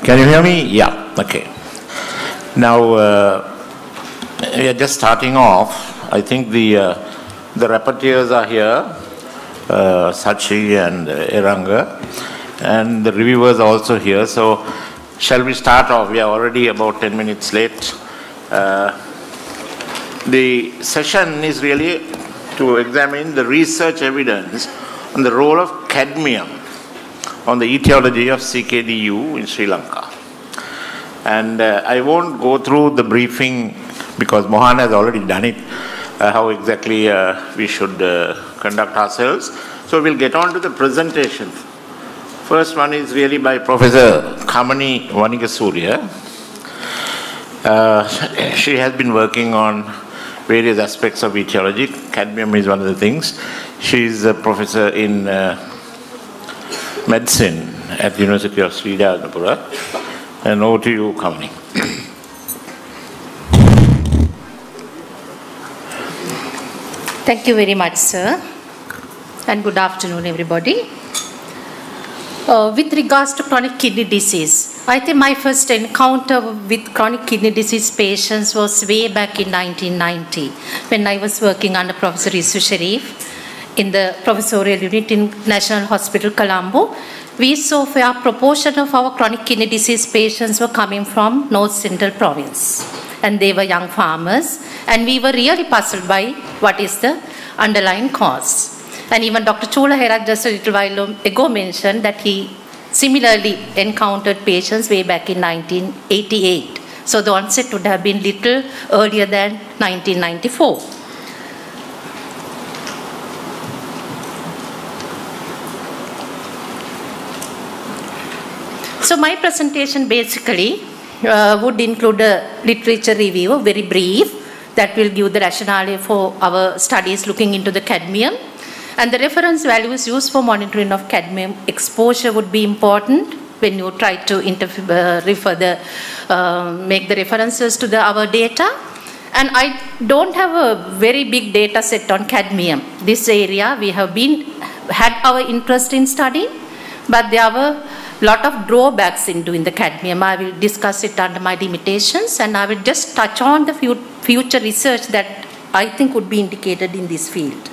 Can you hear me? Yeah, okay. Now, we are just starting off. I think the rapporteurs are here, Sachi and Eranga, and the reviewers are also here. So, shall we start off? We are already about 10 minutes late. The session is really to examine the research evidence on the role of cadmium on the etiology of CKDu in Sri Lanka. And I won't go through the briefing because Mohan has already done it, how exactly we should conduct ourselves. So we'll get on to the presentation. First one is really by Professor Kamani Vanigasurya. She has been working on various aspects of etiology. Cadmium is one of the things. She is a professor in medicine at the University of Sridharmapura. And over to you, Kamani. Thank you very much, sir. And good afternoon, everybody. With regards to chronic kidney disease, I think my first encounter with chronic kidney disease patients was way back in 1990 when I was working under Professor Isu Sharif in the professorial unit in National Hospital, Colombo. We saw a fair proportion of our chronic kidney disease patients were coming from North Central province, and they were young farmers, and we were really puzzled by what is the underlying cause. And even Dr. Chula Herak just a little while ago mentioned that he similarly encountered patients way back in 1988. So the onset would have been little earlier than 1994. So my presentation basically would include a literature review, very brief, that will give the rationale for our studies looking into the cadmium. And the reference values used for monitoring of cadmium exposure would be important when you try to make the references to our data. And I don't have a very big data set on cadmium. This area we have had our interest in studying, but there were a lot of drawbacks in doing the cadmium. I will discuss it under my limitations, and I will just touch on the future research that I think would be indicated in this field.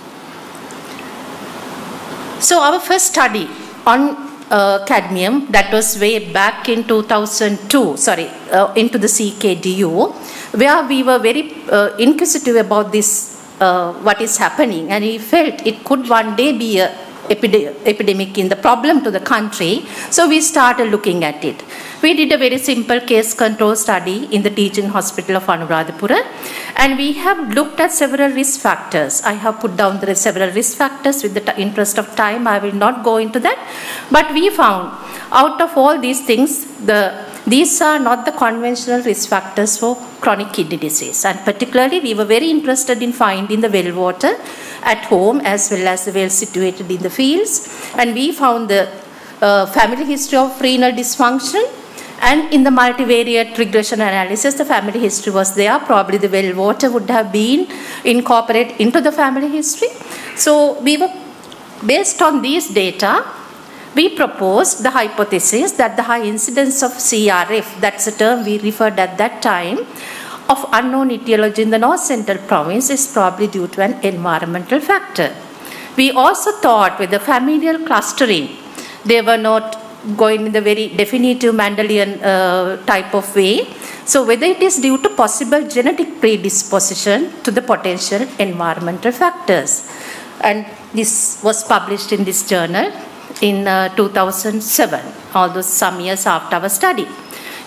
So our first study on cadmium, that was way back in 2002, into the CKDu, where we were very inquisitive about this, what is happening, and we felt it could one day be an epidemic in the problem to the country. So we started looking at it. We did a very simple case control study in the teaching hospital of Anuradhapura, and we have looked at several risk factors. I have put down the several risk factors. With the interest of time, I will not go into that. But we found out of all these things, these are not the conventional risk factors for chronic kidney disease. And particularly, we were very interested in finding the well water at home as well as the well situated in the fields. And we found the family history of renal dysfunction. And in the multivariate regression analysis, the family history was there. Probably the well water would have been incorporated into the family history. So we were, based on these data, we proposed the hypothesis that the high incidence of CRF, that's the term we referred at that time, of unknown etiology in the North Central province is probably due to an environmental factor. We also thought with the familial clustering, they were not going in the very definitive Mendelian type of way. So whether it is due to possible genetic predisposition to the potential environmental factors. And this was published in this journal in 2007, although some years after our study.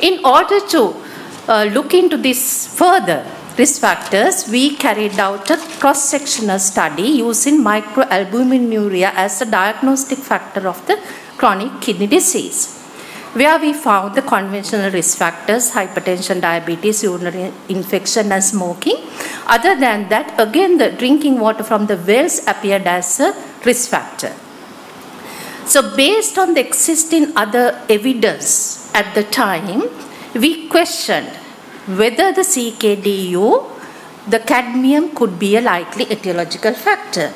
In order to look into this further risk factors, we carried out a cross-sectional study using microalbuminuria as a diagnostic factor of the chronic kidney disease, where we found the conventional risk factors, hypertension, diabetes, urinary infection, and smoking. Other than that, again, the drinking water from the wells appeared as a risk factor. So based on the existing other evidence at the time, we questioned whether the CKDu, the cadmium, could be a likely etiological factor.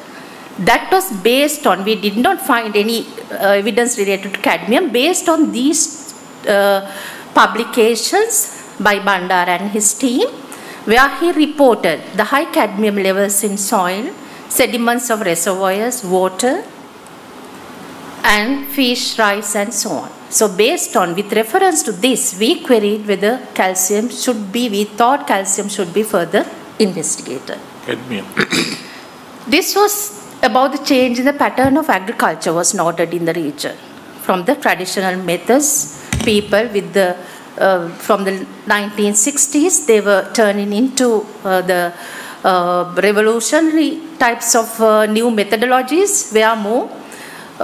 That was based on, we did not find any evidence related to cadmium. Based on these publications by Bandar and his team, where he reported the high cadmium levels in soil, sediments of reservoirs, water, and fish, rice, and so on. So with reference to this, we queried whether we thought calcium should be further investigated. Cadmium. This was about the change in the pattern of agriculture was noted in the region. From the traditional methods, people from the 1960s, they were turning into the revolutionary types of new methodologies where more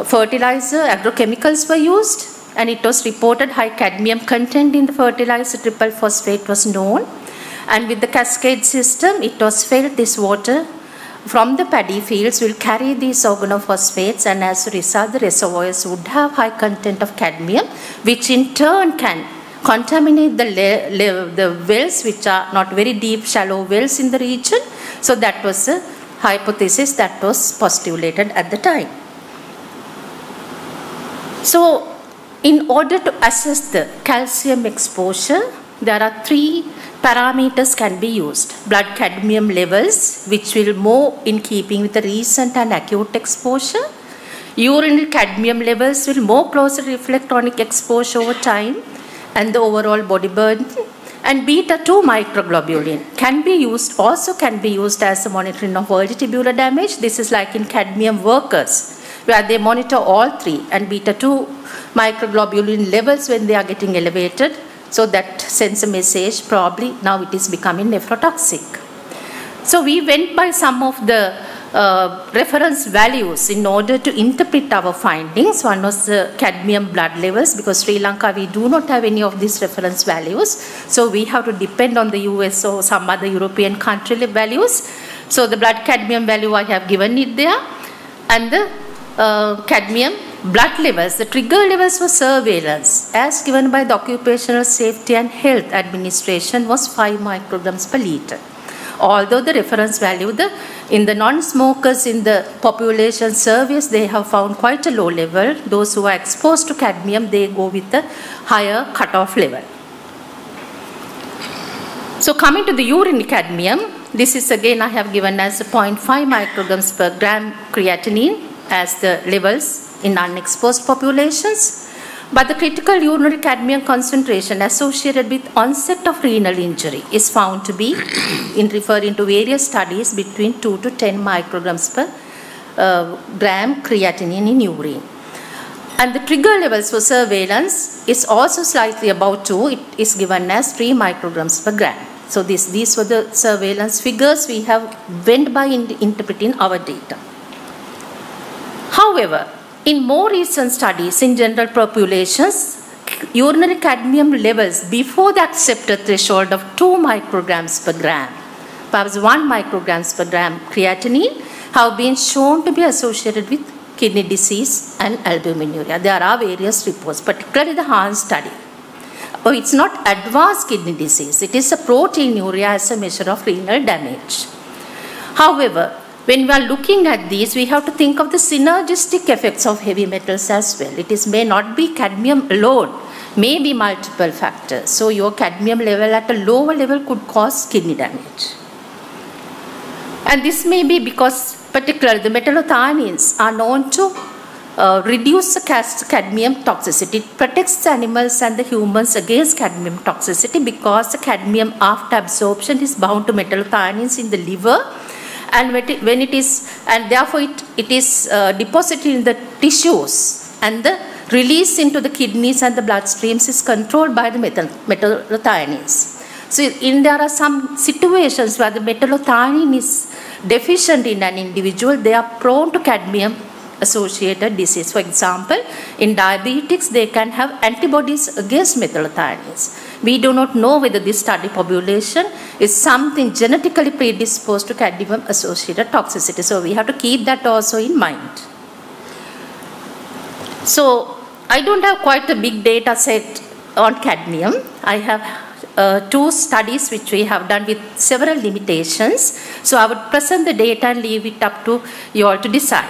fertilizer, agrochemicals were used, and it was reported high cadmium content in the fertilizer, triple phosphate was known. And with the cascade system, it was felt this water from the paddy fields will carry these organophosphates, and as a result, the reservoirs would have high content of cadmium, which in turn can contaminate the wells, which are not very deep, shallow wells in the region. So that was a hypothesis that was postulated at the time. So in order to assess the calcium exposure, there are 3 parameters can be used. Blood cadmium levels, which will more in keeping with the recent and acute exposure. Urinary cadmium levels will more closely reflect chronic exposure over time and the overall body burden. And beta-2 microglobulin can be used as a monitoring of vertebral damage. This is like in cadmium workers, where they monitor all 3, and beta-2 microglobulin levels when they are getting elevated. So that sends a message, probably now it is becoming nephrotoxic. So we went by some of the reference values in order to interpret our findings. One was the cadmium blood levels, because Sri Lanka, we do not have any of these reference values. So we have to depend on the US or some other European country values. So the blood cadmium value, I have given it there. And the cadmium blood levels, the trigger levels for surveillance, as given by the Occupational Safety and Health Administration, was 5 micrograms per liter. Although the reference value, in the non-smokers in the population surveys, they have found quite a low level. Those who are exposed to cadmium, they go with the higher cutoff level. So coming to the urine cadmium, this is again I have given as 0.5 micrograms per gram creatinine as the levels in unexposed populations. But the critical urinary cadmium concentration associated with onset of renal injury is found to be, in referring to various studies, between 2 to 10 micrograms per gram creatinine in urine. And the trigger levels for surveillance is also slightly above 2. It is given as 3 micrograms per gram. So these were the surveillance figures we have went by in interpreting our data. However, in more recent studies in general populations, urinary cadmium levels before the accepted threshold of 2 micrograms per gram, perhaps 1 micrograms per gram creatinine, have been shown to be associated with kidney disease and albuminuria. There are various reports, particularly the Hans study. Oh, it's not advanced kidney disease, it is a proteinuria as a measure of renal damage. However, when we are looking at these, we have to think of the synergistic effects of heavy metals as well. It may not be cadmium alone, may be multiple factors. So your cadmium level at a lower level could cause kidney damage. And this may be because particularly the metallothioneins are known to reduce the cadmium toxicity. It protects the animals and the humans against cadmium toxicity, because the cadmium after absorption is bound to metallothioneins in the liver. And when it is, and therefore it is deposited in the tissues, and the release into the kidneys and the bloodstreams is controlled by the metallothioneins. So there are some situations where the metallothionein is deficient in an individual, they are prone to cadmium associated disease. For example, in diabetics, they can have antibodies against metallothioneins. We do not know whether this study population is something genetically predisposed to cadmium associated toxicity. So we have to keep that also in mind. So I don't have quite a big data set on cadmium. I have 2 studies which we have done with several limitations. So I would present the data and leave it up to you all to decide.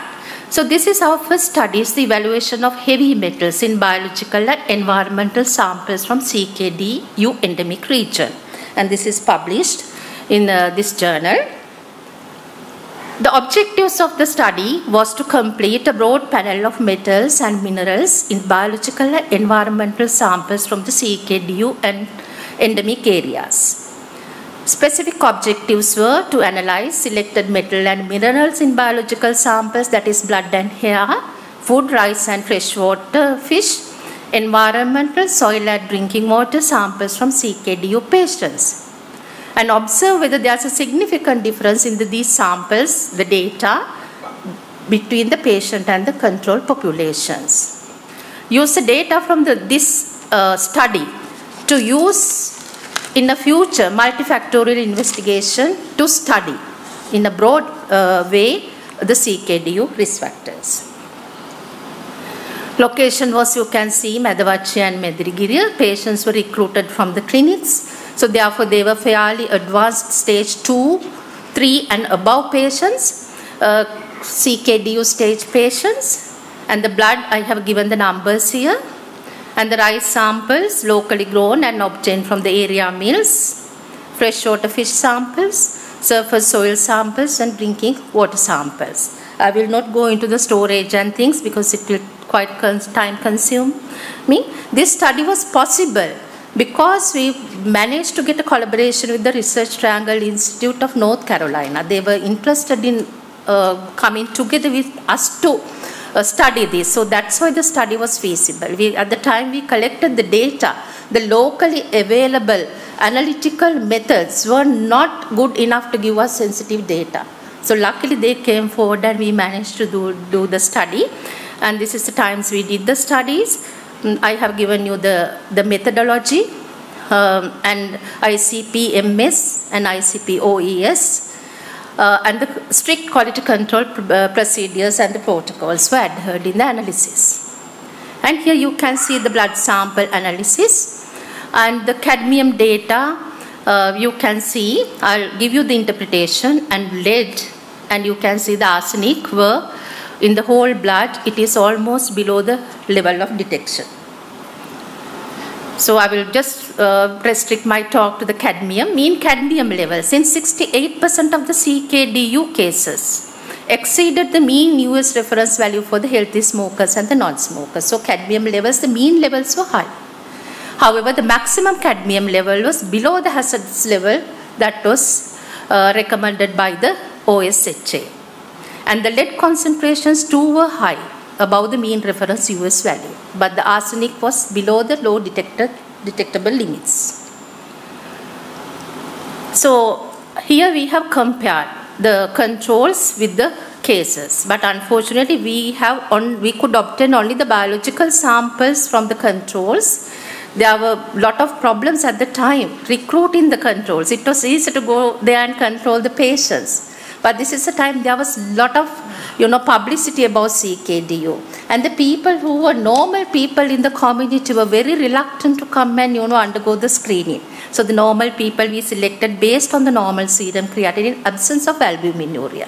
So this is our first study, is the evaluation of heavy metals in biological and environmental samples from CKDu endemic region. And this is published in this journal. The objectives of the study was to complete a broad panel of metals and minerals in biological and environmental samples from the CKDu and endemic areas. Specific objectives were to analyze selected metal and minerals in biological samples, that is blood and hair, food, rice and freshwater fish, environmental, soil and drinking water samples from CKDu patients, and observe whether there is a significant difference in these samples, the data, between the patient and the control populations. Use the data from this study to use in a future multifactorial investigation to study in a broad way the CKDu risk factors. Location was, you can see, Madavachi and Medirigiri. Patients were recruited from the clinics. So therefore they were fairly advanced stage 2, 3 and above patients, CKDu stage patients. And the blood, I have given the numbers here. And the rice samples locally grown and obtained from the area mills, freshwater fish samples, surface soil samples and drinking water samples. I will not go into the storage and things because it will quite time consuming. This study was possible because we managed to get a collaboration with the Research Triangle Institute of North Carolina. They were interested in coming together with us to study this. So that's why the study was feasible. At the time we collected the data, the locally available analytical methods were not good enough to give us sensitive data. So luckily they came forward and we managed to do the study. And this is the times we did the studies. I have given you the methodology and ICP-MS and ICP-OES. And the strict quality control procedures and the protocols were adhered in the analysis. And here you can see the blood sample analysis and the cadmium data. You can see, I'll give you the interpretation, and lead, and you can see the arsenic were in the whole blood. It is almost below the level of detection. So I will just restrict my talk to the cadmium. Mean cadmium levels in 68% of the CKDu cases exceeded the mean US reference value for the healthy smokers and the non-smokers. So cadmium levels, the mean levels were high. However, the maximum cadmium level was below the hazardous level that was recommended by the OSHA. And the lead concentrations too were high, above the mean reference US value, but the arsenic was below the low detectable limits. So here we have compared the controls with the cases, but unfortunately we could obtain only the biological samples from the controls. There were a lot of problems at the time recruiting the controls. It was easy to go there and control the patients. But this is the time there was a lot of publicity about CKDu. And the people who were normal people in the community were very reluctant to come and undergo the screening. So the normal people we selected based on the normal serum creatinine in absence of albuminuria.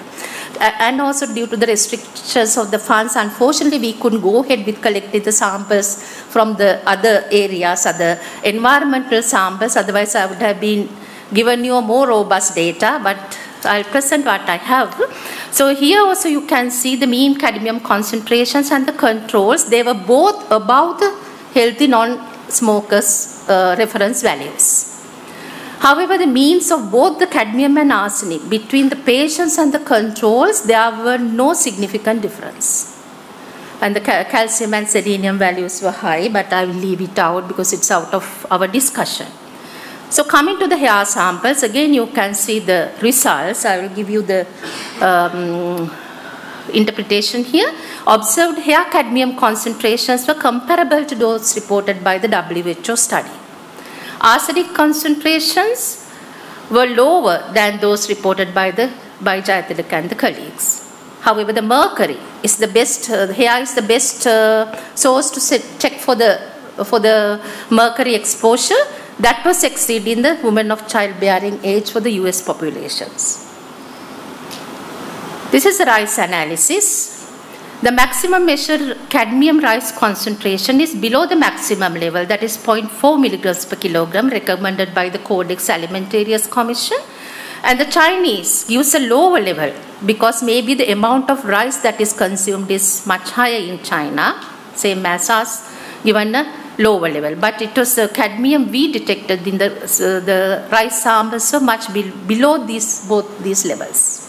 And also due to the restrictions of the funds, unfortunately we couldn't go ahead with collecting the samples from the other areas, other environmental samples. Otherwise I would have been given you more robust data, but I'll present what I have. So here also you can see the mean cadmium concentrations and the controls. They were both above the healthy non-smokers reference values. However, the means of both the cadmium and arsenic between the patients and the controls, there were no significant difference. And the calcium and selenium values were high, but I will leave it out because it's out of our discussion. So coming to the hair samples, again you can see the results. I will give you the interpretation here. Observed hair cadmium concentrations were comparable to those reported by the WHO study. Arsenic concentrations were lower than those reported by Jayatillaka and the colleagues. However, the mercury is the best, hair is the best source to check for the mercury exposure. That was exceeding the women of childbearing age for the US populations. This is the rice analysis. The maximum measured cadmium rice concentration is below the maximum level, that is 0.4 milligrams per kilogram recommended by the Codex Alimentarius Commission. And the Chinese use a lower level because maybe the amount of rice that is consumed is much higher in China, same as us, given a lower level. But it was the cadmium we detected in the rice samples so much below both these levels.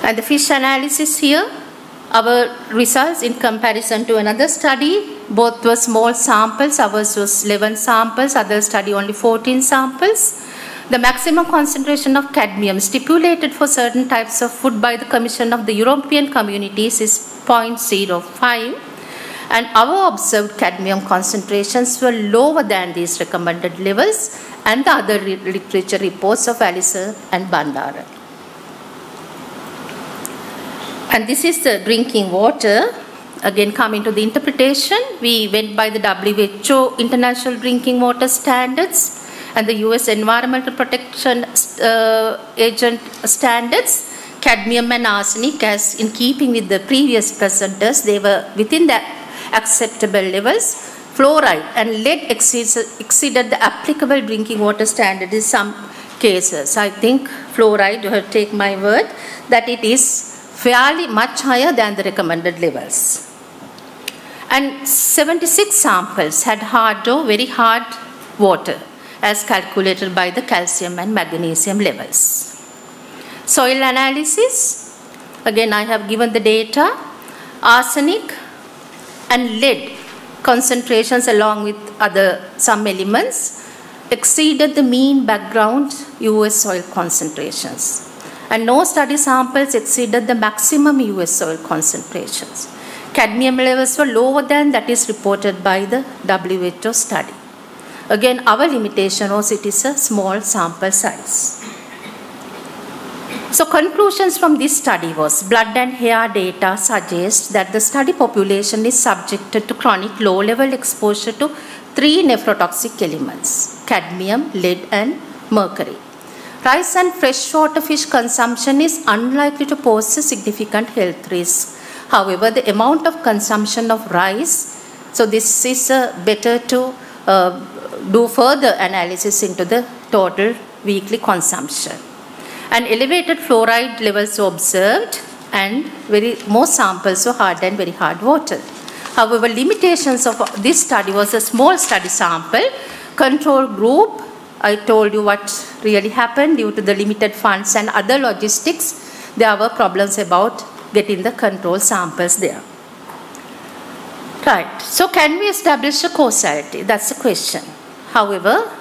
And the fish analysis here, our results in comparison to another study, both were small samples, ours was 11 samples, other study only 14 samples. The maximum concentration of cadmium stipulated for certain types of food by the Commission of the European Communities is 0.05, and our observed cadmium concentrations were lower than these recommended levels and the other literature reports of Allison and Bandara. And this is the drinking water. Again, coming to the interpretation, we went by the WHO International Drinking Water Standards and the US Environmental Protection Agent standards. Cadmium and arsenic, as in keeping with the previous presenters, they were within the acceptable levels. Fluoride and lead exceeded the applicable drinking water standard in some cases. I think fluoride, you have to take my word, that it is fairly much higher than the recommended levels. And 76 samples had hard or very hard water as calculated by the calcium and magnesium levels. Soil analysis, again I have given the data. Arsenic and lead concentrations along with some elements exceeded the mean background US soil concentrations. And no study samples exceeded the maximum US soil concentrations. Cadmium levels were lower than that is reported by the WHO study. Again, our limitation was it is a small sample size. So conclusions from this study was blood and hair data suggest that the study population is subjected to chronic low-level exposure to 3 nephrotoxic elements, cadmium, lead and mercury. Rice and freshwater fish consumption is unlikely to pose a significant health risk. However, the amount of consumption of rice, so this is better to do further analysis into the total weekly consumption. And elevated fluoride levels were observed and more samples were hard and very hard water. However, limitations of this study was a small study sample. Control group, I told you what really happened due to the limited funds and other logistics. There were problems about getting the control samples there. Right, so can we establish a causality? That's the question. However,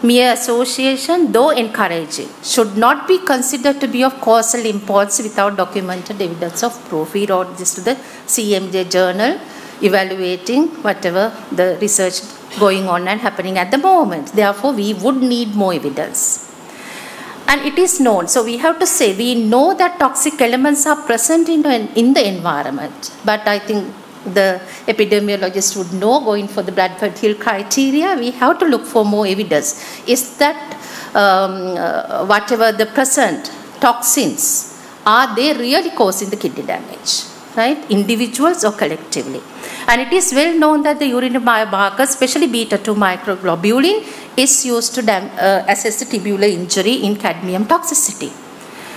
mere association, though encouraging, should not be considered to be of causal importance without documented evidence of proof. We wrote this to the CMJ journal, evaluating whatever the research going on and happening at the moment. Therefore, we would need more evidence. And it is known, so we have to say, we know that toxic elements are present in the environment. But I think the epidemiologist would know, going for the Bradford-Hill criteria, we have to look for more evidence. Is that whatever the present toxins, are they really causing the kidney damage? Right? Individuals or collectively. And it is well known that the urinary biomarker, especially beta-2 microglobulin, is used to assess the tubular injury in cadmium toxicity.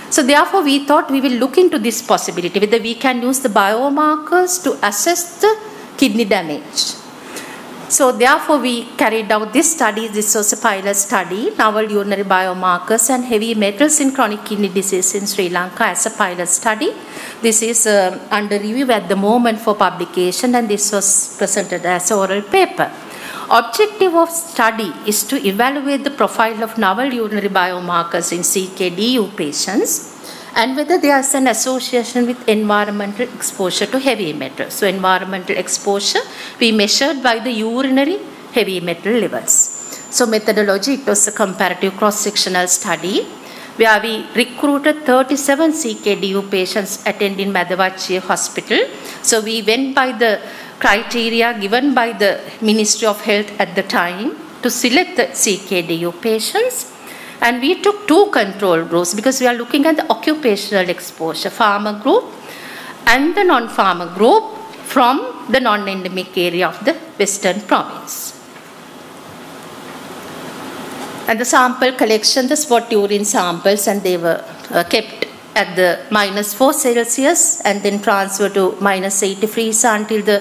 So therefore, we thought we will look into this possibility, whether we can use the biomarkers to assess the kidney damage. So therefore, we carried out this study. This was a pilot study, novel urinary biomarkers and heavy metals in chronic kidney disease in Sri Lanka as a pilot study. This is under review at the moment for publication, and this was presented as an oral paper. Objective of study is to evaluate the profile of novel urinary biomarkers in CKDu patients and whether there is an association with environmental exposure to heavy metals. So environmental exposure we measured by the urinary heavy metal levels. So methodology, it was a comparative cross-sectional study where we recruited 37 CKDu patients attending Madhavachi Hospital. So we went by the criteria given by the Ministry of Health at the time to select the CKDu patients. And we took 2 control groups because we are looking at the occupational exposure, farmer group and the non-farmer group from the non-endemic area of the Western province. And the sample collection, the spot urine samples, and they were kept at the -4 Celsius and then transferred to -80 degrees until the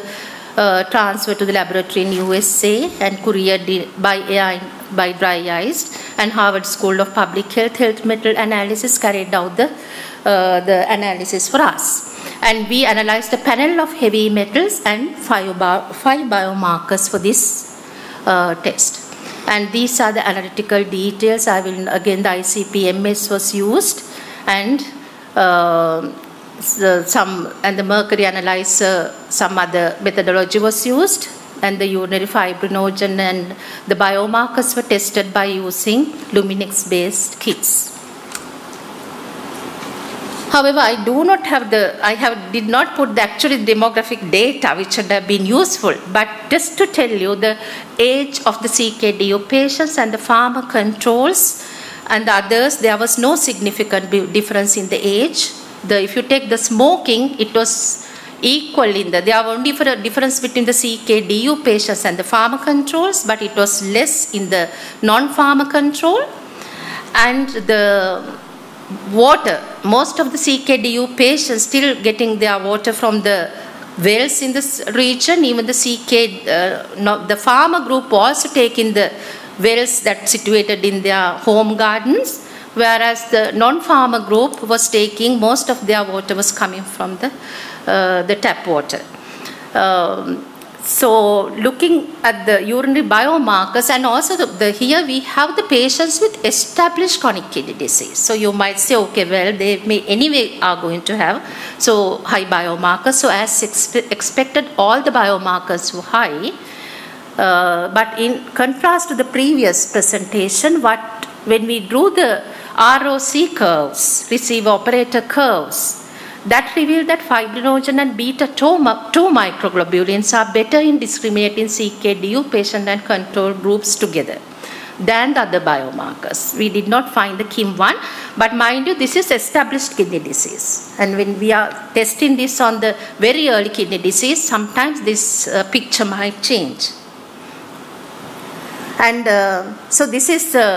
transfer to the laboratory in USA and couriered by air by dry ice. And Harvard School of Public Health metal analysis carried out the analysis for us. And we analyzed a panel of heavy metals and 5 biomarkers for this test. And these are the analytical details. I will again, the ICP-MS was used, and the mercury analyzer, some other methodology was used, and the urinary fibrinogen and the biomarkers were tested by using Luminex-based kits. However, I do not have did not put the actual demographic data which should have been useful, but just to tell you the age of the CKDu patients and the farmer controls and the others, there was no significant difference in the age. If you take the smoking, it was equal in there were only for a difference between the CKDu patients and the farmer controls, but it was less in the non-farmer control. And the water, most of the CKDu patients still getting their water from the wells in this region. Even the farmer group also taking the wells that situated in their home gardens, whereas the non-farmer group was taking, most of their water was coming from the tap water. So looking at the urinary biomarkers, and also here we have the patients with established chronic kidney disease. So you might say, okay, well, they may anyway are going to have so high biomarkers. So as expected, all the biomarkers were high. But in contrast to the previous presentation, when we drew the ROC curves, receiver operator curves, that revealed that fibrinogen and beta-2 microglobulins are better in discriminating CKDu patient and control groups together than the other biomarkers. We did not find the KIM1, but mind you, this is established kidney disease. And when we are testing this on the very early kidney disease, sometimes this picture might change. And so this is the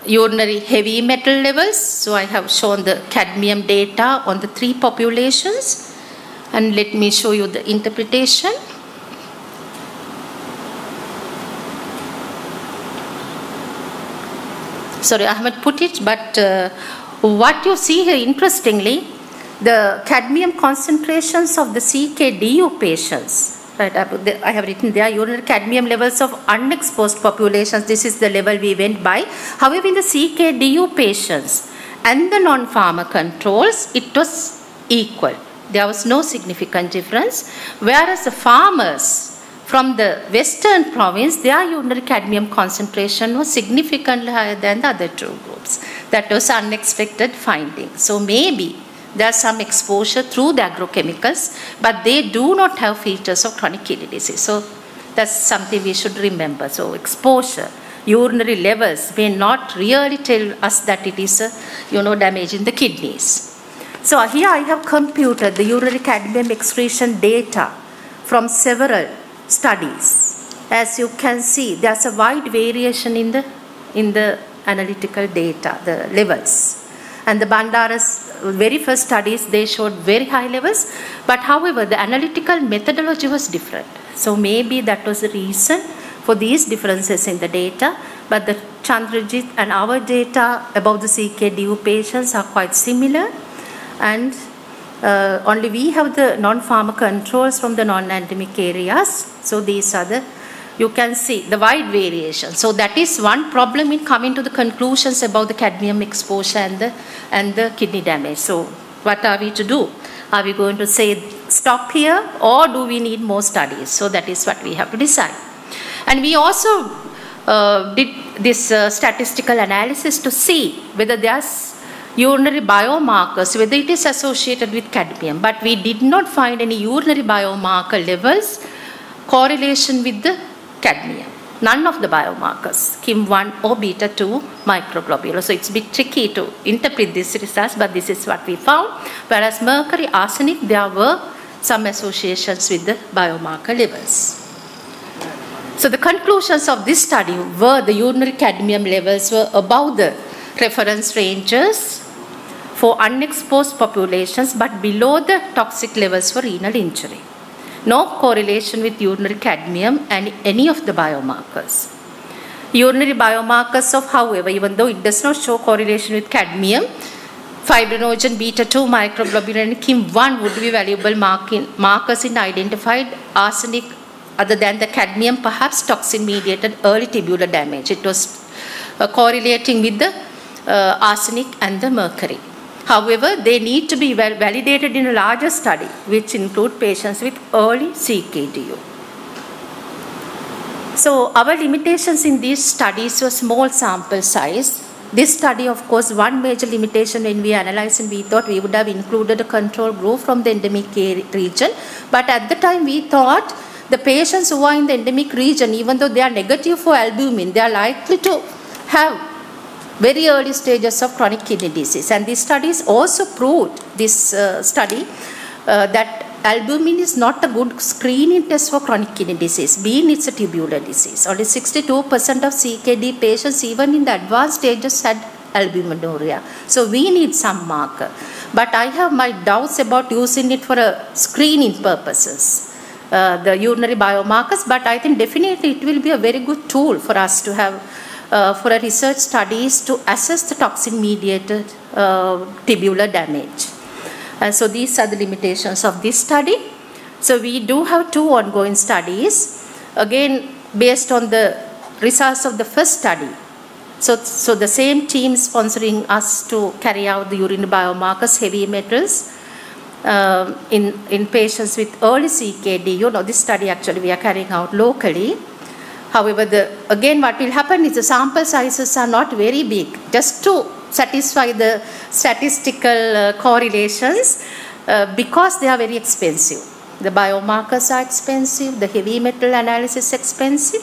urinary heavy metal levels. So I have shown the cadmium data on the 3 populations, and let me show you the interpretation. Sorry, I haven't put it, but what you see here, interestingly, the cadmium concentrations of the CKDu patients. Right, I have written there urinary cadmium levels of unexposed populations. This is the level we went by. However, in the CKDu patients and the non-farmer controls, it was equal. There was no significant difference. Whereas the farmers from the Western province, their urinary cadmium concentration was significantly higher than the other 2 groups. That was unexpected finding. So maybe there's some exposure through the agrochemicals, but they do not have features of chronic kidney disease. So that's something we should remember. So exposure, urinary levels may not really tell us that it is damaging the kidneys. So here I have computed the urinary cadmium excretion data from several studies. As you can see, there's a wide variation in the analytical data, the levels. And the Bandara's very first studies, they showed very high levels. But however, the analytical methodology was different. So maybe that was the reason for these differences in the data. But the Chandrajit and our data about the CKDu patients are quite similar. And only we have the non-farmer controls from the non-endemic areas. So these are you can see the wide variation. So that is one problem in coming to the conclusions about the cadmium exposure and the kidney damage. So what are we to do? Are we going to say stop here, or do we need more studies? So that is what we have to decide. And we also did this statistical analysis to see whether there's urinary biomarkers, whether it is associated with cadmium. But we did not find any urinary biomarker levels correlation with the cadmium. None of the biomarkers, KIM1 or beta-2 microglobulin. So it's a bit tricky to interpret these results, but this is what we found. Whereas mercury, arsenic, there were some associations with the biomarker levels. So the conclusions of this study were the urinary cadmium levels were above the reference ranges for unexposed populations but below the toxic levels for renal injury. No correlation with urinary cadmium and any of the biomarkers. Urinary biomarkers of, however, even though it does not show correlation with cadmium, fibrinogen, beta-2 microglobulin and KIM-1 would be valuable markers in identified arsenic other than the cadmium, perhaps toxin-mediated early tubular damage. It was correlating with the arsenic and the mercury. However, they need to be validated in a larger study, which include patients with early CKDu. So our limitations in these studies were small sample size. This study, of course, one major limitation when we analyzed, and we thought we would have included a control group from the endemic region. But at the time we thought the patients who are in the endemic region, even though they are negative for albumin, they are likely to have very early stages of chronic kidney disease. And these studies also proved, this study, that albumin is not a good screening test for chronic kidney disease, being it's a tubular disease. Only 62% of CKD patients, even in the advanced stages, had albuminuria. So we need some marker. But I have my doubts about using it for screening purposes, the urinary biomarkers. But I think definitely it will be a very good tool for us to have for a research studies to assess the toxin-mediated tubular damage. So these are the limitations of this study. So we do have 2 ongoing studies, again based on the results of the first study. So the same team sponsoring us to carry out the urinary biomarkers, heavy metals, in patients with early CKD. This study actually we are carrying out locally. However, again what will happen is the sample sizes are not very big, just to satisfy the statistical correlations because they are very expensive. The biomarkers are expensive, the heavy metal analysis is expensive.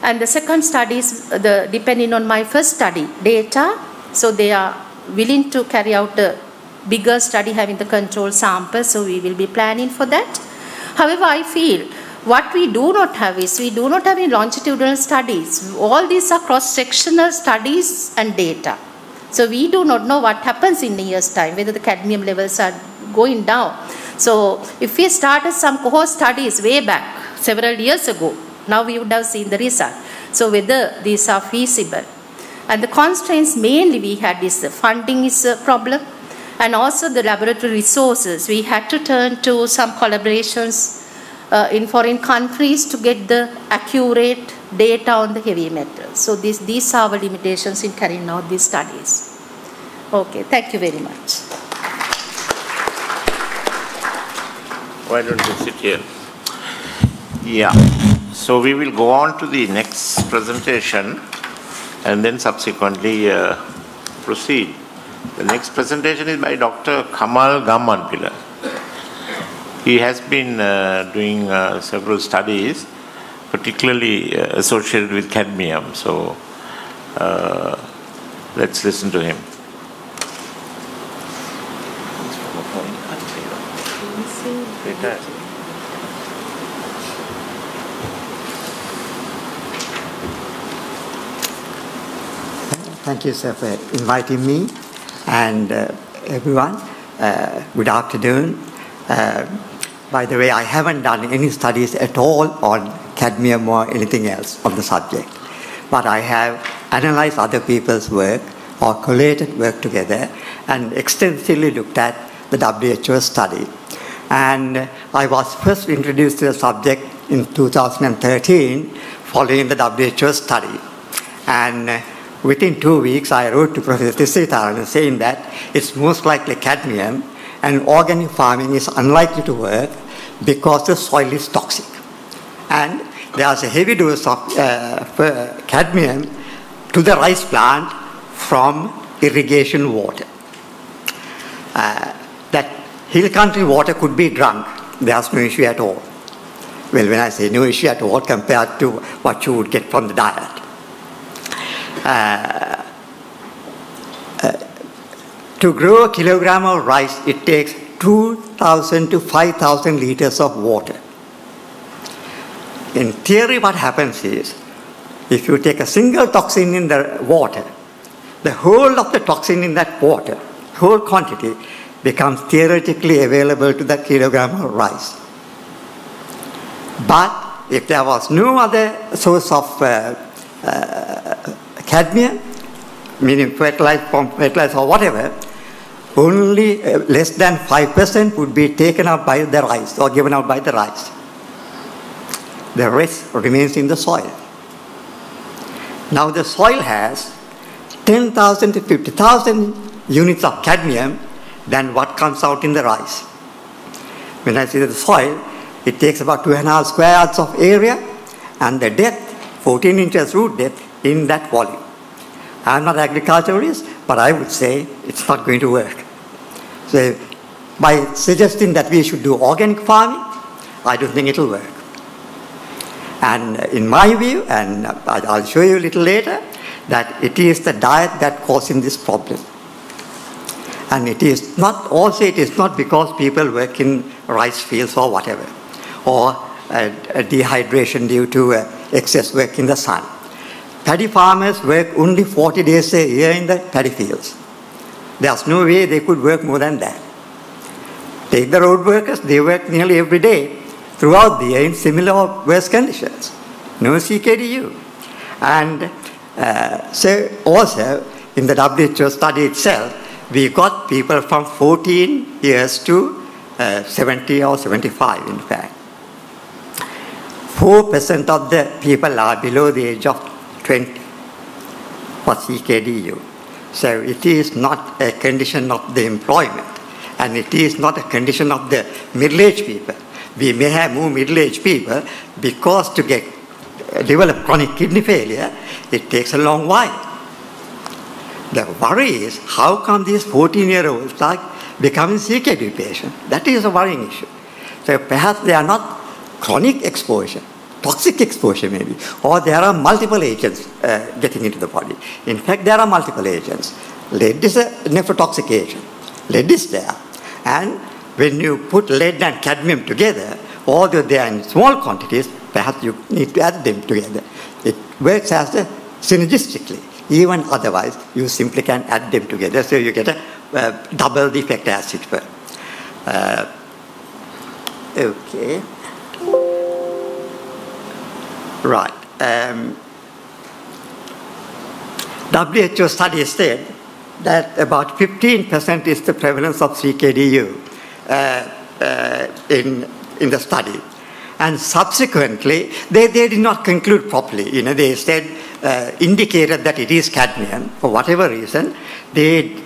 And the second study is depending on my first study data, so they are willing to carry out a bigger study having the control sample, so we will be planning for that. However, I feel what we do not have is, we do not have any longitudinal studies. All these are cross-sectional studies and data. So we do not know what happens in a year's time, whether the cadmium levels are going down. So if we started some cohort studies way back, several years ago, now we would have seen the result. So whether these are feasible. And the constraints mainly we had is the funding is a problem, and also the laboratory resources. We had to turn to some collaborations in foreign countries to get the accurate data on the heavy metals. So these are our limitations in carrying out these studies. Okay, thank you very much. Why don't you sit here? Yeah, so we will go on to the next presentation and then subsequently proceed. The next presentation is by Dr. Kamal Gama. He has been doing several studies, particularly associated with cadmium. So let's listen to him. Thank you, sir, for inviting me, and everyone. Good afternoon. By the way, I haven't done any studies at all on cadmium or anything else on the subject, but I have analyzed other people's work or collated work together and extensively looked at the WHO study. And I was first introduced to the subject in 2013 following the WHO study. And within 2 weeks, I wrote to Professor Sitaran saying that it's most likely cadmium and organic farming is unlikely to work because the soil is toxic. And there's a heavy dose of cadmium to the rice plant from irrigation water. That hill country water could be drunk. There's no issue at all. Well, when I say no issue at all compared to what you would get from the diet. To grow a kilogram of rice, it takes 2,000 to 5,000 liters of water. In theory, what happens is, if you take a single toxin in the water, the whole of the toxin in that water, whole quantity, becomes theoretically available to the kilogram of rice. But if there was no other source of cadmium, meaning fertilizer or whatever, only less than 5% would be taken up by the rice or given out by the rice. The rest remains in the soil. Now the soil has 10,000 to 50,000 units of cadmium than what comes out in the rice. When I say the soil, it takes about 2.5 square yards of area and the depth, 14 inches root depth in that volume. I'm not an agriculturalist, but I would say it's not going to work. So by suggesting that we should do organic farming, I don't think it will work. And in my view, and I'll show you a little later, that it is the diet that causing this problem. And it is not because people work in rice fields or whatever, or dehydration due to excess work in the sun. Paddy farmers work only 40 days a year in the paddy fields. There's no way they could work more than that. Take the road workers, they work nearly every day throughout the year in similar or worse conditions. No CKDu. And so also in the WHO study itself, we got people from 14 years to 70 or 75 in fact. 4% of the people are below the age of 20 for CKDu. So it is not a condition of the employment, and it is not a condition of the middle-aged people. We may have more middle-aged people because to develop chronic kidney failure, it takes a long while. The worry is, how come these 14-year-olds are becoming CKD patients? That is a worrying issue. So perhaps they are not chronic exposure, toxic exposure maybe, or there are multiple agents getting into the body. In fact, there are multiple agents. Lead is a nephrotoxic agent. Lead is there. And when you put lead and cadmium together, although they are in small quantities, perhaps you need to add them together. It works as a synergistically. Even otherwise, you simply can add them together, so you get a double the effect as it were. Okay. Right. WHO study said that about 15% is the prevalence of CKDu in the study. And subsequently, they did not conclude properly. You know, they said, indicated that it is cadmium for whatever reason. They,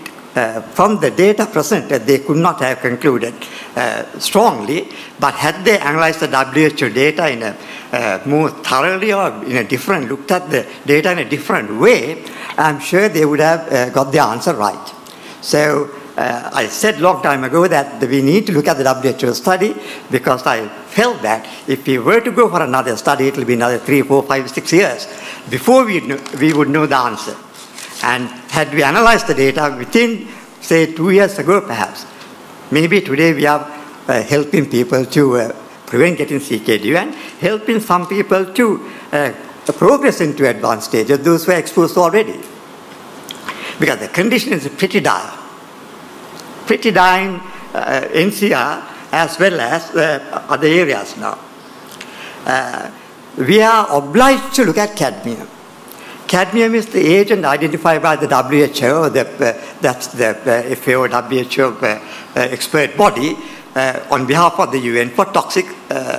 from the data presented, they could not have concluded strongly. But had they analyzed the WHO data in a more thoroughly or in a different, looked at the data in a different way, I'm sure they would have got the answer right. So I said a long time ago that we need to look at the WHO study because I felt that if we were to go for another study, it will be another 3, 4, 5, 6 years before we would know the answer. And had we analyzed the data within, say, 2 years ago perhaps, maybe today we are helping people to prevent getting CKDu and helping some people to progress into advanced stages, those who are exposed already. Because the condition is pretty dire. Pretty dire in NCR as well as other areas now. We are obliged to look at cadmium. Cadmium is the agent identified by the WHO, that's the FAO WHO expert body, on behalf of the UN for toxic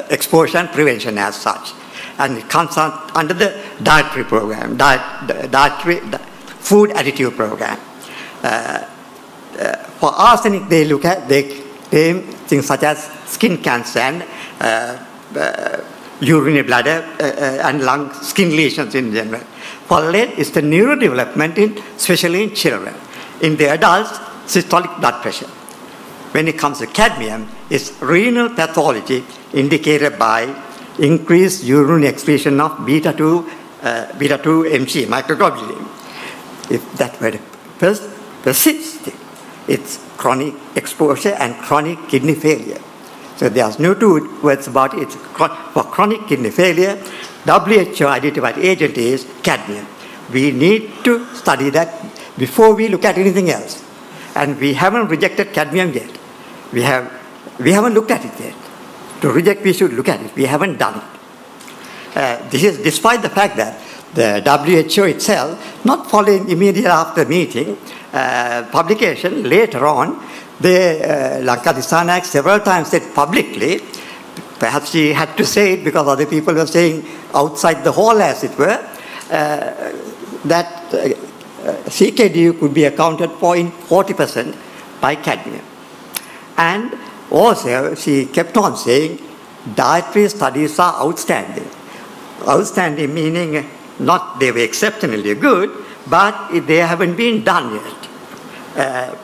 exposure and prevention as such. And it comes under the dietary program, food additive program. For arsenic, they claim things such as skin cancer and urinary bladder and lung skin lesions in general. For lead, it's the neurodevelopment, especially in children. In the adults, systolic blood pressure. When it comes to cadmium, it's renal pathology indicated by increased urinary excretion of beta-2 mg, microglobulin. If that were persisting, it's chronic exposure and chronic kidney failure. So there's no two words about it. For chronic kidney failure, WHO identified agent is cadmium. We need to study that before we look at anything else. And we haven't rejected cadmium yet. We haven't looked at it yet. To reject, we should look at it. We haven't done it. This is despite the fact that the WHO itself, not following immediately after the meeting, publication later on, Lanka Disanayak several times said publicly, perhaps she had to say it because other people were saying outside the hall, as it were, that CKDu could be accounted for in 40% by cadmium. And also, she kept on saying, dietary studies are outstanding. Outstanding meaning not they were exceptionally good, but they haven't been done yet.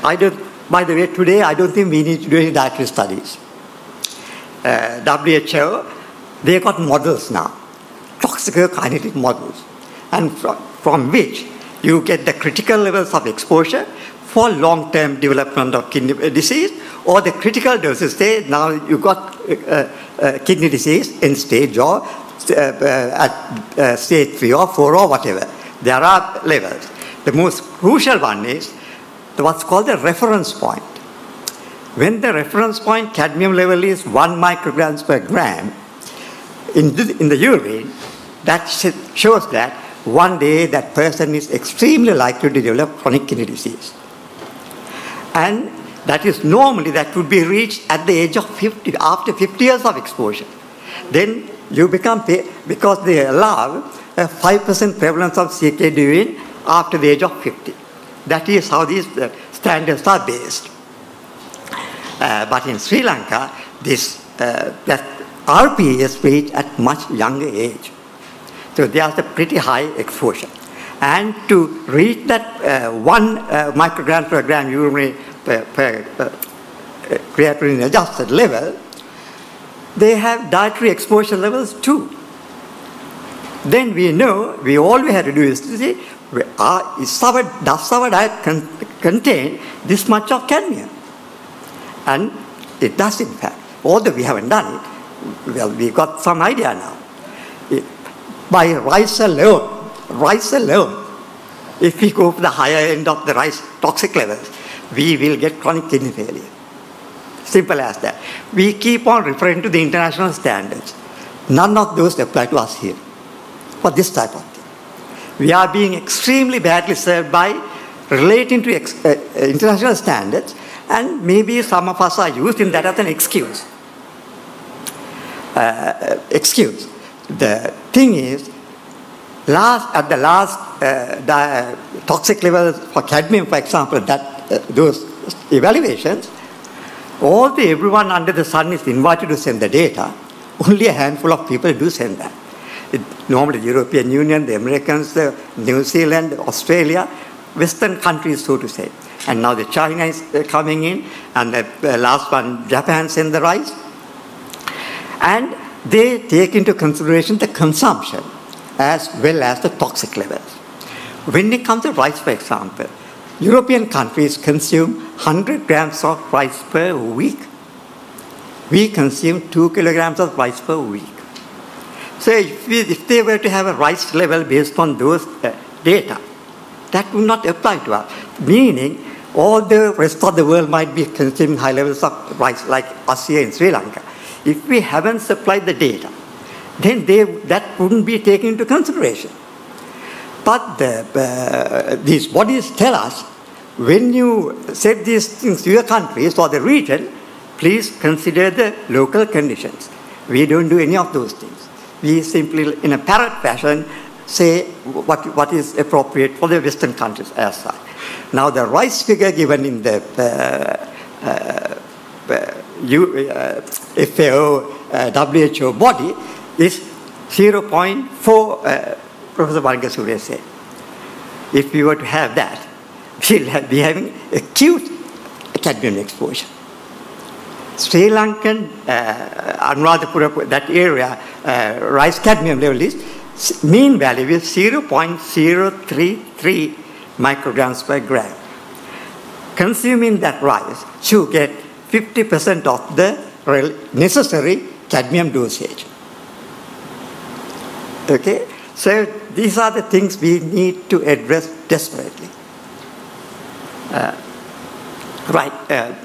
By the way, today I don't think we need to do any dietary studies. WHO, they got models now, toxicokinetic models, and from which you get the critical levels of exposure for long-term development of kidney disease, or the critical doses say now you got kidney disease in stage or at stage 3 or 4 or whatever. There are levels. The most crucial one is what's called the reference point. When the reference point cadmium level is 1 micrograms per gram in the urine, that shows that one day that person is extremely likely to develop chronic kidney disease. And that is normally that would be reached at the age of 50, after 50 years of exposure. Then you become, because they allow a 5% prevalence of CKDu after the age of 50. That is how these standards are based. But in Sri Lanka, that RP is reached at much younger age. So there's a pretty high exposure. And to reach that 1 microgram per gram urinary per creatinine adjusted level, they have dietary exposure levels too. Then we know, all we have to do is to say, does our diet contain this much of cadmium? And it does, in fact. Although we haven't done it, well, we got some idea now. By rice alone, if we go to the higher end of the rice toxic levels, we will get chronic kidney failure. Simple as that. We keep on referring to the international standards. None of those apply to us here for this type of thing. We are being extremely badly served by relating to international standards, and maybe some of us are using that as an excuse. The thing is, at the last toxic levels for cadmium, for example, those evaluations, everyone under the sun is invited to send the data. Only a handful of people do send that. Normally the European Union, the Americans, New Zealand, Australia, Western countries, so to say. And now the China is coming in, and the last one, Japan, send the rice. And they take into consideration the consumption as well as the toxic levels. When it comes to rice, for example, European countries consume 100 grams of rice per week. We consume 2 kilograms of rice per week. So if they were to have a rice level based on those data, that would not apply to us. Meaning, all the rest of the world might be consuming high levels of rice, like us here in Sri Lanka. If we haven't supplied the data, then that wouldn't be taken into consideration. But these bodies tell us, when you set these things to your countries or the region, please consider the local conditions. We don't do any of those things. We simply, in a parrot fashion, say what is appropriate for the Western countries as such. Now, the rice figure given in the FAO WHO body is 0.4, Professor Vargasure said. If we were to have that, we'll be having acute cadmium exposure. Sri Lankan, Anuradhapura, that area, rice cadmium level is mean value is 0.033 micrograms per gram. consuming that rice should get 50% of the necessary cadmium dosage. Okay? So these are the things we need to address desperately.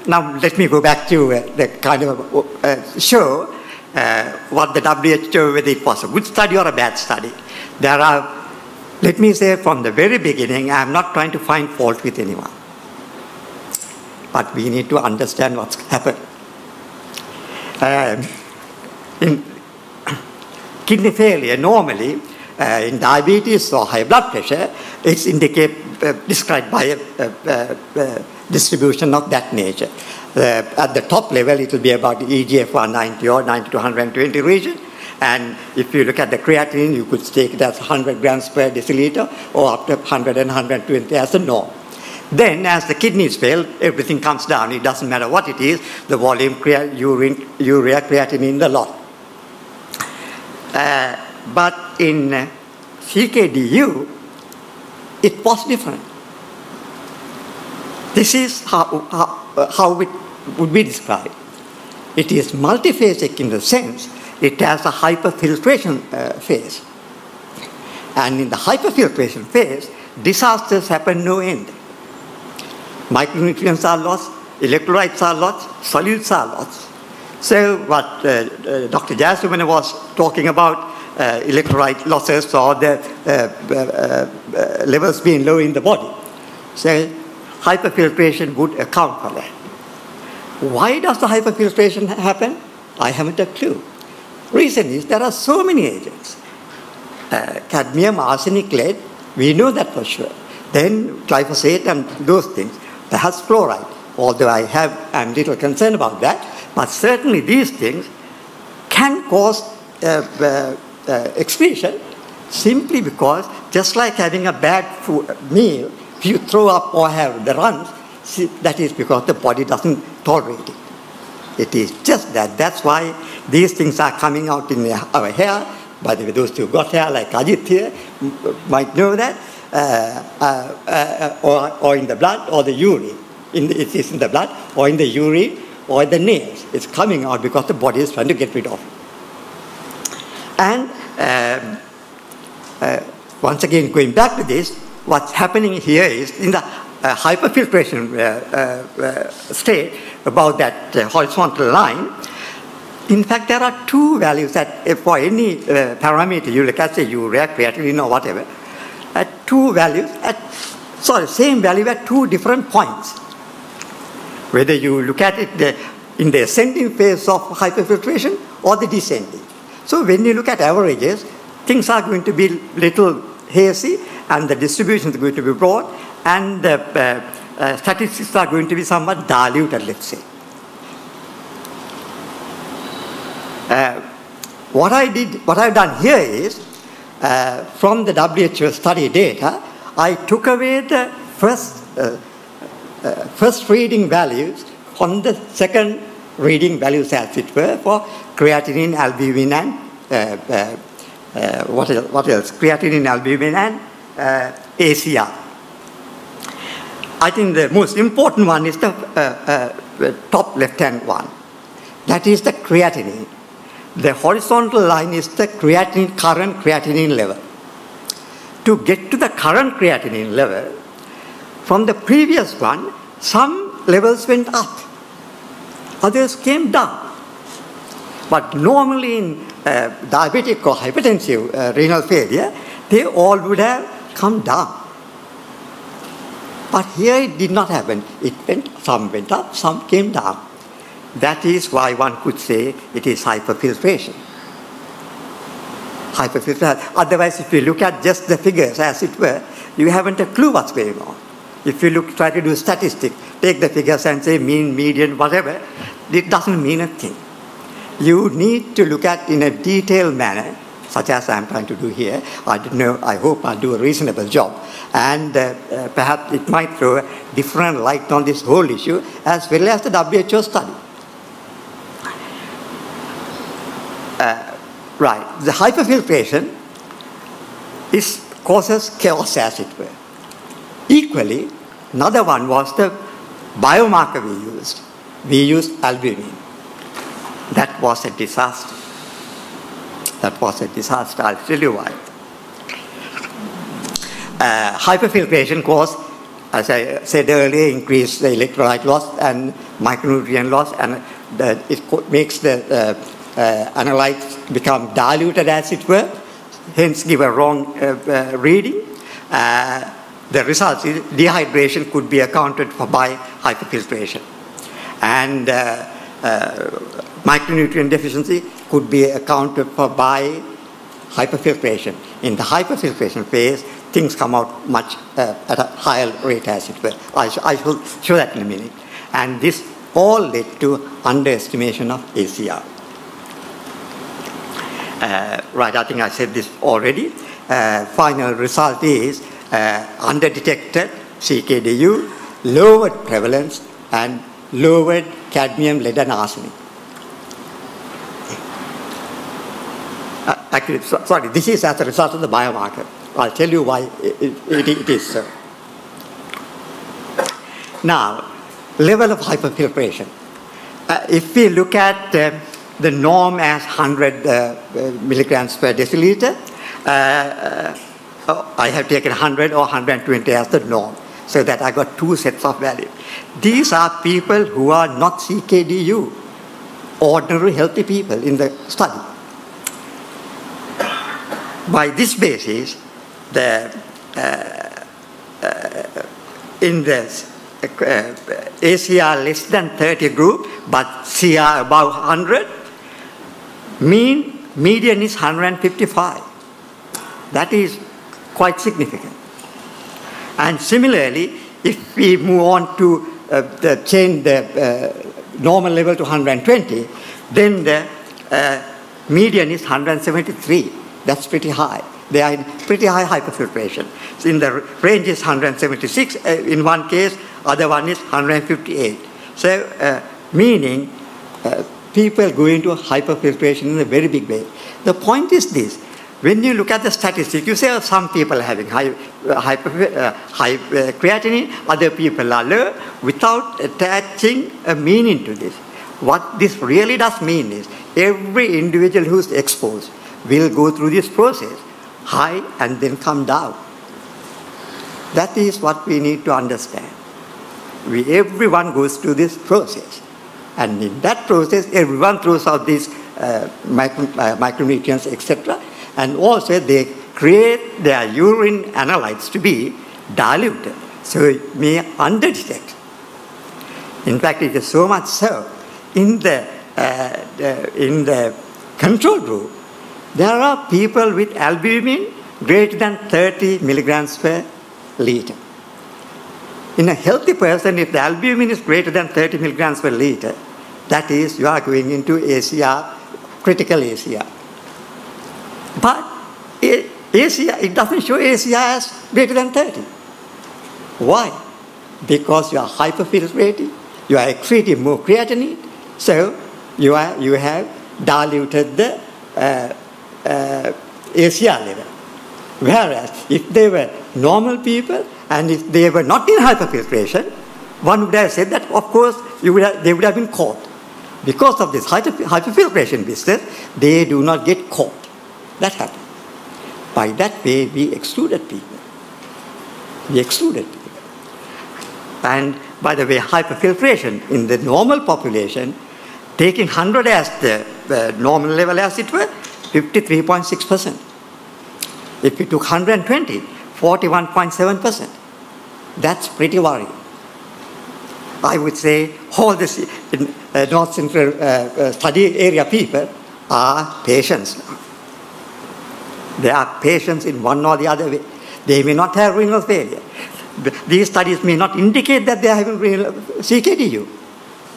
Now let me go back to the kind of show what the WHO, whether it was a good study or a bad study. There are, let me say from the very beginning, I am not trying to find fault with anyone. But we need to understand what's happened. In kidney failure, normally, in diabetes or high blood pressure, it's described by a distribution of that nature. At the top level, it will be about EGFR 90 or 90 to 120 region. And if you look at the creatinine, you could take it as 100 grams per deciliter or up to 100 and 120 as a norm. Then, as the kidneys fail, everything comes down. It doesn't matter what it is, the volume, urea, creatinine, the lot. But in CKDu, it was different. This is how it would be described. It is multiphasic in the sense it has a hyperfiltration phase. And in the hyperfiltration phase, disasters happen no end. Micronutrients are lost, electrolytes are lost, solutes are lost. So what Dr. Jasmine was talking about, electrolyte losses or the levels being low in the body. So hyperfiltration would account for that. Why does the hyperfiltration happen? I haven't a clue. Reason is there are so many agents. Cadmium, arsenic, lead, we know that for sure. Then glyphosate and those things. Perhaps fluoride, although I'm little concerned about that. But certainly these things can cause excretion simply because, just like having a bad meal, if you throw up or have the runs, that is because the body doesn't tolerate it. It is just that. That's why these things are coming out in our hair. By the way, those who got hair, like Ajit here, might know that. Or in the blood or the urine. It is in the blood or in the urine or in the nails. It's coming out because the body is trying to get rid of it. And once again, going back to this, what's happening here is in the hyperfiltration state about that horizontal line. In fact, there are two values that for any parameter you look at, say urea, creatinine or whatever, at two values, same value at two different points. Whether you look at it in the ascending phase of hyperfiltration or the descending. So when you look at averages, things are going to be little hazy and the distribution is going to be broad and the statistics are going to be somewhat diluted, let's say. What I've done here is, from the WHO study data, I took away the first reading values from the second reading values, as it were, for creatinine, albumin, and what else? Creatinine, albumin, and ACR. I think the most important one is the top left-hand one. That is the creatinine. The horizontal line is the current creatinine level. To get to the current creatinine level, from the previous one, some levels went up, others came down. But normally in diabetic or hypertensive renal failure, they all would have come down. But here it did not happen. Some went up, some came down. That is why one could say it is hyperfiltration. Otherwise, if you look at just the figures, as it were, you haven't a clue what's going on. If you try to do statistics, take the figures and say mean, median, whatever, it doesn't mean a thing. You need to look at in a detailed manner, such as I'm trying to do here. I don't know, I hope I'll do a reasonable job. And perhaps it might throw a different light on this whole issue, as well as the WHO study. Right, the hyperfiltration causes chaos, as it were. Equally, another one was the biomarker we used albumin. That was a disaster. That was a disaster. I'll tell you why. Hyperfiltration caused, as I said earlier, increased the electrolyte loss and micronutrient loss, and it makes the analytes become diluted, as it were, hence give a wrong reading. The result is dehydration could be accounted for by hyperfiltration, and micronutrient deficiency could be accounted for by hyperfiltration. In the hyperfiltration phase, things come out much at a higher rate, as it were. I will show that in a minute. And this all led to underestimation of ACR. Right, I think I said this already. Final result is underdetected CKDu, lowered prevalence, and lowered cadmium, lead, and arsenic. Actually, sorry, this is as a result of the biomarker. I'll tell you why it is so. Now, level of hyperfiltration. If we look at the norm as 100 milligrams per deciliter, I have taken 100 or 120 as the norm, so that I got two sets of values. These are people who are not CKDu, ordinary healthy people in the study. By this basis, in the ACR less than 30 group, but CR above 100, median is 155. That is quite significant. And similarly, if we move on to change the normal level to 120, then the median is 173. That's pretty high. They are in pretty high hyperfiltration. So in the range is 176 in one case, other one is 158. So meaning people go into hyperfiltration in a very big way. The point is this: when you look at the statistics, you say some people are having high creatinine, other people are low, without attaching a meaning to this. What this really does mean is every individual who's exposed will go through this process, high and then come down. That is what we need to understand. Everyone goes through this process. And in that process, everyone throws out these micronutrients, etc. And also they create their urine analytes to be diluted, so it may underdetect. In fact, it is so much so, in the control group, there are people with albumin greater than 30 milligrams per liter. In a healthy person, if the albumin is greater than 30 milligrams per liter, that is, you are going into ACR, critical ACR. But ACR, it doesn't show ACR as greater than 30. Why? Because you are hyperfiltrating, you are excreting more creatinine, so you have diluted the ACR level. Whereas if they were normal people and if they were not in hyperfiltration, one would have said that, of course, they would have been caught. Because of this hyperfiltration business, they do not get caught. That happened. By that way, we excluded people. And by the way, hyperfiltration in the normal population, taking 100 as the normal level as it were, 53.6%. If we took 120, 41.7%. That's pretty worrying. I would say all this North Central study area people are patients now. They are patients in one or the other way. They may not have renal failure. These studies may not indicate that they are having renal CKDu,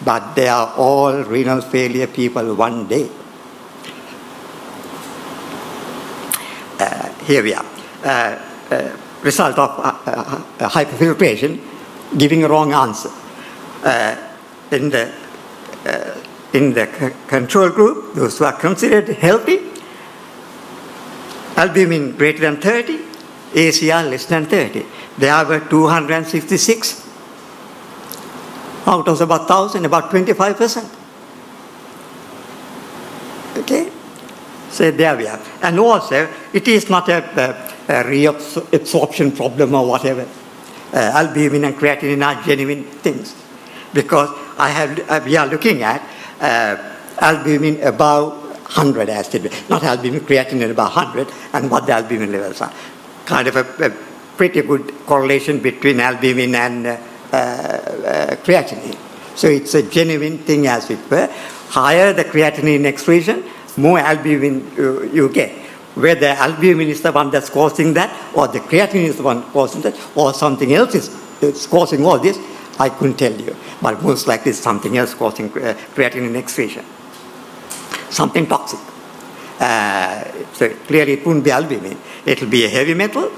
but they are all renal failure people one day. Here we are. Result of hyperfiltration, giving a wrong answer. In the control group, those who are considered healthy, albumin greater than 30, ACR less than 30. There were 266 Out of about 1,000, about 25%. Okay? So there we are. And also, it is not a reabsorption problem or whatever. Albumin and creatinine are genuine things. Because we are looking at albumin above 100 as it is. Not albumin, creatinine above 100, and what the albumin levels are. Kind of a pretty good correlation between albumin and creatinine. So it's a genuine thing as it were. Higher the creatinine excretion, more albumin you get. Whether albumin is the one that's causing that, or the creatinine is the one causing that, or something else is causing all this, I couldn't tell you. But most likely it's something else causing creatinine excretion. Something toxic. So clearly it wouldn't be albumin. It will be a heavy metal.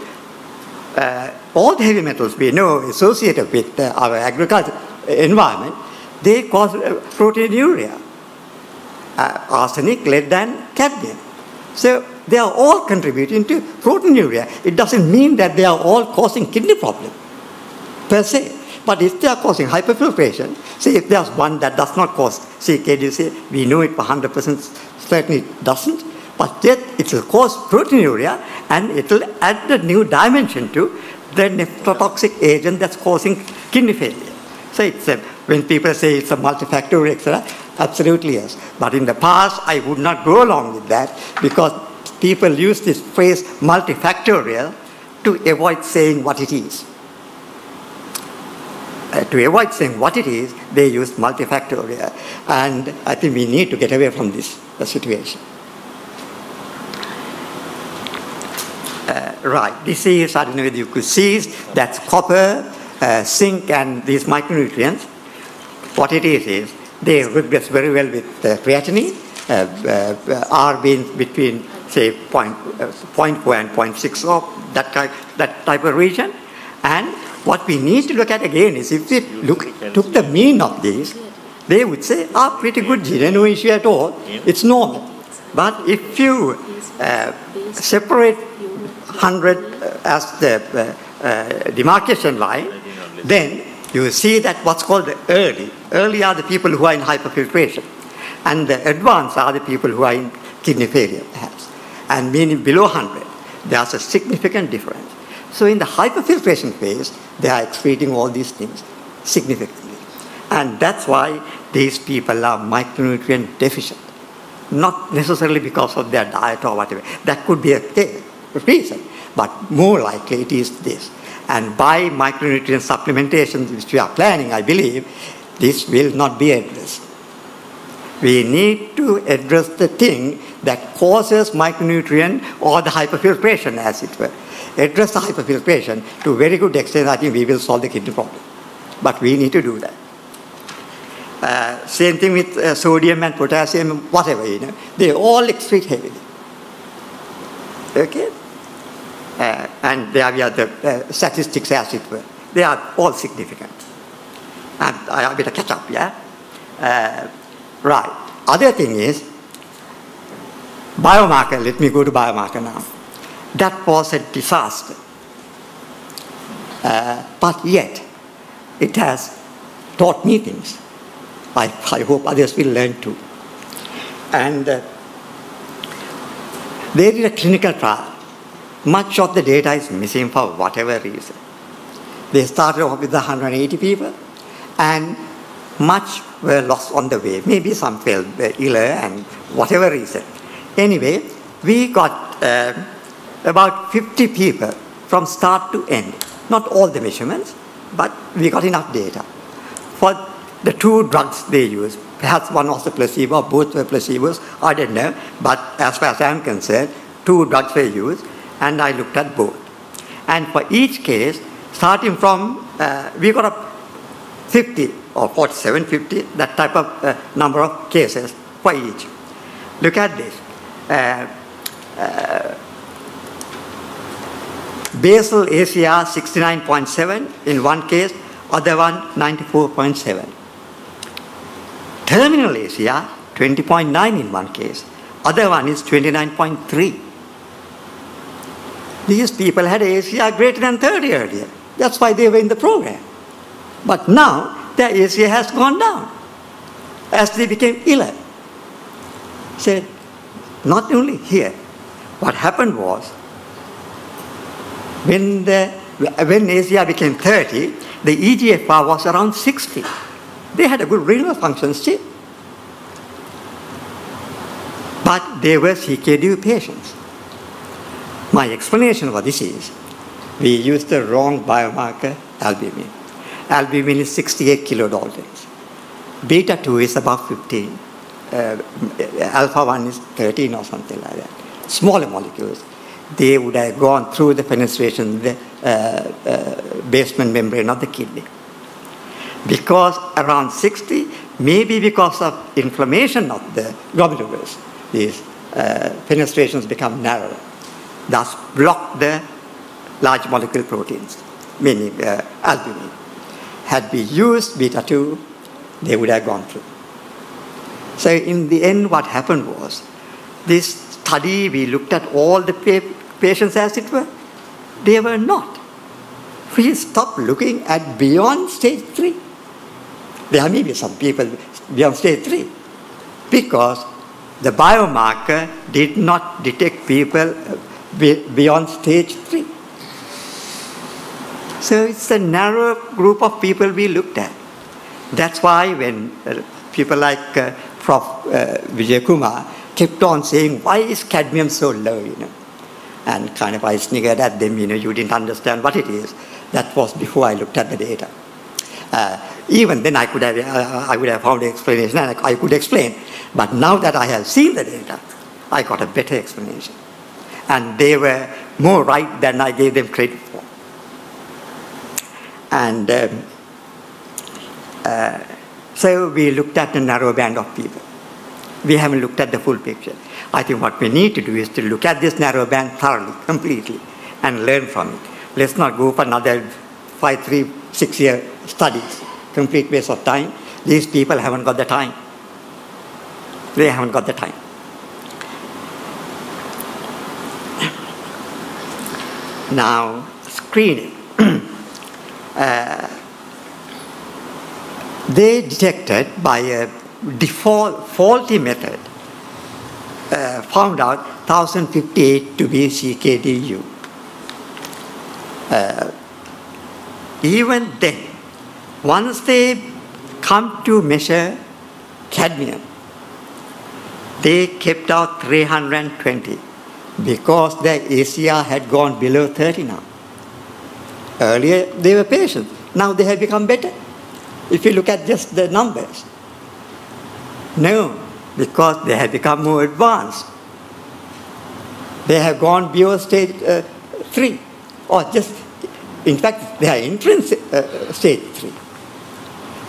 All the heavy metals we know associated with our agricultural environment, they cause proteinuria. Arsenic, lead, and cadmium. So they are all contributing to proteinuria. It doesn't mean that they are all causing kidney problem per se. But if they are causing hyperfiltration, say if there's one that does not cause CKDu, say we know it for 100% certainly it doesn't, but yet it will cause proteinuria and it will add a new dimension to the nephrotoxic agent that's causing kidney failure. So it's when people say it's a multifactorial, etc., absolutely yes. But in the past, I would not go along with that because people use this phrase multifactorial to avoid saying what it is. To avoid saying what it is, they use multifactorial. And I think we need to get away from this situation. Right, this is, I don't know whether you could see, that's copper, zinc, and these micronutrients. What it is they regress very well with creatinine, R being between, say, 0.4 and 0.6 of that type of region. And what we need to look at again is if we took the mean of these, they would say, pretty good gene, no issue at all, it's normal. But if you separate 100 as the demarcation line, then you will see that what's called the early. Early are the people who are in hyperfiltration. And the advanced are the people who are in kidney failure, perhaps. And meaning below 100, there's a significant difference. So in the hyperfiltration phase, they are excreting all these things significantly. And that's why these people are micronutrient deficient. Not necessarily because of their diet or whatever. That could be a reason. But more likely it is this. And by micronutrient supplementation, which we are planning, I believe, this will not be addressed. We need to address the thing that causes micronutrient or the hyperfiltration, as it were. Address the hyperfiltration to a very good extent, I think we will solve the kidney problem. But we need to do that. Same thing with sodium and potassium, whatever, they all excrete heavily. Okay? And there we are the statistics, as it were. They are all significant. And I better catch up, yeah? Right. Other thing is, biomarker, let me go to biomarker now. That was a disaster. But yet, it has taught me things. I hope others will learn too. And they did a clinical trial. Much of the data is missing for whatever reason. They started off with 180 people, and much were lost on the way. Maybe some fell ill and whatever reason. Anyway, we got about 50 people from start to end. Not all the measurements, but we got enough data. For the two drugs they used, perhaps one was a placebo, both were placebos, I don't know. But as far as I'm concerned, two drugs were used, and I looked at both. And for each case, starting from, we got up 50 or 47, 50, that type of number of cases for each. Look at this. Basal ACR 69.7 in one case, other one 94.7. Terminal ACR 20.9 in one case, other one is 29.3. These people had ACR greater than 30 earlier. That's why they were in the program. But now their ACR has gone down as they became iller. So not only here, what happened was when ACR became 30, the eGFR was around 60. They had a good renal function still. But they were CKDu patients. My explanation for this is, we used the wrong biomarker, albumin. Albumin is 68 kilodaltons. Beta 2 is about 15. Alpha 1 is 13 or something like that. Smaller molecules. They would have gone through the penetration, the basement membrane of the kidney. Because around 60, maybe because of inflammation of the glomerulus, these penetrations become narrower, thus block the large molecule proteins, meaning albumin. Had we used beta 2, they would have gone through. So in the end, what happened was, this study, we looked at all the patients as it were. They were not. We stopped looking at beyond stage 3. There may be some people beyond stage 3 because the biomarker did not detect people beyond stage 3. So it's a narrow group of people we looked at. That's why when people like Prof. Vijay Kumar kept on saying, why is cadmium so low, And kind of I sniggered at them, you didn't understand what it is. That was before I looked at the data. Even then I would have found an explanation and I could explain. But now that I have seen the data, I got a better explanation. And they were more right than I gave them credit for. And so we looked at a narrow band of people. We haven't looked at the full picture. I think what we need to do is to look at this narrow band thoroughly, completely, and learn from it. Let's not go for another 6-year studies. Complete waste of time. These people haven't got the time. They haven't got the time. Now, screening. They detected by a faulty method, found out 1058 to be CKDu. Even then, once they come to measure cadmium, they kept out 320 because their ACR had gone below 30 now. Earlier, they were patients. Now they have become better. If you look at just the numbers. No, because they have become more advanced. They have gone beyond stage 3. Or just, in fact, they are entering stage 3.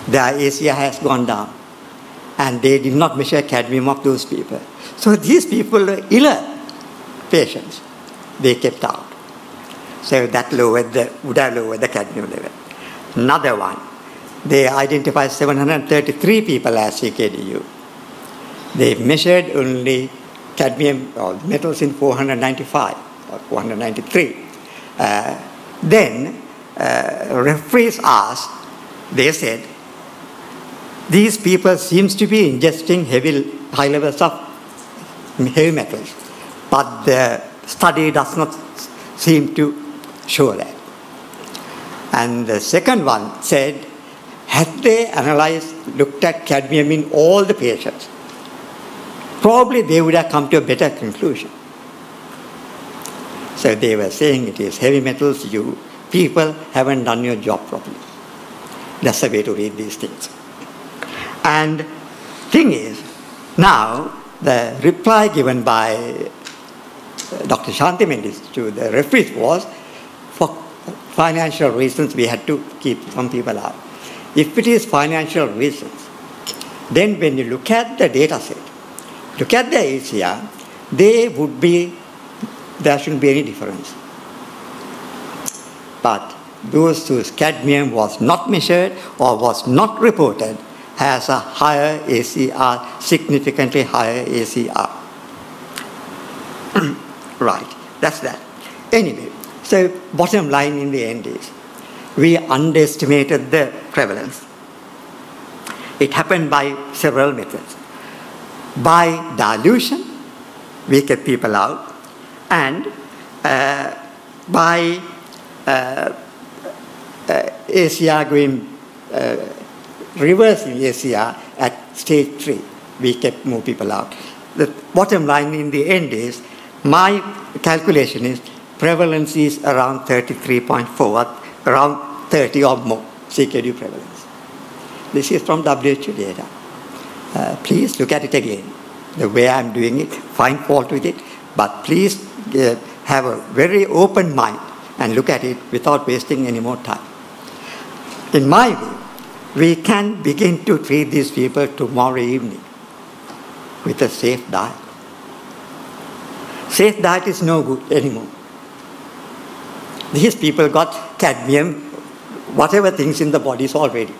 Their ACR has gone down. And they did not measure cadmium of those people. So these people were iller patients. They kept out. So that would have lowered the cadmium level. Another one, they identified 733 people as CKDu. They measured only cadmium or metals in 495 or 493. Then referees asked, they said, these people seems to be ingesting high levels of heavy metals, but the study does not seem to show that. And the second one said, had they looked at cadmium in all the patients, probably they would have come to a better conclusion. So they were saying it is heavy metals, you people haven't done your job properly. That's the way to read these things. And thing is, now the reply given by Dr. Shanti Mendis to the referees was, for financial reasons we had to keep some people out. If it is financial reasons, then when you look at the data set, look at the ACR, there shouldn't be any difference. But those whose cadmium was not measured or was not reported has a higher ACR, significantly higher ACR. Right, that's that. Anyway, so bottom line in the end is, we underestimated the prevalence. It happened by several methods. By dilution, we kept people out, and by ACR going, reversing ACR at stage 3, we kept more people out. The bottom line in the end is, my calculation is prevalence is around 33.4, around 30 or more CKDu prevalence. This is from WHO data. Please look at it again. The way I'm doing it, find fault with it, but please have a very open mind and look at it without wasting any more time. In my view, we can begin to treat these people tomorrow evening with a safe diet. Safe diet is no good anymore. These people got cadmium, whatever things in the bodies already.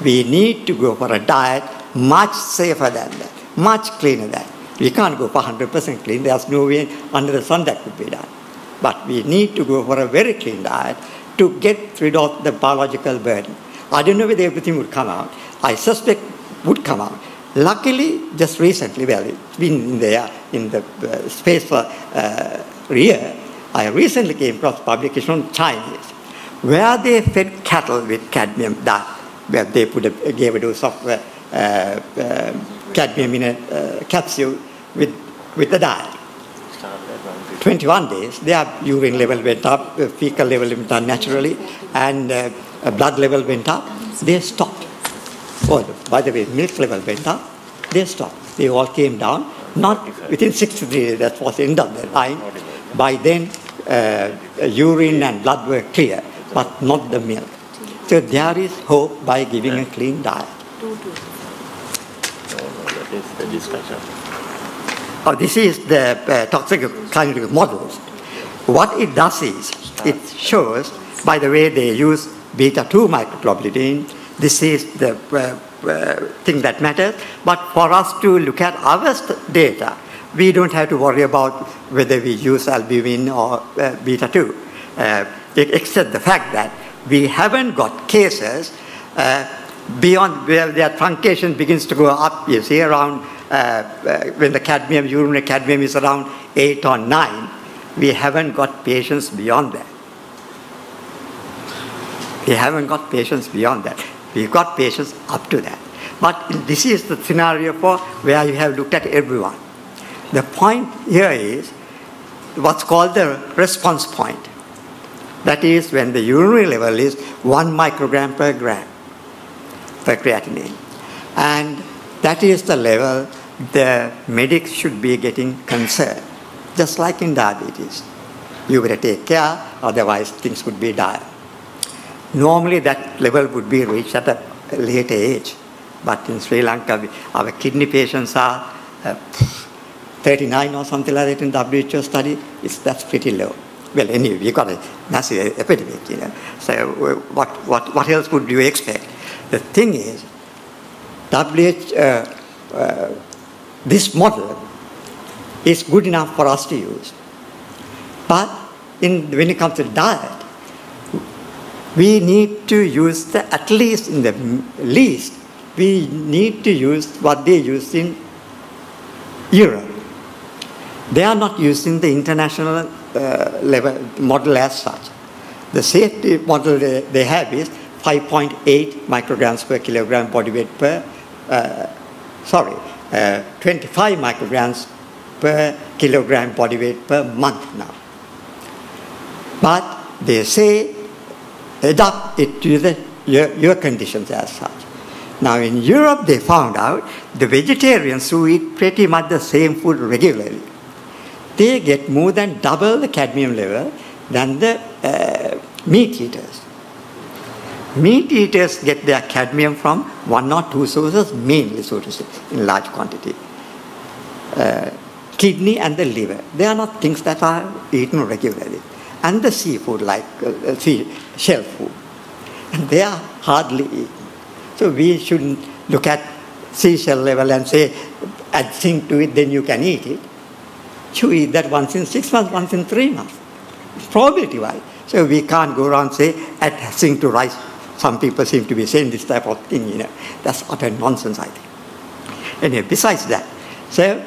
We need to go for a diet much safer than that, much cleaner than that. We can't go for 100% clean. There's no way under the sun that could be done. But we need to go for a very clean diet to get rid of the biological burden. I don't know whether everything would come out. I suspect would come out. Luckily, just recently, well, it's been there in the space for a year, I recently came across publication on Chinese, where they fed cattle with cadmium diet, where they gave a dose of cadmium in a capsule with the diet. 21 days, their urine level went up, fecal level went up naturally, and blood level went up. They stopped. Oh, by the way, milk level went up. They stopped. They all came down. Not within 63 days, that was the end of the line. By then, urine and blood were clear, but not the milk. So there is hope by giving a clean diet. That is the discussion. Oh, this is the toxicological models. What it does is, it shows, by the way, they use beta-2 microglobulin. This is the thing that matters. But for us to look at our data, we don't have to worry about whether we use albumin or beta-2, except the fact that we haven't got cases beyond where their truncation begins to go up, you see, around when the cadmium, urinary cadmium is around 8 or 9, we haven't got patients beyond that. We haven't got patients beyond that. We've got patients up to that. But this is the scenario for where you have looked at everyone. The point here is what's called the response point. That is when the urinary level is 1 microgram per gram per creatinine. And that is the level the medics should be getting concerned, just like in diabetes. You better take care, otherwise things could be dire. Normally that level would be reached at a later age. But in Sri Lanka, our kidney patients are 39 or something like that in WHO study. That's pretty low. Well, anyway, we got a massive epidemic, you know. So what else would you expect? The thing is, this model is good enough for us to use. But when it comes to diet, we need to use at least in the least, we need to use what they use in Europe. They are not using the international level model as such. The safety model they have is 5.8 micrograms per kilogram body weight per, 25 micrograms per kilogram body weight per month now. But they say adapt it to your conditions as such. Now in Europe they found out the vegetarians who eat pretty much the same food regularly, they get more than double the cadmium level than the meat eaters. Meat eaters get their cadmium from 1 or 2 sources, mainly, so to say, in large quantity. Kidney and the liver. They are not things that are eaten regularly. And the seafood, like shell food. And they are hardly eaten. So we shouldn't look at seashell level and say, add zinc to it, then you can eat it. You eat that once in 6 months, once in 3 months, probability-wise. So we can't go around and say, add zinc to rice some people seem to be saying this type of thing, you know. That's utter nonsense, I think. Anyway, besides that, so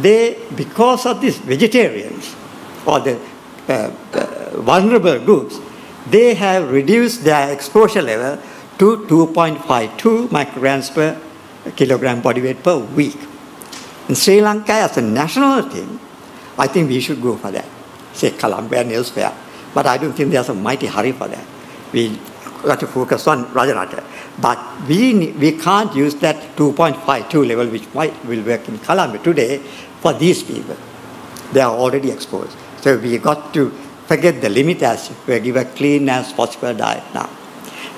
because of these vegetarians or the vulnerable groups, they have reduced their exposure level to 2.52 micrograms per kilogram body weight per week. In Sri Lanka, as a national thing, I think we should go for that, say Colombo and elsewhere. But I don't think there's a mighty hurry for that. We got to focus on Rajarata. But we can't use that 2.52 level, which will work in Colombo today, for these people. They are already exposed. So we got to forget the limit as we give a clean as possible diet now.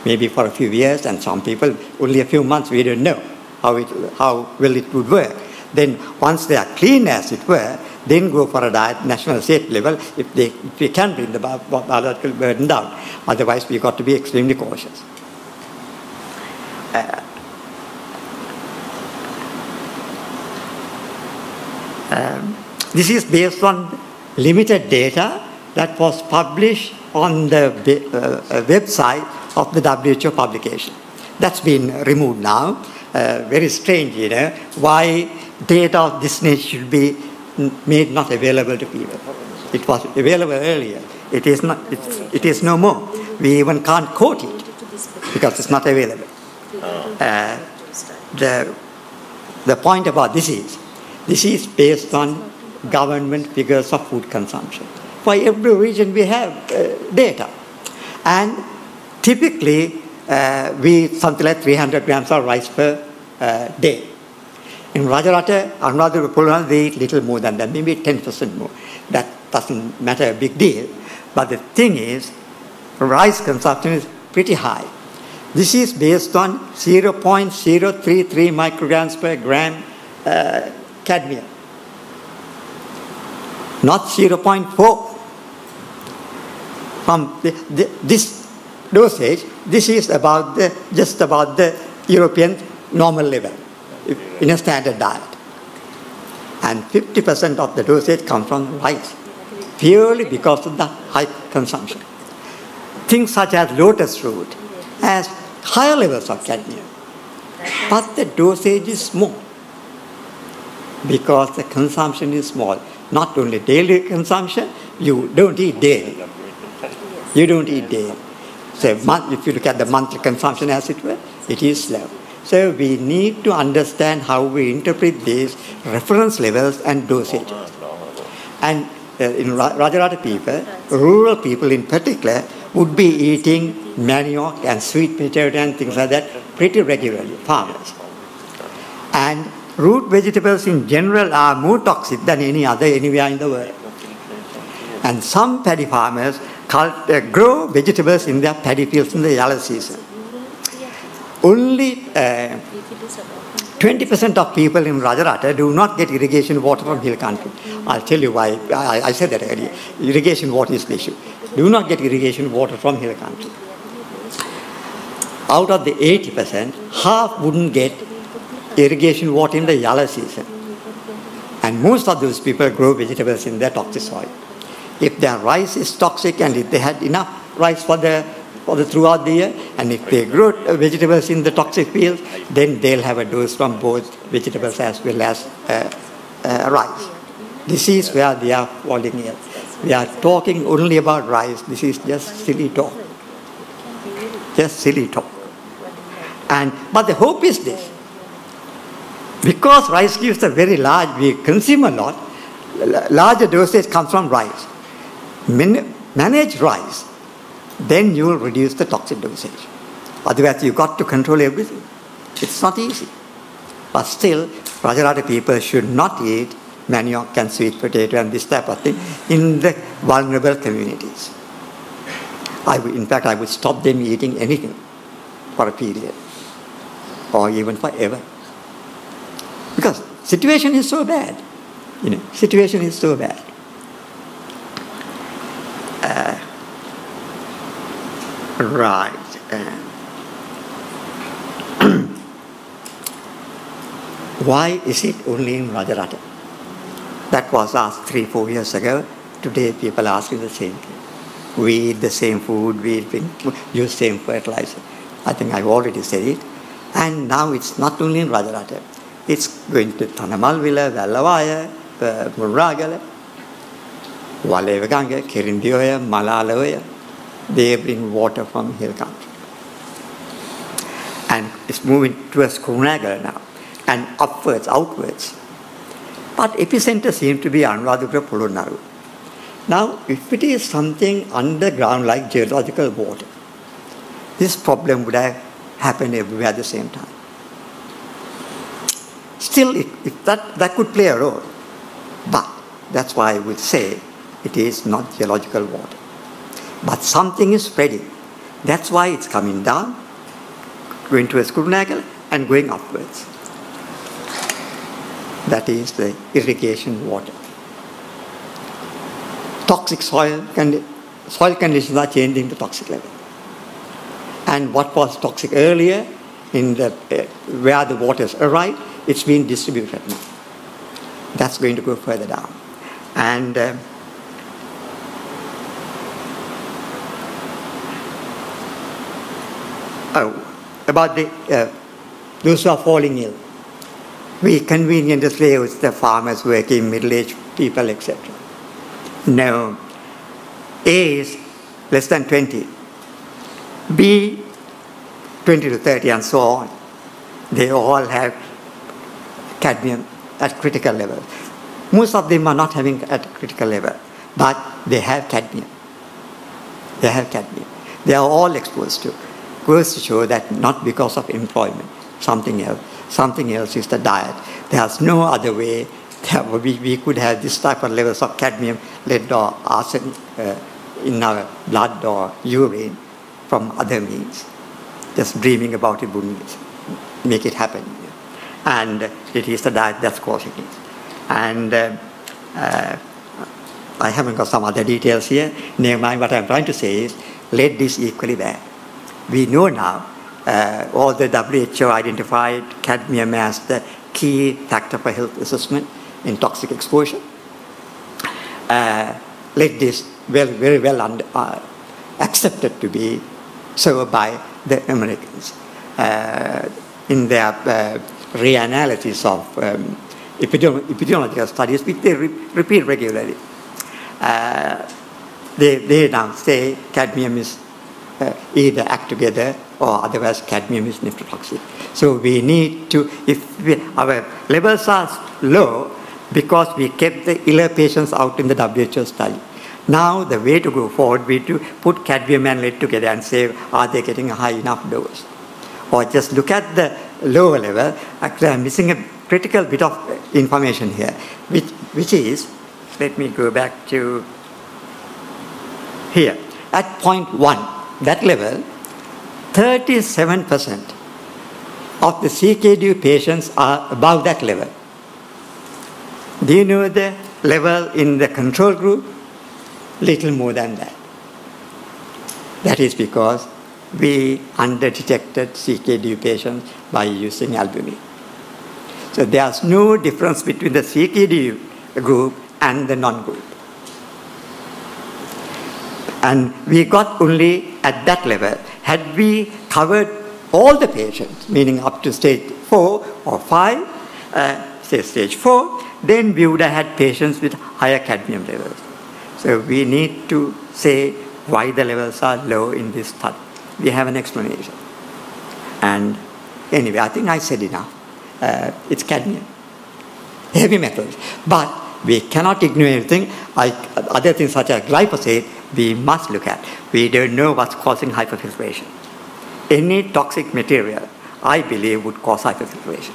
Maybe for a few years, and some people only a few months, we don't know how well it would work. Then once they are clean, as it were, then go for a diet national state level if we can bring the biological burden down. Otherwise, we've got to be extremely cautious. This is based on limited data that was published on the website of the WHO publication. That's been removed now. Very strange, you know, why data of this nature should be made not available to people. It was available earlier. It is not. It is no more. We even can't quote it because it's not available. The point about this is based on government figures of food consumption. For every region we have data, and typically we eat something like 300 grams of rice per day. In Rajarata, Anuradhapura Pulana, they eat little more than that, maybe 10% more. That doesn't matter a big deal. But the thing is, rice consumption is pretty high. This is based on 0.033 micrograms per gram cadmium, not 0.4. From this dosage, this is just about the European normal level in a standard diet. And 50% of the dosage comes from rice, purely because of the high consumption. Things such as lotus root has higher levels of cadmium, but the dosage is small because the consumption is small. Not only daily consumption, you don't eat daily. You don't eat daily. So if you look at the monthly consumption, as it were, it is low. So we need to understand how we interpret these reference levels and dosages. And in Rajarata people, rural people in particular, would be eating manioc and sweet potato and things like that pretty regularly, farmers. And root vegetables in general are more toxic than any other anywhere in the world. And some paddy farmers grow vegetables in their paddy fields in the yellow season. Only 20% of people in Rajarata do not get irrigation water from hill country. I'll tell you why. I said that earlier. Irrigation water is the issue. Do not get irrigation water from hill country. Out of the 80%, half wouldn't get irrigation water in the yellow season. And most of those people grow vegetables in their toxic soil. If their rice is toxic and if they had enough rice for throughout the year, and if they grow vegetables in the toxic fields, then they'll have a dose from both vegetables as well as rice. This is where they are falling ill. We are talking only about rice. This is just silly talk. Just silly talk. But the hope is this. Because rice gives a very large, we consume a lot, larger dosage comes from rice. Manage rice, then you will reduce the toxic dosage. Otherwise, you've got to control everything. It's not easy. But still, Rajarata people should not eat manioc and sweet potato and this type of thing in the vulnerable communities. In fact, I would stop them eating anything for a period, or even forever. Because situation is so bad. Situation is so bad. Right. Why is it only in Rajarata? That was asked 3-4 years ago. Today people are asking the same thing. We eat the same food, we use same fertilizer. I think I've already said it. And now it's not only in Rajarata. It's going to Tanamalvila, Valavaya, Muragala, Walevaganga, Kirindioya, Malalaya. They bring water from hill country. And it's moving towards Kurunagala now, and upwards, outwards. But epicenter seems to be Anuradhapura Polunaru. Now, if it is something underground like geological water, this problem would have happened everywhere at the same time. Still, if that could play a role. But that's why I would say it is not geological water. But something is spreading. That's why it's coming down, going towards Kurunagala and going upwards. That is the irrigation water. Toxic soil conditions are changing to toxic level. And what was toxic earlier, in the where the waters arrived, it's been distributed now. That's going to go further down. And about those who are falling ill. We conveniently say it's the farmers working, middle-aged people, etc. No. A is less than 20. B, 20 to 30 and so on. They all have cadmium at critical level. Most of them are not having at critical level, but they have cadmium. They have cadmium. They are all exposed to. Goes to show that not because of employment, something else. Something else is the diet. There's no other way that we could have this type of levels of cadmium, lead or arsenic in our blood or urine from other means. Just dreaming about it wouldn't make it happen. And it is the diet that's causing it. And I haven't got some other details here. Never mind, what I'm trying to say is lead is equally bad. We know now, all the WHO identified cadmium as the key factor for health assessment in toxic exposure. Lead is very well accepted to be so by the Americans. In their reanalysis of epidemiological studies, which they repeat regularly, they now say cadmium is either act together or otherwise cadmium is nephrotoxic. So we need to, our levels are low because we kept the iller patients out in the WHO study. Now the way to go forward would be to put cadmium and lead together and say, are they getting a high enough dose? Or just look at the lower level. Actually, I'm missing a critical bit of information here, which is, let me go back to here. At 0.1, that level, 37% of the CKDu patients are above that level. Do you know the level in the control group? Little more than that. That is because we under-detected CKDu patients by using albumin. So there's no difference between the CKDu group and the non-group. And we got only at that level. Had we covered all the patients, meaning up to stage 4 or 5, say stage 4, then we would have had patients with higher cadmium levels. So we need to say why the levels are low in this study. We have an explanation. And anyway, I think I said enough. It's cadmium, heavy metals. But we cannot ignore anything. Other things such as glyphosate, we must look at. We don't know what's causing hyperfiltration. Any toxic material, I believe, would cause hyperfiltration.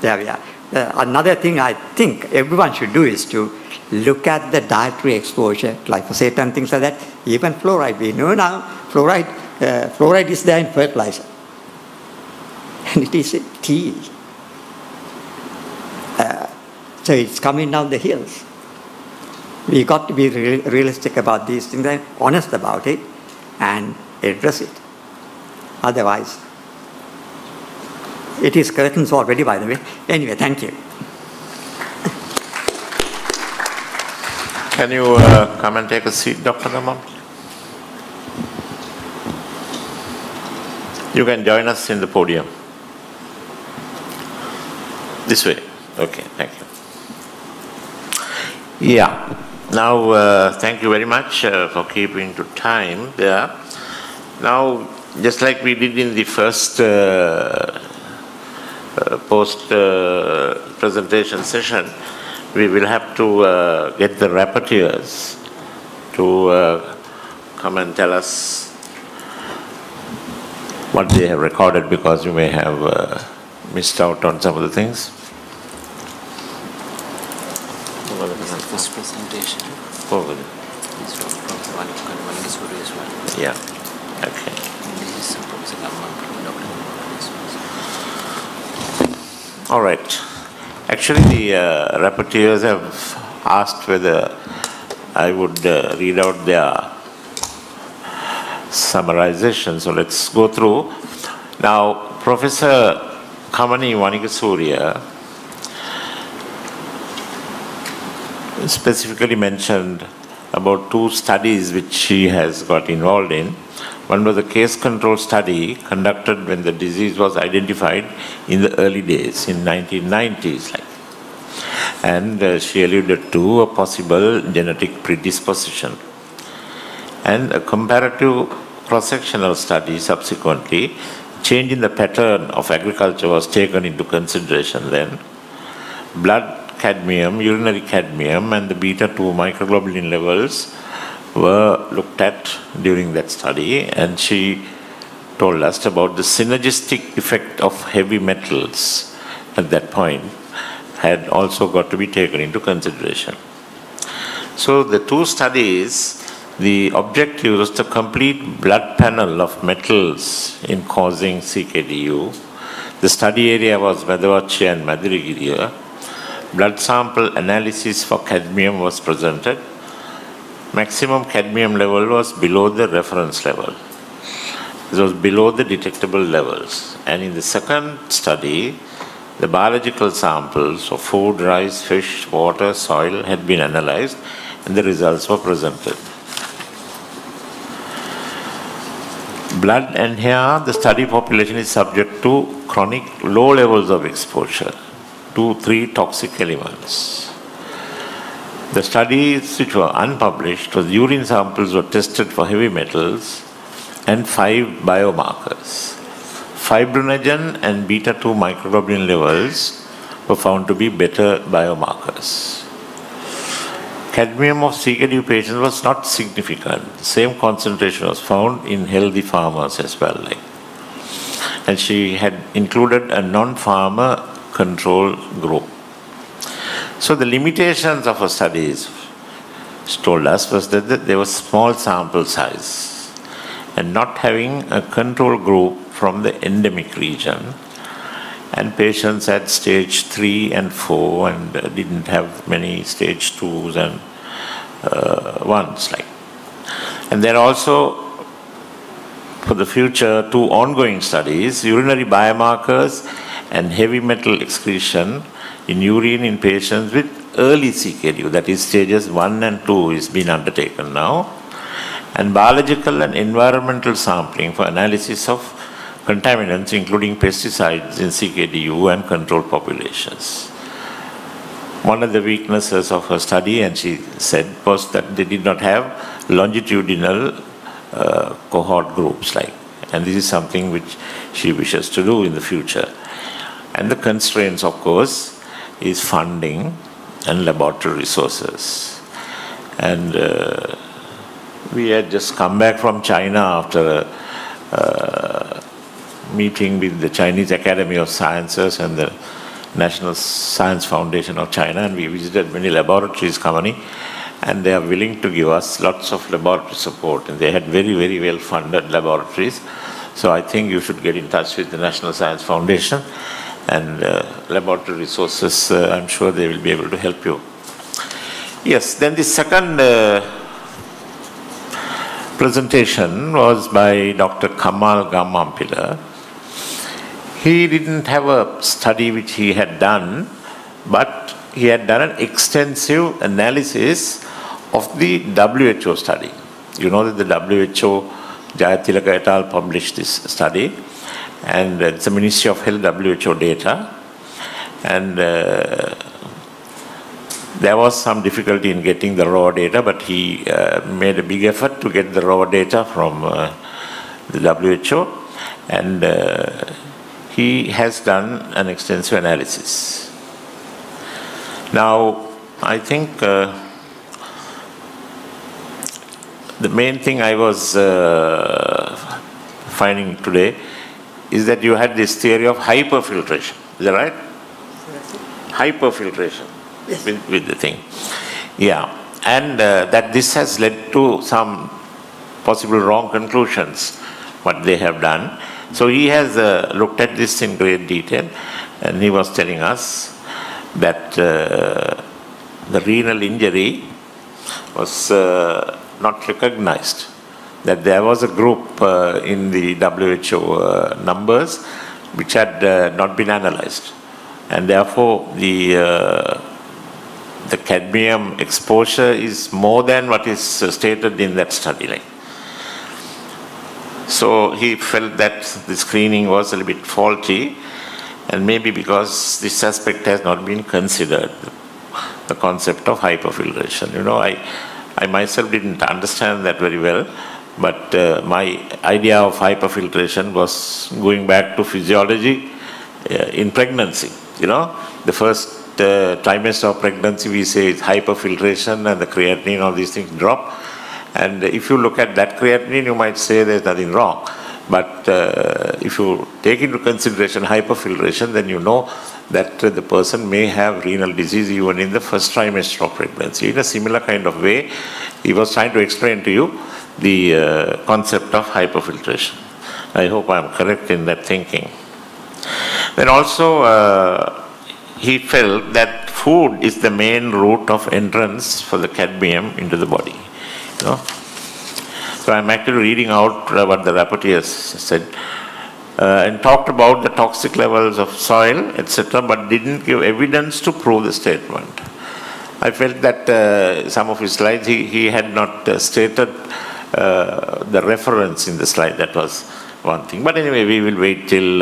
There we are. Another thing I think everyone should do is to look at the dietary exposure, glyphosate and things like that, even fluoride. We know now fluoride is there in fertilizer. And it is a tea. So it's coming down the hills. We got to be realistic about these things and honest about it and address it. Otherwise, it is curtains already, by the way. Anyway, thank you. Can you come and take a seat, Dr. Kamal? You can join us in the podium. This way. Okay, thank you. Yeah. Now, thank you very much for keeping to time there. Now, just like we did in the first post-presentation session, we will have to get the rapporteurs to come and tell us what they have recorded, because you may have missed out on some of the things. First presentation. Oh, This was from one as well. yeah. Okay. And this is Professor Gama, Dr. Kamal. All right. Actually, the rapporteurs have asked whether I would read out their summarization. So let's go through. Now, Professor Kamani Vanigasuriya specifically mentioned about 2 studies which she has got involved in. One was a case control study conducted when the disease was identified in the early days, in 1990s. And she alluded to a possible genetic predisposition. And a comparative cross-sectional study subsequently, change in the pattern of agriculture was taken into consideration then. Blood cadmium, urinary cadmium, and the beta-2 microglobulin levels were looked at during that study, and she told us about the synergistic effect of heavy metals at that point had also got to be taken into consideration. So the 2 studies, the objective was to complete blood panel of metals in causing CKDu. The study area was Medavachi and Madirigiriya. Blood sample analysis for cadmium was presented. Maximum cadmium level was below the reference level. It was below the detectable levels. And in the second study, the biological samples of food, rice, fish, water, soil had been analyzed, and the results were presented. Blood, and here the study population is subject to chronic low levels of exposure to 3 toxic elements. The studies which were unpublished was urine samples were tested for heavy metals and 5 biomarkers. Fibrinogen and beta-2 microglobulin levels were found to be better biomarkers. Cadmium of CKDu patients was not significant. The same concentration was found in healthy farmers as well. And she had included a non-farmer control group. So the limitations of her studies, she told us, was that there was small sample size and not having a control group from the endemic region, and patients had stage 3 and 4 and didn't have many stage 2s and 1s. And there are also, for the future, 2 ongoing studies, urinary biomarkers and heavy metal excretion in urine in patients with early CKDu, that is stages 1 and 2 is being undertaken now, and biological and environmental sampling for analysis of contaminants including pesticides in CKDu and controlled populations. One of the weaknesses of her study, and she said, was that they did not have longitudinal cohort groups, and this is something which she wishes to do in the future. And the constraints, of course, is funding and laboratory resources. And we had just come back from China after a meeting with the Chinese Academy of Sciences and the National Science Foundation of China, and we visited many laboratories, Kamani, and they are willing to give us lots of laboratory support, and they had very, very well funded laboratories. So I think you should get in touch with the National Science Foundation and laboratory resources. I'm sure they will be able to help you. Yes, then the second presentation was by Dr. Kamal Gama. He didn't have a study which he had done, but he had done an extensive analysis of the WHO study. You know that the WHO, Jayatilaka et al. Published this study, and it's the Ministry of Health WHO data, and there was some difficulty in getting the raw data, but he made a big effort to get the raw data from the WHO, and he has done an extensive analysis. Now, I think the main thing I was finding today is that you had this theory of hyperfiltration. Is that right? Hyperfiltration. Yes. With the thing. Yeah. And that this has led to some possible wrong conclusions, what they have done. So he has looked at this in great detail, and he was telling us that the renal injury was not recognized, that there was a group in the WHO numbers which had not been analyzed, and therefore the cadmium exposure is more than what is stated in that study. So he felt that the screening was a little bit faulty, and maybe because this aspect has not been considered, the concept of hyperfiltration. You know, I myself didn't understand that very well, but my idea of hyperfiltration was going back to physiology in pregnancy. You know, the first trimester of pregnancy, we say it's hyperfiltration, and the creatinine, all these things drop. And if you look at that creatinine, you might say there's nothing wrong. But if you take into consideration hyperfiltration, then you know that the person may have renal disease even in the first trimester of pregnancy. In a similar kind of way, he was trying to explain to you the concept of hyperfiltration. I hope I'm correct in that thinking. Then also, he felt that food is the main route of entrance for the cadmium into the body. You know? So I'm actually reading out what the rapporteur said, and talked about the toxic levels of soil, etc., but didn't give evidence to prove the statement. I felt that some of his slides, he had not stated the reference in the slide. That was one thing. But anyway, we will wait till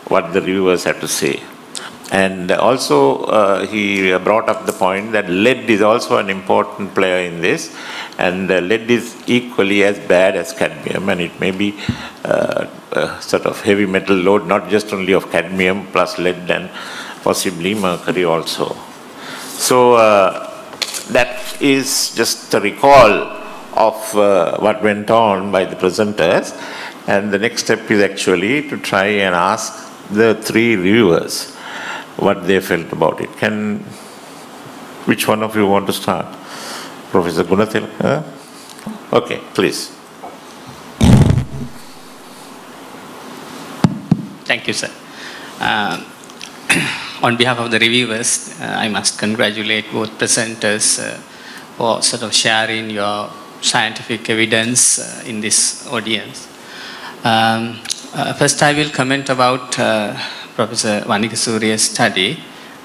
what the reviewers have to say. And also, he brought up the point that lead is also an important player in this, and lead is equally as bad as cadmium, and it may be sort of heavy metal load, not just only of cadmium plus lead and possibly mercury also. So that is just a recall of what went on by the presenters, and the next step is actually to try and ask the three reviewers what they felt about it. Which one of you want to start? Professor Gunathil? Okay, please. Thank you, sir. On behalf of the reviewers, I must congratulate both presenters for sort of sharing your scientific evidence in this audience. First, I will comment about Professor Vanikasuriya's study.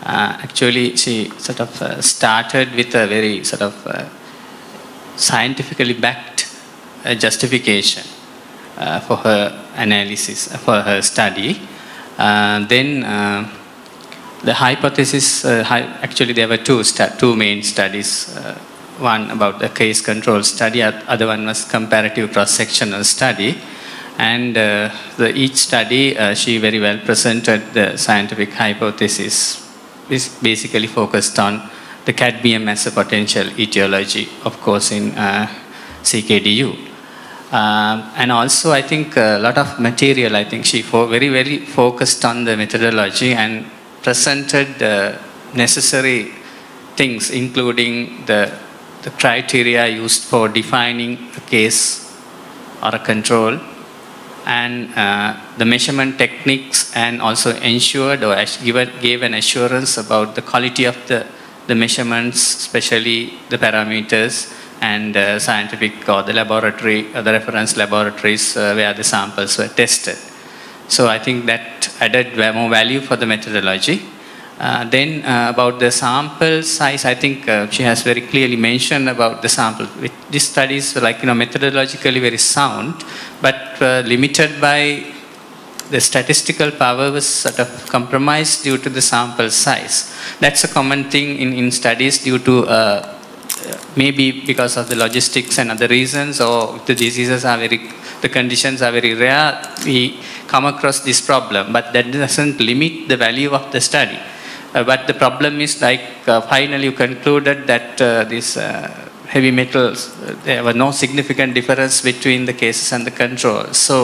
Actually, she sort of started with a very sort of scientifically backed justification for her analysis, for her study. Then the hypothesis, actually there were two main studies. One about the case control study, other one was comparative cross-sectional study. And each study, she very well presented the scientific hypothesis, which basically focused on the cadmium as a potential etiology, of course, in CKDu. And also, I think a lot of material, I think she very focused on the methodology and presented the necessary things, including the criteria used for defining a case or a control, and the measurement techniques, and also ensured or gave an assurance about the quality of the measurements, especially the parameters and scientific or the laboratory, or the reference laboratories where the samples were tested. So I think that added more value for the methodology. Then about the sample size, I think she has very clearly mentioned about the sample. This study is methodologically very sound, but limited by the statistical power was sort of compromised due to the sample size. That's a common thing in studies due to maybe because of the logistics and other reasons, or if the the conditions are very rare, we come across this problem, but that doesn't limit the value of the study. But the problem is finally you concluded that these heavy metals, there were no significant difference between the cases and the controls. So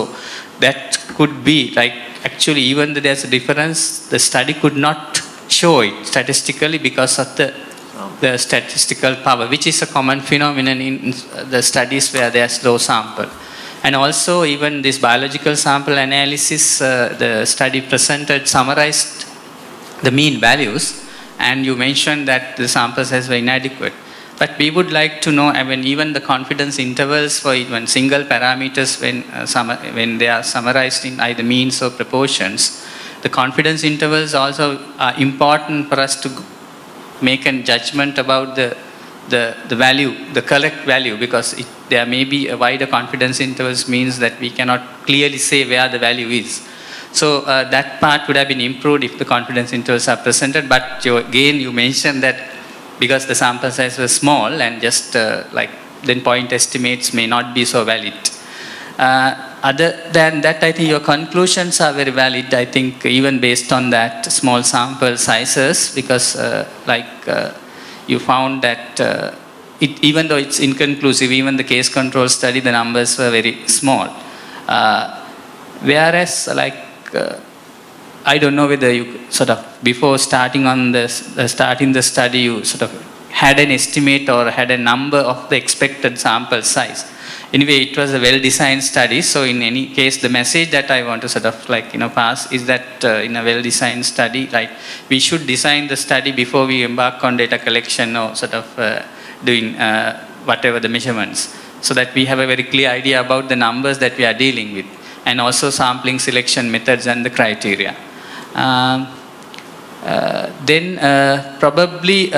that could be actually even though there's a difference, the study could not show it statistically because of the statistical power, which is a common phenomenon in the studies where there's low sample. And also even this biological sample analysis, the study summarized the mean values, and you mentioned that the sample size were inadequate. But we would like to know even the confidence intervals for even single parameters when they are summarized in either means or proportions. The confidence intervals also are important for us to make a judgment about the value, the correct value, because there may be a wider confidence intervals means that we cannot clearly say where the value is. So that part would have been improved if the confidence intervals are presented, but again you mentioned that because the sample size was small and just then point estimates may not be so valid. Other than that, I think your conclusions are very valid, I think even based on that small sample sizes, because you found that even though it's inconclusive, even the case control study, the numbers were very small. Whereas I don't know whether you before starting the study, you had an estimate or had a number of the expected sample size. Anyway, it was a well-designed study. So in any case, the message that I want to pass is that in a well-designed study, we should design the study before we embark on data collection or doing whatever the measurements, so that we have a very clear idea about the numbers that we are dealing with, and also sampling selection methods and the criteria. Then probably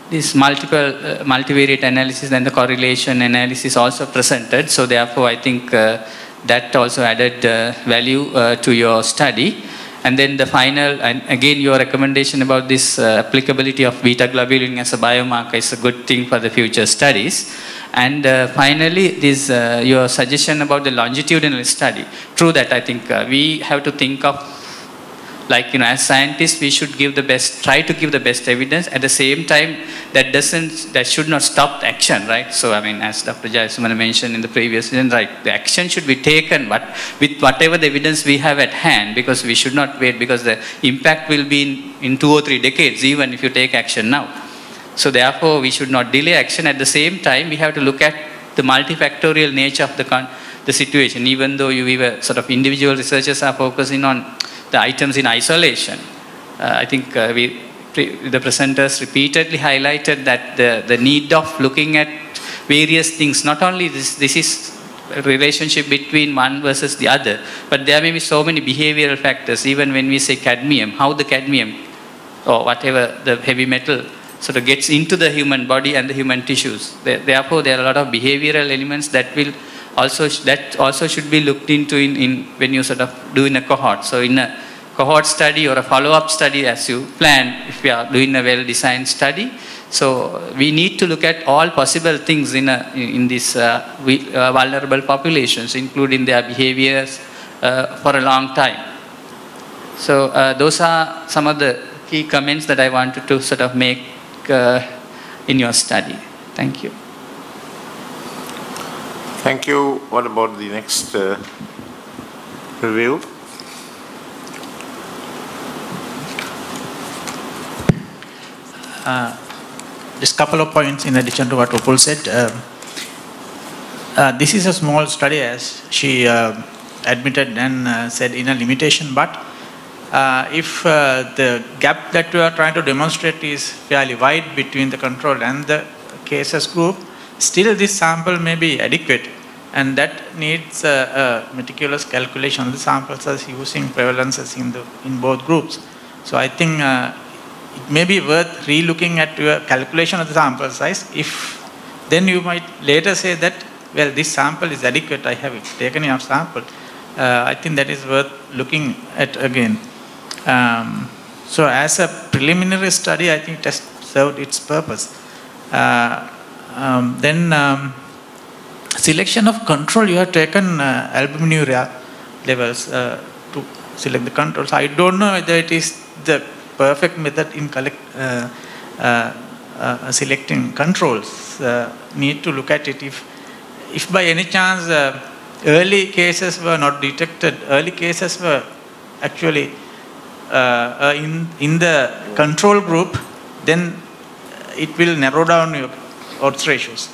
this multivariate analysis and the correlation analysis also presented. So therefore, I think that also added value to your study. And then the final, and again your recommendation about this applicability of beta globulin as a biomarker is a good thing for the future studies. And finally, this your suggestion about the longitudinal study. True that I think we have to think of, as scientists, we should try to give the best evidence. At the same time, that should not stop the action, right? So, as Dr. Jayasumana mentioned in the previous session, right, the action should be taken, but with whatever the evidence we have at hand, because we should not wait, because the impact will be in 2 or 3 decades, even if you take action now. So, therefore, we should not delay action. At the same time, we have to look at the multifactorial nature of the situation, even though individual researchers are focusing on the items in isolation. I think the presenters repeatedly highlighted that the need of looking at various things, not only this is a relationship between one versus the other, but there may be so many behavioral factors. Even when we say cadmium, how the cadmium or whatever the heavy metal gets into the human body and the human tissues. Therefore, there are a lot of behavioral elements that also should be looked into when you do in a cohort. So in a cohort study or a follow-up study, as you plan, if you are doing a well-designed study, so we need to look at all possible things in these vulnerable populations, including their behaviors for a long time. So those are some of the key comments that I wanted to make in your study. Thank you. Thank you. What about the next review? Just a couple of points in addition to what Upul said. This is a small study, as she admitted and said, in a limitation, but if the gap that we are trying to demonstrate is fairly wide between the control and the cases group, still this sample may be adequate, and that needs a meticulous calculation of the sample size using prevalences in both groups. So I think it may be worth re-looking at your calculation of the sample size. If then you might later say that, well, this sample is adequate, I have taken enough sample. I think that is worth looking at again. So as a preliminary study, I think it has served its purpose. Then selection of control, you have taken albuminuria levels to select the controls. I don't know whether it is the perfect method in selecting controls. Need to look at it. If by any chance early cases were not detected, early cases were actually in the control group, then it will narrow down your odds ratios.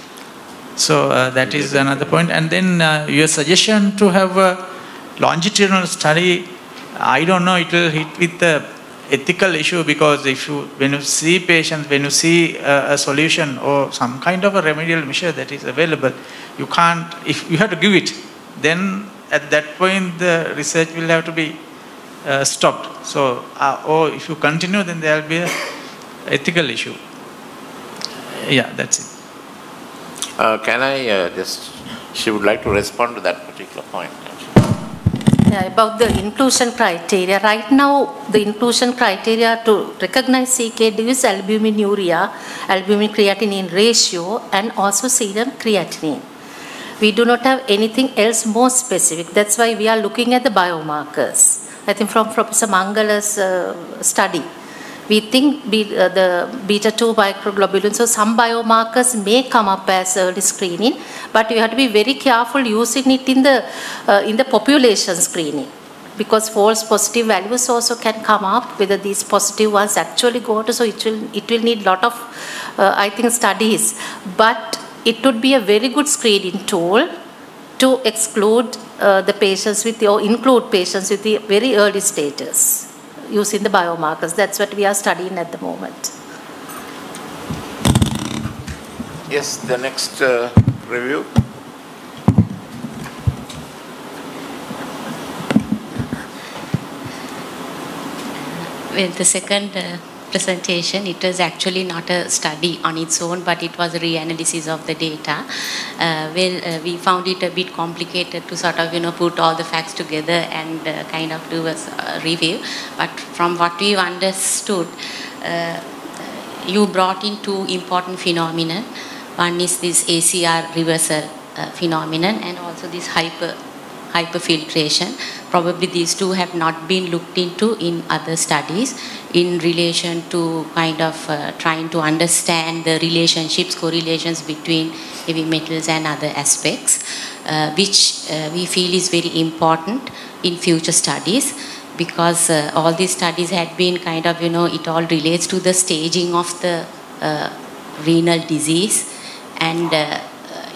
So that is another point. And then your suggestion to have a longitudinal study, I don't know, it will hit with the ethical issue, because when you see patients, when you see a solution or some kind of a remedial measure that is available, you can't, if you have to give it, then at that point the research will have to be stopped. So, or if you continue, then there will be an ethical issue. Yeah, that's it. Can I she would like to respond to that particular point. Yeah, about the inclusion criteria. Right now, the inclusion criteria to recognize CKDu is albuminuria, albumin creatinine ratio, and also serum creatinine. We do not have anything else more specific. That's why we are looking at the biomarkers. I think from Professor Mangala's study, we think the beta-2 microglobulin, so some biomarkers may come up as early screening, but you have to be very careful using it in the population screening, because false positive values also can come up, whether these positive ones actually go to, so it will need lot of, I think, studies. But it would be a very good screening tool to exclude the patients with, or include patients with the very early stages using the biomarkers. That's what we are studying at the moment. Yes, the next review. With the second presentation, it was actually not a study on its own, but it was a reanalysis of the data. We found it a bit complicated to sort of, put all the facts together and kind of do a review. But from what we've understood, you brought in two important phenomena. One is this ACR reversal phenomenon, and also this hyperfiltration. Probably these two have not been looked into in other studies in relation to kind of trying to understand the relationships, correlations between heavy metals and other aspects, which we feel is very important in future studies, because all these studies had been kind of, it all relates to the staging of the renal disease, and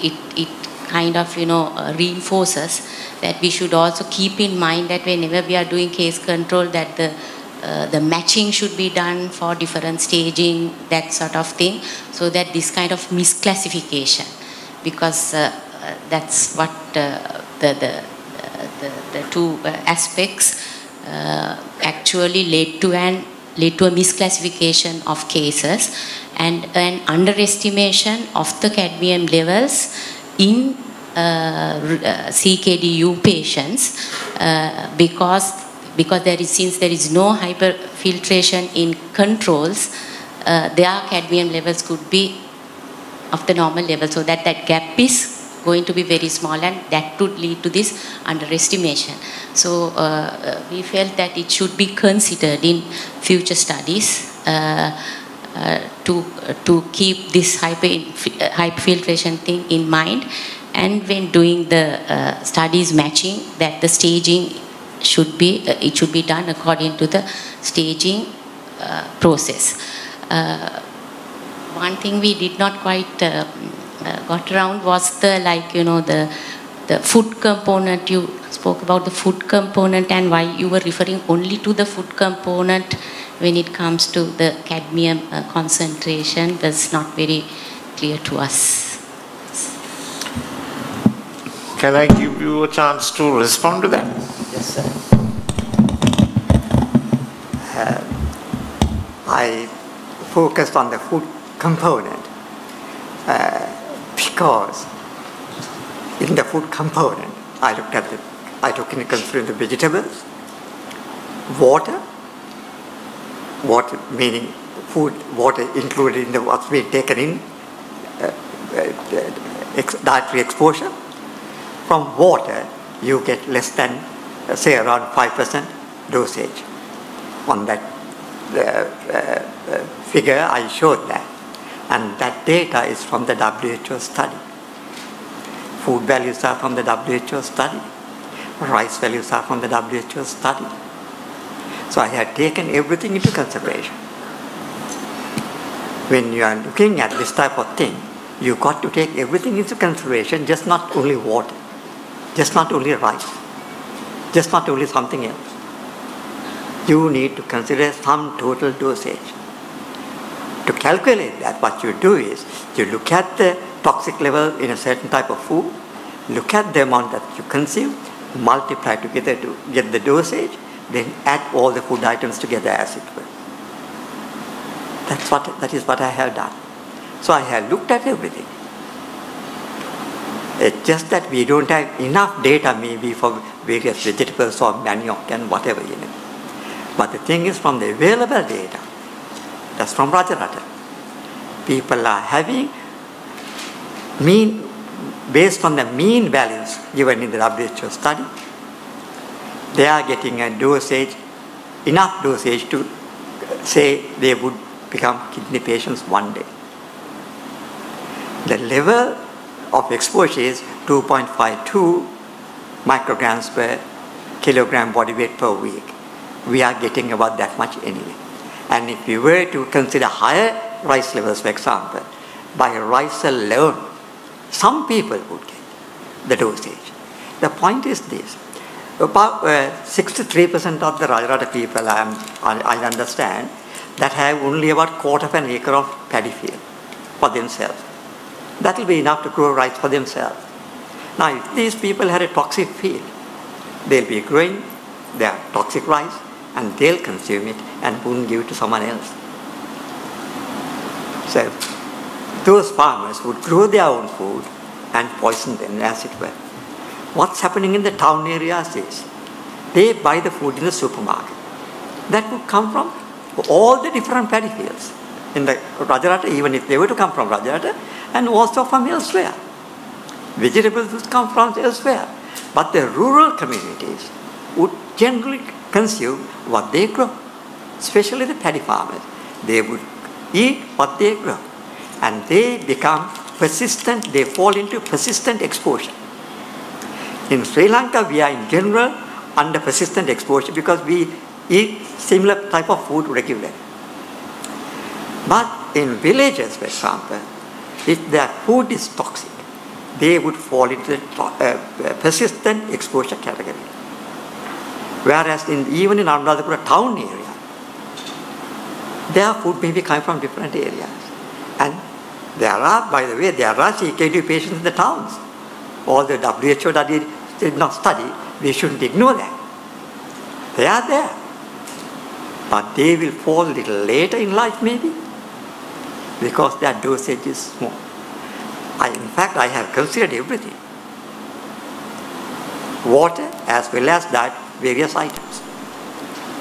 it kind of, reinforces that we should also keep in mind that whenever we are doing case control, that the matching should be done for different staging, that sort of thing, so that this kind of misclassification, because that's what the two aspects actually led to a misclassification of cases and an underestimation of the cadmium levels in CKDu patients, because since there is no hyperfiltration in controls, their cadmium levels could be of the normal level, so that gap is going to be very small, and that would lead to this underestimation. So we felt that it should be considered in future studies to keep this hyperfiltration thing in mind, and when doing the studies matching, that the staging should be done according to the staging process. One thing we did not quite got around was the food component. You spoke about the food component and why you were referring only to the food component when it comes to the cadmium concentration was not very clear to us. Can I give you a chance to respond to that? Yes, sir. I focused on the food component because in the food component, I took into consideration the vegetables, water meaning food, water included in what's being taken in, dietary exposure. From water, you get less than, say, around 5% dosage. On that figure, I showed that. And that data is from the WHO study. Food values are from the WHO study. Rice values are from the WHO study. So I had taken everything into consideration. When you are looking at this type of thing, you've got to take everything into consideration, just not only water, just not only rice, just not only something else. You need to consider some total dosage. To calculate that, what you do is, you look at the toxic level in a certain type of food, look at the amount that you consume, multiply together to get the dosage, then add all the food items together as it were. That is what I have done. So I have looked at everything. It's just that we don't have enough data maybe for various vegetables or manioc and whatever, But the thing is, from the available data, that's from Rajarata, people are having based on the mean values given in the WHO study, they are getting a dosage, enough dosage to say they would become kidney patients one day. The level of exposure is 2.52 micrograms per kilogram body weight per week. We are getting about that much anyway. And if we were to consider higher rice levels, for example, by rice alone, some people would get the dosage. The point is this. About 63% of the Rajarata people, I understand, that have only about quarter of an acre of paddy field for themselves. That will be enough to grow rice for themselves. Now, if these people had a toxic field, they'll be growing their toxic rice and they'll consume it and wouldn't give it to someone else. So, those farmers would grow their own food and poison them, as it were. What's happening in the town areas is they buy the food in the supermarket. That would come from all the different paddy fields in the Rajarata, even if they were to come from Rajarata, and also from elsewhere. Vegetables would come from elsewhere. But the rural communities would generally consume what they grow, especially the paddy farmers. They would eat what they grow. And they become persistent, they fall into persistent exposure. In Sri Lanka, we are in general under persistent exposure because we eat similar type of food regularly. But in villages, for example, if their food is toxic, they would fall into the persistent exposure category. Whereas even in Anuradhapura town area, their food may be coming from different areas. And there are, by the way, CKDu patients in the towns. All the WHO did not study, we shouldn't ignore them. They are there. But they will fall a little later in life maybe, because their dosage is small. In fact, I have considered everything. Water as well as that, various items.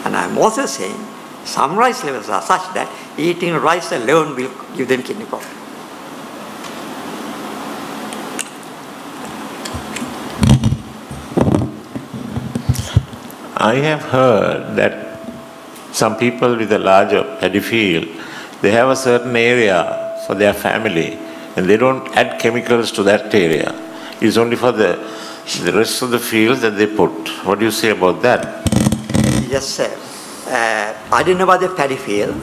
And I am also saying some rice levels are such that eating rice alone will give them kidney problem. I have heard that some people with a larger paddy field, they have a certain area for their family and they don't add chemicals to that area. It's only for the rest of the fields that they put. What do you say about that? Yes, sir. I didn't know about the paddy field,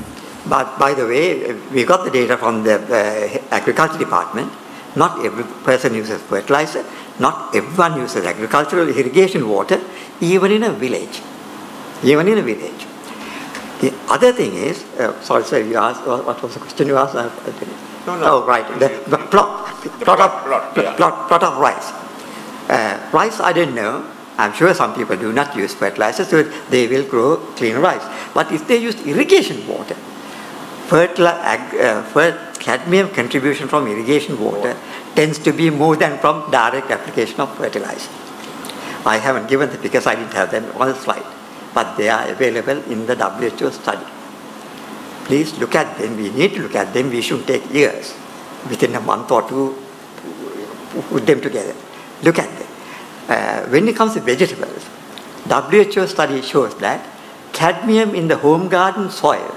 but by the way, we got the data from the agriculture department. Not every person uses fertilizer. Not everyone uses agricultural irrigation water, even in a village. Even in a village. The other thing is, sorry sir, you asked, what was the question you asked? No. Oh, right, the plot of rice. Rice, I didn't know. I'm sure some people do not use fertilizer, so they will grow clean rice. But if they use irrigation water, cadmium contribution from irrigation water tends to be more than from direct application of fertilizer. I haven't given them because I didn't have them on the slide, but they are available in the WHO study. Please look at them. We need to look at them. We shouldn't take years. Within a month or two, put them together. Look at them. When it comes to vegetables, WHO study shows that cadmium in the home garden soil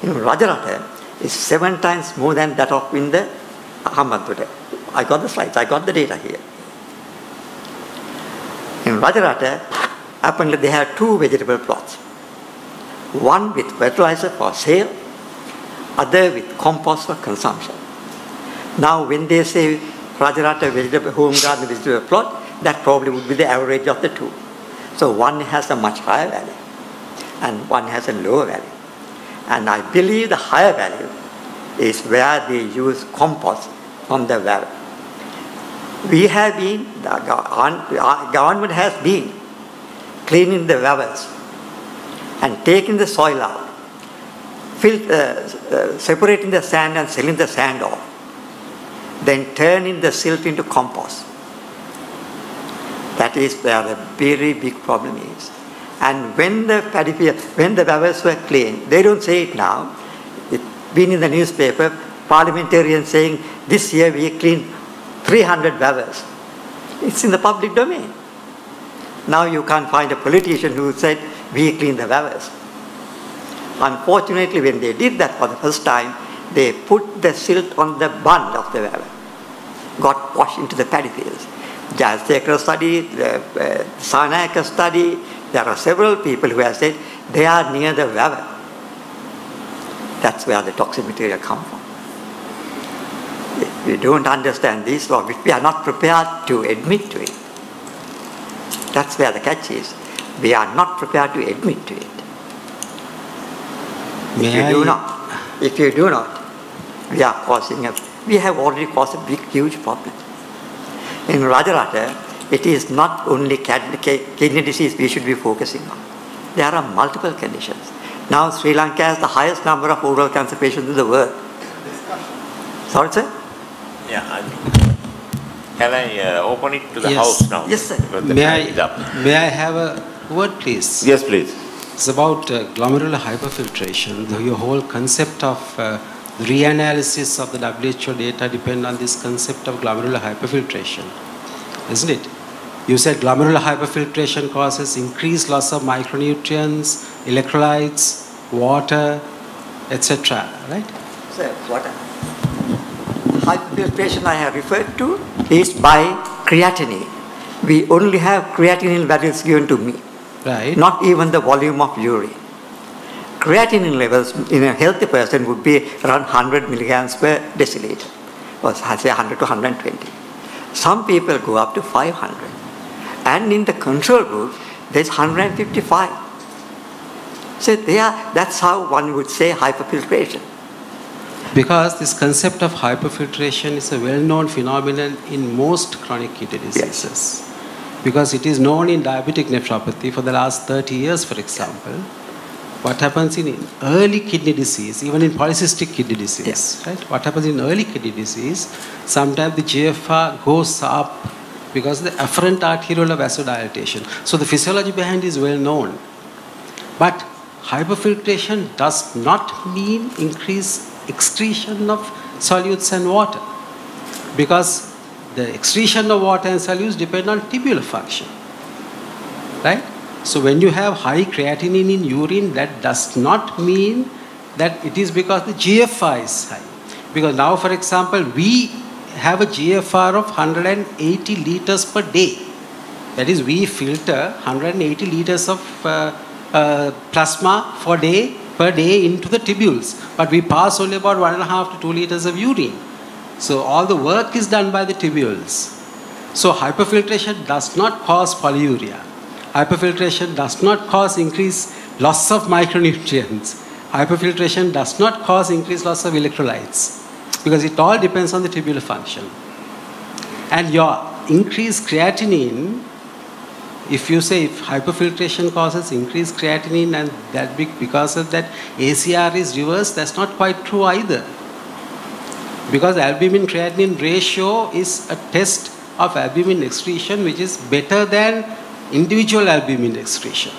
in Rajarata is 7 times more than that of in the Ahmadpura. I got the slides, I got the data here. In Rajarata, apparently they have 2 vegetable plots. One with fertilizer for sale, other with compost for consumption. Now when they say Rajarata vegetable, home garden vegetable plot, that probably would be the average of the 2. So one has a much higher value and one has a lower value. And I believe the higher value is where they use compost from the well. We have been, the government has been cleaning the wells and taking the soil out, separating the sand and selling the sand off, then turning the silt into compost. That is where the very big problem is. And when the wells were cleaned, they don't say it now. It's been in the newspaper, parliamentarians saying this year we cleaned 300 wells. It's in the public domain. Now you can't find a politician who said we cleaned the wells. Unfortunately, when they did that for the first time, they put the silt on the bund of the well, got washed into the paddy fields. Jayasekara study, the Sanayaka study, there are several people who have said they are near the well. That's where the toxic material comes from. If we don't understand this, or if we are not prepared to admit to it, that's where the catch is. We are not prepared to admit to it. If you do not, we have already caused a big, huge problem. In Rajarata, it is not only kidney disease we should be focusing on. There are multiple conditions. Now Sri Lanka has the highest number of oral cancer patients in the world. Sorry, sir? Yeah, can I open it to the house now? Yes, sir. May I have a word, please? Yes, please. It's about glomerular hyperfiltration. Your whole concept of reanalysis of the WHO data depend on this concept of glomerular hyperfiltration, isn't it? You said glomerular hyperfiltration causes increased loss of micronutrients, electrolytes, water, etc., right? Sir, water. Hyperfiltration I have referred to is by creatinine. We only have creatinine values given to me. Right. Not even the volume of urine. Creatinine levels in a healthy person would be around 100 milligrams per deciliter, or say 100 to 120. Some people go up to 500. And in the control group, there's 155. So that's how one would say hyperfiltration. Because this concept of hyperfiltration is a well-known phenomenon in most chronic kidney diseases. Yes. Because it is known in diabetic nephropathy for the last 30 years, for example. What happens in early kidney disease, even in polycystic kidney disease, right? What happens in early kidney disease, sometimes the GFR goes up because of the afferent arteriolar vasodilatation. So the physiology behind is well known. But hyperfiltration does not mean increased excretion of solutes and water, because the excretion of water and solutes depend on tubular function, right? So when you have high creatinine in urine, that does not mean that it is because the GFR is high. Because now, for example, we have a GFR of 180 liters per day. That is, we filter 180 liters of plasma per day into the tubules. But we pass only about 1.5 to 2 liters of urine. So all the work is done by the tubules. So hyperfiltration does not cause polyuria. Hyperfiltration does not cause increased loss of micronutrients. Hyperfiltration does not cause increased loss of electrolytes, because it all depends on the tubular function. And your increased creatinine If you say if hyperfiltration causes increased creatinine and that because of that ACR is reversed, that's not quite true either. Because albumin creatinine ratio is a test of albumin excretion which is better than individual albumin excretion.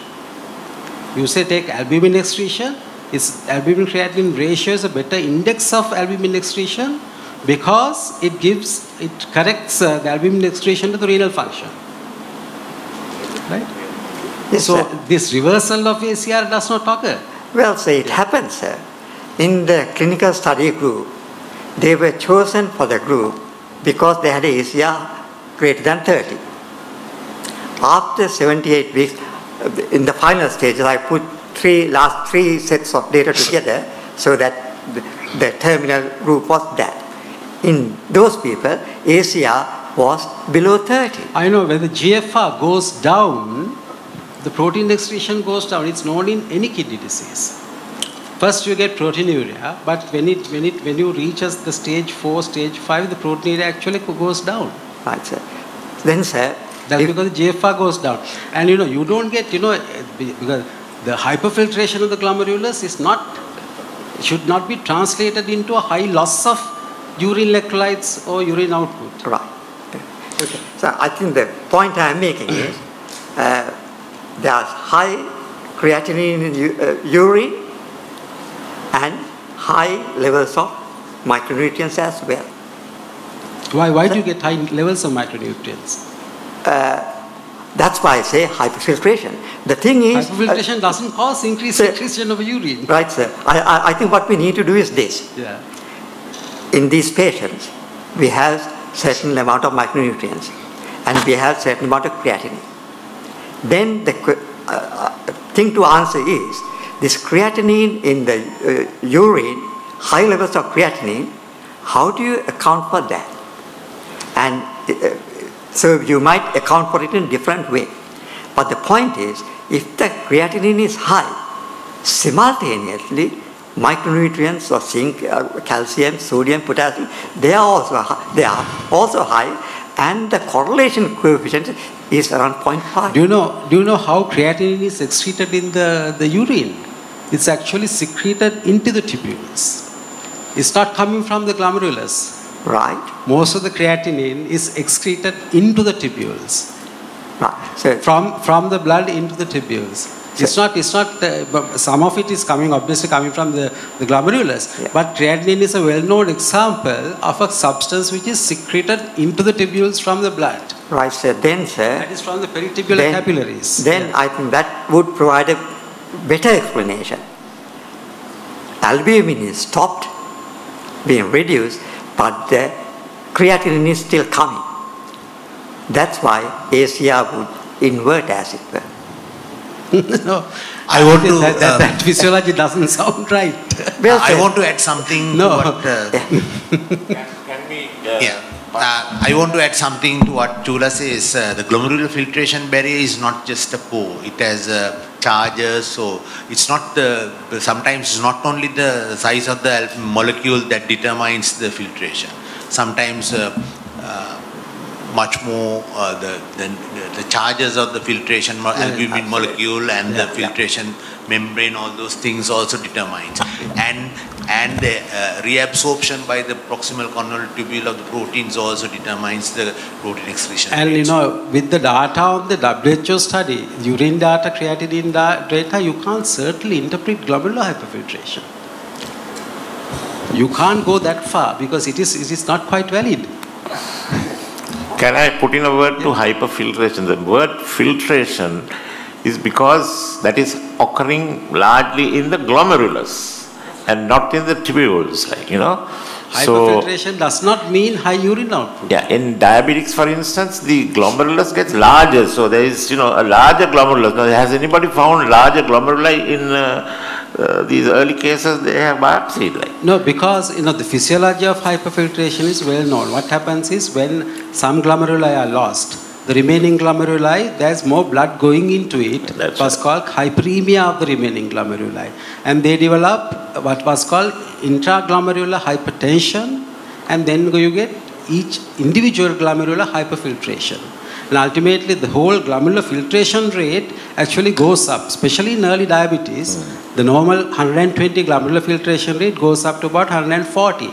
You say take albumin excretion, albumin creatinine ratio is a better index of albumin excretion because it corrects the albumin excretion to the renal function. Right? Yes, so sir. this reversal of ACR does not occur. Well, sir, it happens, sir. In the clinical study group, they were chosen for the group because they had ACR greater than 30. After 78 weeks, in the final stages, I put last three sets of data together so that the terminal group was that. In those people, ACR was below 30. I know when the GFR goes down, the protein excretion goes down. It's known in any kidney disease. First you get proteinuria, but when you reach the stage 4, stage 5, the proteinuria actually goes down. Right, sir. Then, sir, that's because the GFR goes down. And you don't get, because the hyperfiltration of the glomerulus should not be translated into a high loss of urine electrolytes or urine output. Right. Okay. So I think the point I am making is there's high creatinine in urine and high levels of micronutrients as well. Why do you get high levels of micronutrients? That's why I say hyperfiltration. The thing is... Hyperfiltration doesn't cause increased secretion of urine. Right, sir. I think what we need to do is this. Yeah. In these patients, we have certain amount of micronutrients and we have certain amount of creatinine. Then the thing to answer is, this creatinine in the urine, high levels of creatinine, how do you account for that? And so you might account for it in a different way. But the point is, if the creatinine is high, simultaneously, micronutrients of zinc, calcium, sodium, potassium, they are also high, and the correlation coefficient is around 0.5. Do you know how creatinine is excreted in the urine? It's actually secreted into the tubules. It's not coming from the glomerulus. Right. Most of the creatinine is excreted into the tubules. Right. So from the blood into the tubules. It's not. Some of it is obviously coming from the glomerulus. Yeah. But creatinine is a well-known example of a substance which is secreted into the tubules from the blood. Right, sir. Then, sir. That is from the peritubular capillaries. Then I think that would provide a better explanation. Albumin is stopped being reduced, but the creatinine is still coming. That's why ACR would invert as it were. No, I want to. That physiology doesn't sound right. Well, I want to add something. No. To what, Can we? I want to add something to what Chula says. The glomerular filtration barrier is not just a pore. It has charges. So it's not sometimes it's not only the size of the molecule that determines the filtration. Sometimes much more the charges of the filtration albumin molecule and the filtration membrane, all those things also determines, and the reabsorption by the proximal convoluted tubule of the proteins also determines the protein excretion. And with the data on the WHO study, urine data, creatinine data, you can't certainly interpret glomerular hyperfiltration. You can't go that far because it is not quite valid. Can I put in a word to hyperfiltration? The word filtration is because that is occurring largely in the glomerulus and not in the tubules, Hyperfiltration does not mean high urine output. Yeah, in diabetics, for instance, the glomerulus gets larger, so there is, a larger glomerulus. Now, has anybody found larger glomeruli in these early cases they have biopsied? No, because the physiology of hyperfiltration is well known. What happens is when some glomeruli are lost, the remaining glomeruli, there's more blood going into it. That's what's called hyperemia of the remaining glomeruli. And they develop what was called intraglomerular hypertension, and then you get each individual glomerular hyperfiltration. And ultimately, the whole glomerular filtration rate actually goes up, especially in early diabetes. The normal 120 glomerular filtration rate goes up to about 140.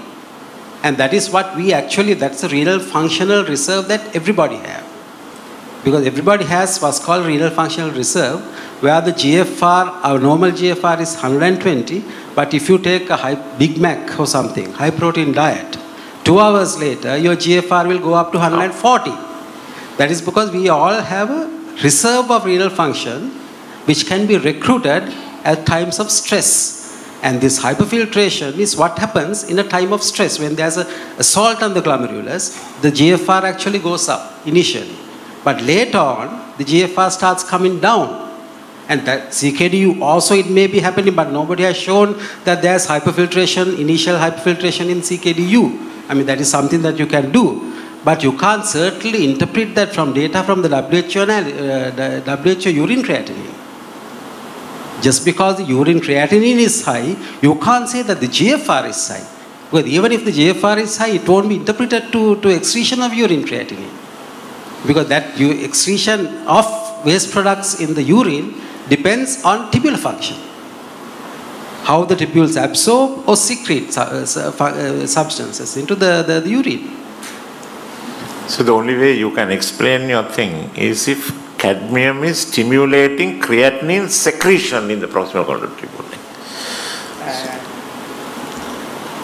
And that is what we actually, that's the renal functional reserve that everybody has. Because everybody has what's called renal functional reserve, where the GFR, our normal GFR is 120, but if you take a Big Mac or something, high protein diet, 2 hours later, your GFR will go up to 140. That is because we all have a reserve of renal function which can be recruited at times of stress. And this hyperfiltration is what happens in a time of stress. When there's a assault on the glomerulus, the GFR actually goes up initially. But later on, the GFR starts coming down. And that CKDu also it may be happening, but nobody has shown that there's hyperfiltration, initial hyperfiltration in CKDu. I mean, that is something that you can do. But you can't certainly interpret that from data from the WHO urine creatinine. Just because the urine creatinine is high, you can't say that the GFR is high. Because even if the GFR is high, it won't be interpreted to excretion of urine creatinine. Because that excretion of waste products in the urine depends on tubular function. How the tubules absorb or secrete substances into the urine. So the only way you can explain your thing is if cadmium is stimulating creatinine secretion in the proximal cortical tubule.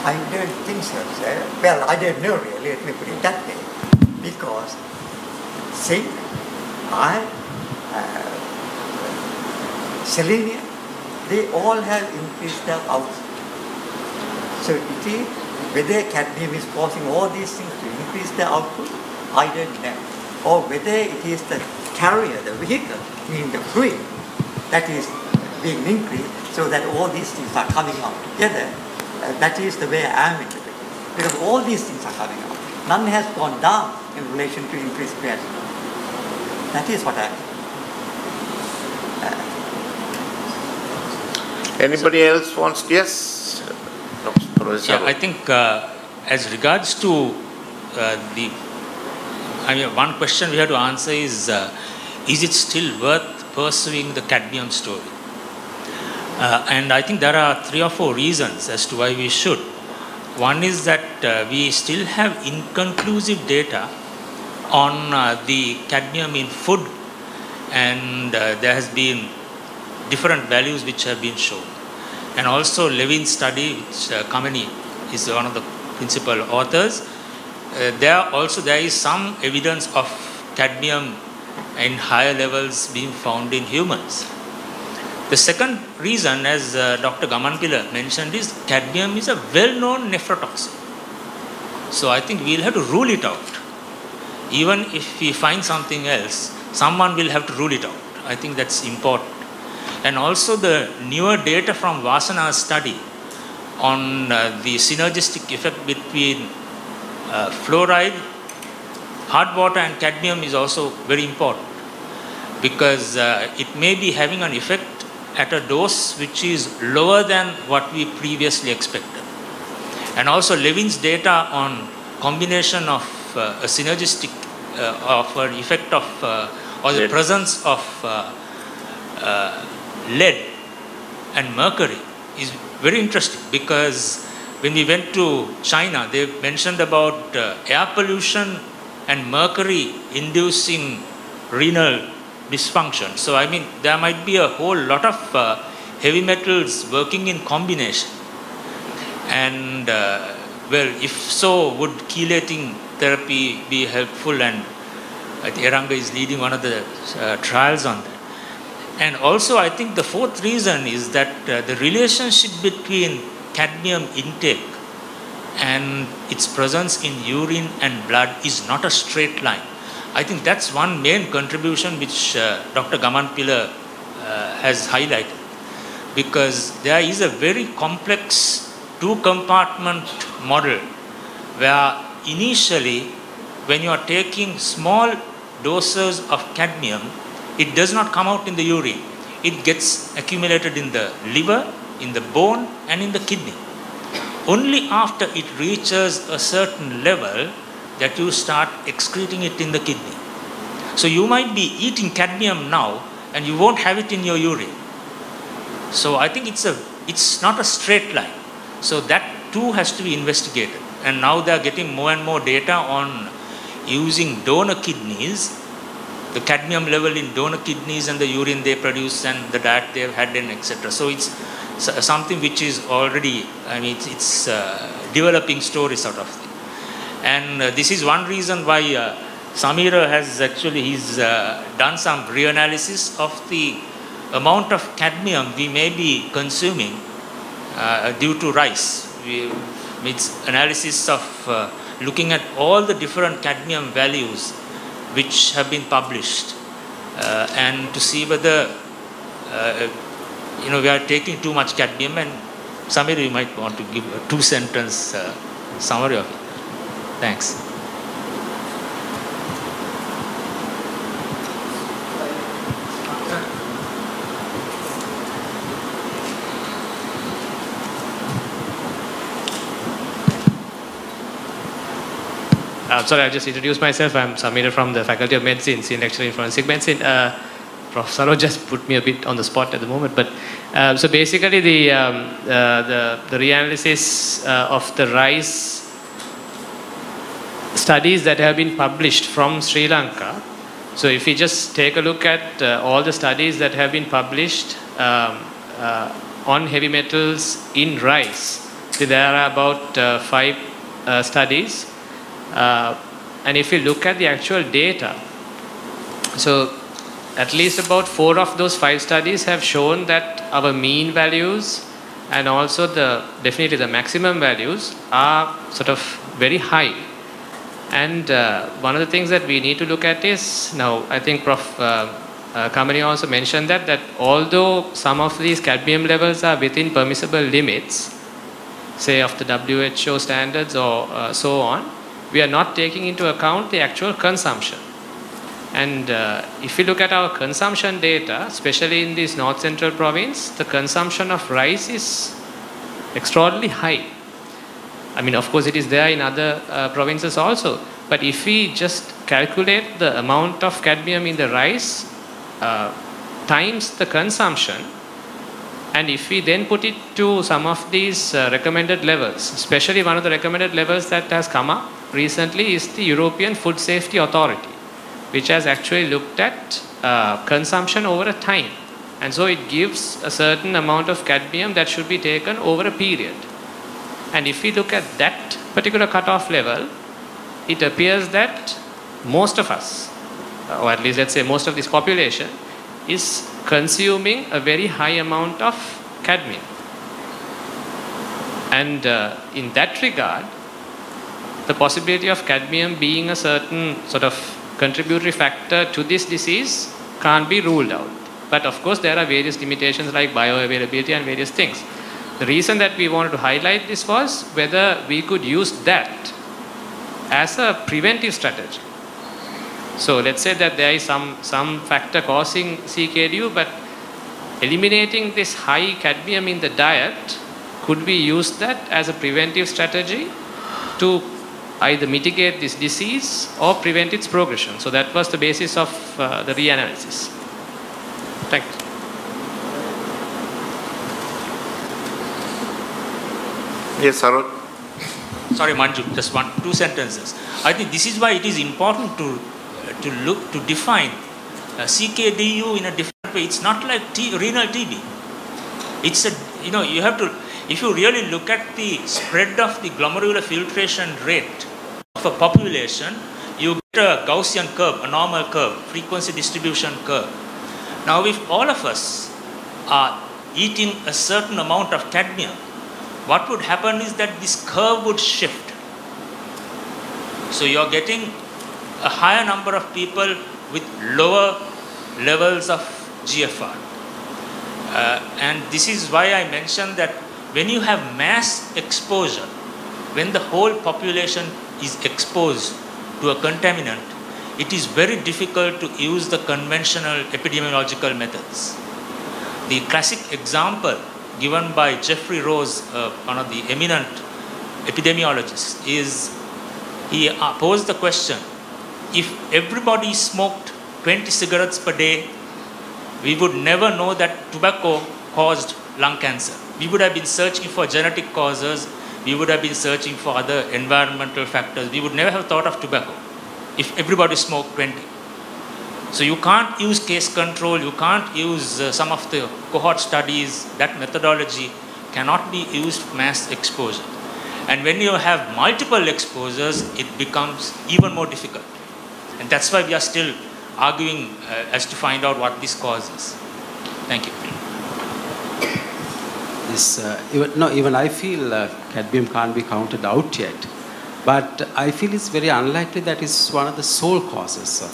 I don't think so, sir. Well, I don't know really, let me put it that way. Because zinc, iron, selenium, they all have increased their output. So it is whether cadmium is causing all these things to increase their output, I don't know. Or whether it is the carrier, the vehicle, meaning the fluid, that is being increased so that all these things are coming out together. That is the way I am interpreting. Because all these things are coming out. None has gone down in relation to increased creatinine. That is what I am. Anybody else wants? Yes? Yeah, I think as regards to one question we have to answer is it still worth pursuing the cadmium story? And I think there are 3 or 4 reasons as to why we should. One is that we still have inconclusive data on the cadmium in food, and there has been different values which have been shown. And also Levin's study, which Kamal is one of the principal authors, there is some evidence of cadmium in higher levels being found in humans. The second reason, as Dr. Gama mentioned, is cadmium is a well-known nephrotoxin. So I think we'll have to rule it out. Even if we find something else, someone will have to rule it out. I think that's important. And also the newer data from Vasana's study on the synergistic effect between fluoride, hard water and cadmium is also very important, because it may be having an effect at a dose which is lower than what we previously expected. And also Levin's data on combination of a synergistic of an effect of or the presence of lead and mercury is very interesting, because when we went to China, they mentioned about air pollution and mercury inducing renal dysfunction. So I mean, there might be a whole lot of heavy metals working in combination. And well, if so, would chelating therapy be helpful? And I think Eranga is leading one of the trials on that. And also, I think the fourth reason is that the relationship between cadmium intake and its presence in urine and blood is not a straight line. I think that's one main contribution which Dr. Gama has highlighted, because there is a very complex 2-compartment model where initially, when you are taking small doses of cadmium, it does not come out in the urine. It gets accumulated in the liver, in the bone, and in the kidney. Only after it reaches a certain level that you start excreting it in the kidney. So you might be eating cadmium now and you won't have it in your urine. So I think it's not a straight line. So that too has to be investigated. And now they are getting more and more data on using donor kidneys, the cadmium level in donor kidneys and the urine they produce and the diet they have had and etc. So it's something which is already, I mean, it's developing story sort of thing. And this is one reason why Samira has actually, he's done some reanalysis of the amount of cadmium we may be consuming due to rice. It's analysis of looking at all the different cadmium values which have been published and to see whether we are taking too much cadmium. And Samir, you might want to give a 2-sentence summary of it. Thanks. Sorry, I'll just introduce myself. I'm Samir from the Faculty of Medicine, Senior Lecturer in Forensic Medicine. Prof. Saro just put me a bit on the spot at the moment. But so basically, the reanalysis of the rice studies that have been published from Sri Lanka. So if we just take a look at all the studies that have been published on heavy metals in rice, there are about 5 studies. And if we look at the actual data, so at least about 4 of those 5 studies have shown that our mean values and also definitely the maximum values are sort of very high. And one of the things that we need to look at is, now I think Prof. Kamal also mentioned that although some of these cadmium levels are within permissible limits, say of the WHO standards or so on, we are not taking into account the actual consumption. And if we look at our consumption data, especially in this North Central province, the consumption of rice is extraordinarily high. I mean, of course, it is there in other provinces also. But if we just calculate the amount of cadmium in the rice times the consumption, and if we then put it to some of these recommended levels, especially one of the recommended levels that has come up recently is the European Food Safety Authority, which has actually looked at consumption over a time. And so it gives a certain amount of cadmium that should be taken over a period. And if we look at that particular cutoff level, it appears that most of us, or at least let's say most of this population, is consuming a very high amount of cadmium. And in that regard, the possibility of cadmium being a certain sort of contributory factor to this disease can't be ruled out. But of course, there are various limitations like bioavailability and various things. The reason that we wanted to highlight this was whether we could use that as a preventive strategy. So let's say that there is some factor causing CKDu, but eliminating this high cadmium in the diet, could we use that as a preventive strategy to either mitigate this disease or prevent its progression? So that was the basis of the reanalysis. Thank you. Yes, Saroj. Sorry, Manju, just 2 sentences. I think this is why it is important to define CKDu in a different way. It's not like renal TB. It's you have to, if you really look at the spread of the glomerular filtration rate of a population, you get a Gaussian curve, a normal curve, frequency distribution curve. Now, if all of us are eating a certain amount of cadmium, what would happen is that this curve would shift. So you're getting a higher number of people with lower levels of GFR. And this is why I mentioned that when you have mass exposure, when the whole population is exposed to a contaminant, it is very difficult to use the conventional epidemiological methods. The classic example given by Jeffrey Rose, one of the eminent epidemiologists, is he posed the question, if everybody smoked 20 cigarettes per day, we would never know that tobacco caused lung cancer. We would have been searching for genetic causes. We would have been searching for other environmental factors. We would never have thought of tobacco if everybody smoked 20. So you can't use case control. You can't use some of the cohort studies. That methodology cannot be used for mass exposure. And when you have multiple exposures, it becomes even more difficult. And that's why we are still arguing as to find out what this causes. Thank you. Even I feel cadmium can't be counted out yet. But I feel it's very unlikely that it's one of the sole causes of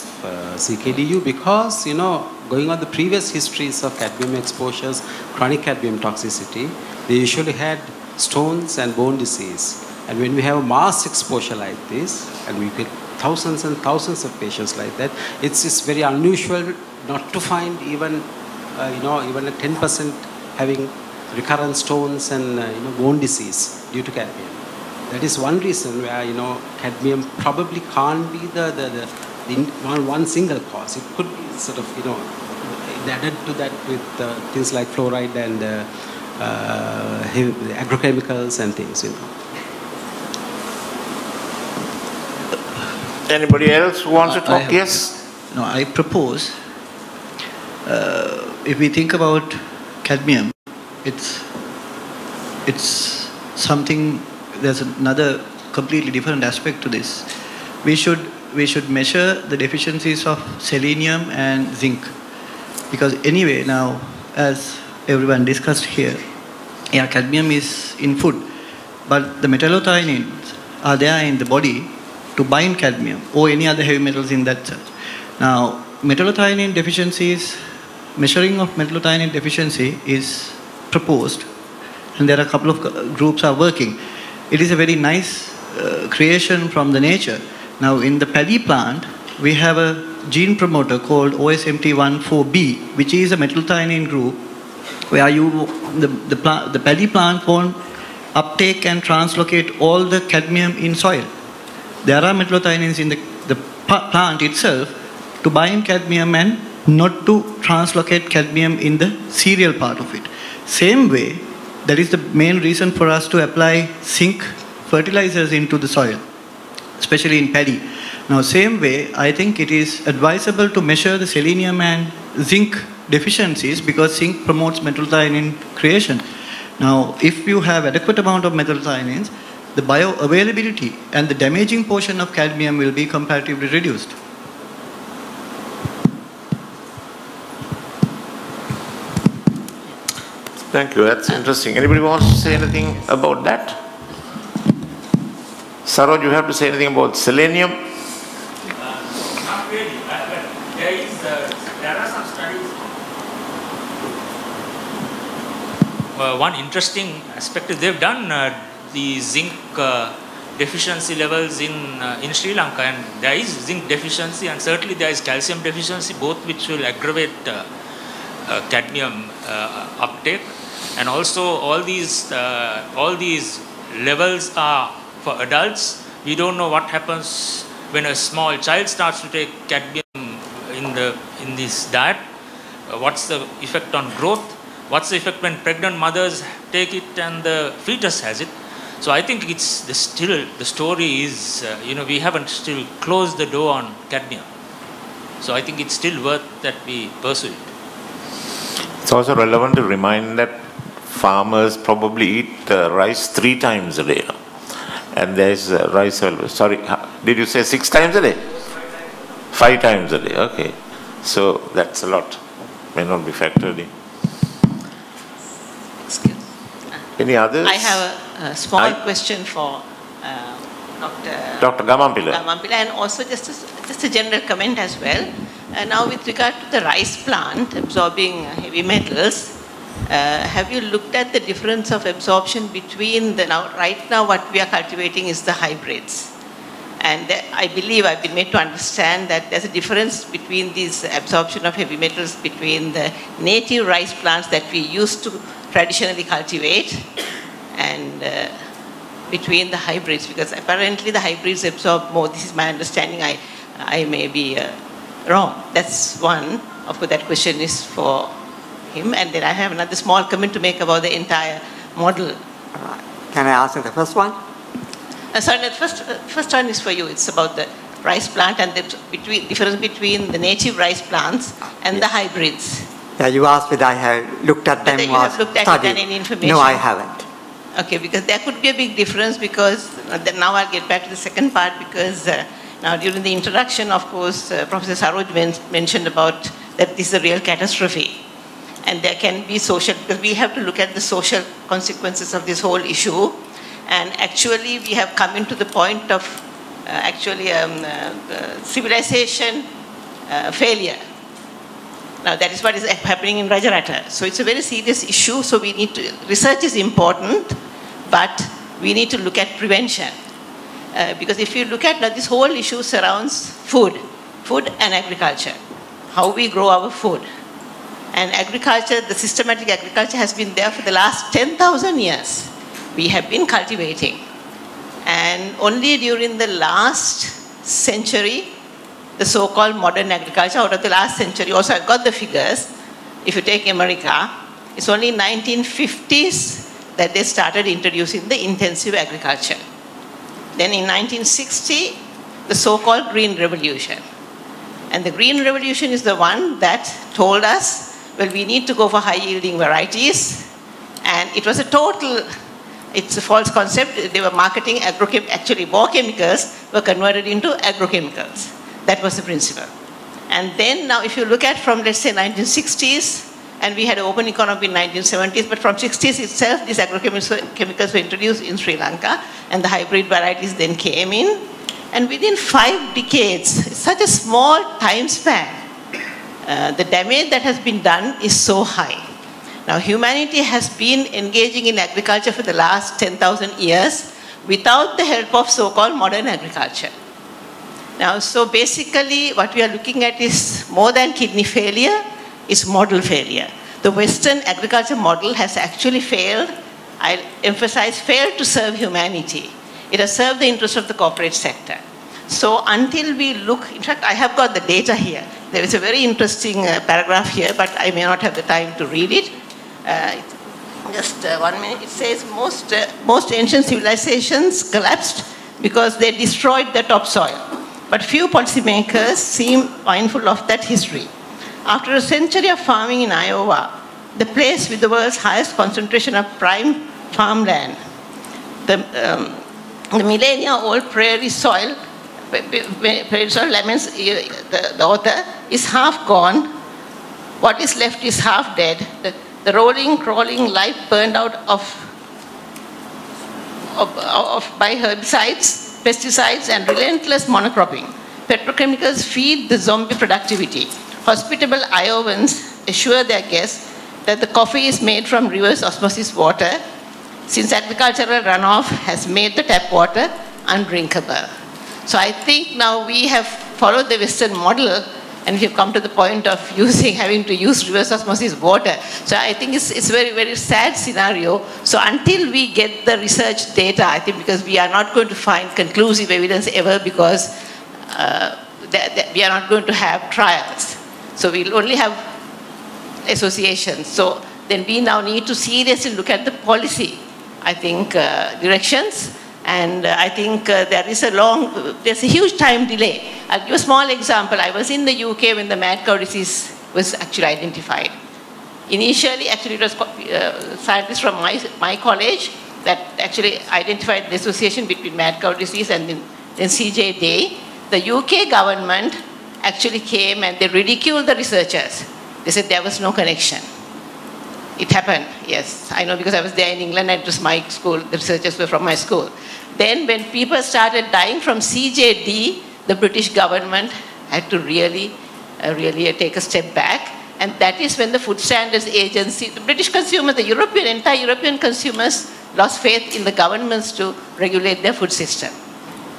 CKDu because, going on the previous histories of cadmium exposures, chronic cadmium toxicity, they usually had stones and bone disease. And when we have a mass exposure like this, and we get thousands and thousands of patients like that, it's very unusual not to find even, even a 10% having recurrent stones and, bone disease due to cadmium. That is one reason where, cadmium probably can't be the one single cause. It could be sort of, added to that with things like fluoride and agrochemicals and things, Anybody else who wants to talk? Yes? No, I propose, if we think about cadmium, it's something, there's another completely different aspect to this. We should measure the deficiencies of selenium and zinc. Because anyway, now, as everyone discussed here, cadmium is in food, but the metallothioneins are there in the body to bind cadmium or any other heavy metals in that sense. Now, metallothionein deficiencies, measuring of metallothionein deficiency is proposed, and there are a couple of groups are working. It is a very nice creation from the nature. Now, in the paddy plant, we have a gene promoter called OSMT14B, which is a metallothionein group where the paddy plant won't uptake and translocate all the cadmium in soil. There are metallothioneins in the plant itself to bind cadmium and not to translocate cadmium in the cereal part of it. Same way, that is the main reason for us to apply zinc fertilizers into the soil, especially in paddy. Now, same way, I think it is advisable to measure the selenium and zinc deficiencies because zinc promotes metallothionein creation. Now, if you have adequate amount of metallothioneins, the bioavailability and the damaging portion of cadmium will be comparatively reduced. Thank you. That's interesting. Anybody wants to say anything about that? Saroj, you have to say anything about selenium? Not really. There are some studies. One interesting aspect is they've done the zinc deficiency levels in Sri Lanka, and there is zinc deficiency and certainly there is calcium deficiency, both which will aggravate cadmium uptake. And also all these levels are for adults. We don't know what happens when a small child starts to take cadmium in this diet. What's the effect on growth? What's the effect when pregnant mothers take it and the fetus has it? So I think still the story is, we haven't still closed the door on cadmium. So I think it's still worth that we pursue it. It's also relevant to remind that farmers probably eat rice 3 times a day. And there's rice, sorry, did you say 6 times a day? 5 times a day, okay. So that's a lot. May not be factored in. Excuse. Any others? I have a small question for Dr. Gamampila. And also just a general comment as well. Now with regard to the rice plant absorbing heavy metals, have you looked at the difference of absorption between right now what we are cultivating is the hybrids? And I believe I've been made to understand that there's a difference between these absorption of heavy metals between the native rice plants that we used to traditionally cultivate and between the hybrids, because apparently the hybrids absorb more. This is my understanding. I may be wrong? That's one. Of course, that question is for him. And then I have another small comment to make about the entire model. Can I answer the first one? Sorry, the first one is for you. It's about the rice plant and the difference between the native rice plants and the hybrids. Yeah, you asked whether I have looked at them Whether you or have looked at it and any information. No, I haven't. Okay, because there could be a big difference because now I'll get back to the second part because now during the introduction, of course, Professor Saroj mentioned about that this is a real catastrophe. And there can be social, because we have to look at the social consequences of this whole issue. And actually, we have come into the point of civilization failure. Now, that is what is happening in Rajarata. So it's a very serious issue. So we need to, research is important, but we need to look at prevention. Because if you look at now, this whole issue surrounds food and agriculture, how we grow our food. And agriculture, the systematic agriculture has been there for the last 10,000 years. We have been cultivating. And only during the last century, the so-called modern agriculture, out of the last century, also I've got the figures, if you take America, it's only 1950s that they started introducing the intensive agriculture. Then in 1960, the so-called Green Revolution. And the Green Revolution is the one that told us, well, we need to go for high-yielding varieties. And it was a total, it's a false concept. They were marketing actually more chemicals were converted into agrochemicals. That was the principle. And then now if you look at from, let's say, 1960s, and we had an open economy in 1970s, but from 60s itself, these agrochemicals were introduced in Sri Lanka, and the hybrid varieties then came in. And within 5 decades, it's such a small time span, the damage that has been done is so high. Now, humanity has been engaging in agriculture for the last 10,000 years without the help of so-called modern agriculture. Now, so basically, what we are looking at is more than kidney failure, is model failure. The Western agriculture model has actually failed, I emphasize, failed to serve humanity. It has served the interest of the corporate sector. So until we look, in fact, I have got the data here. There is a very interesting paragraph here, but I may not have the time to read it. Just 1 minute. It says most ancient civilizations collapsed because they destroyed the topsoil. But few policymakers seem mindful of that history. After a century of farming in Iowa, the place with the world's highest concentration of prime farmland, the millennia-old prairie soil laments the author, is half gone. What is left is half dead. The rolling, crawling life burned out by herbicides, pesticides, and relentless monocropping. Petrochemicals feed the zombie productivity. Hospitable Iowans assure their guests that the coffee is made from reverse osmosis water, since agricultural runoff has made the tap water undrinkable. So I think now we have followed the Western model and we have come to the point of having to use reverse osmosis water. So I think it's a very, very sad scenario. So until we get the research data, I think because we are not going to find conclusive evidence ever because we are not going to have trials. So we'll only have associations. So then we now need to seriously look at the policy, I think, directions. And I think there's a huge time delay. I'll give a small example. I was in the UK when the mad cow disease was actually identified. Initially, actually, it was scientists from my college that actually identified the association between mad cow disease and then C.J. Day. The UK government actually came and they ridiculed the researchers. They said there was no connection. It happened, yes. I know because I was there in England and it was my school. The researchers were from my school. Then when people started dying from CJD, the British government had to really take a step back. And that is when the Food Standards Agency, the British consumers, entire European consumers lost faith in the governments to regulate their food system.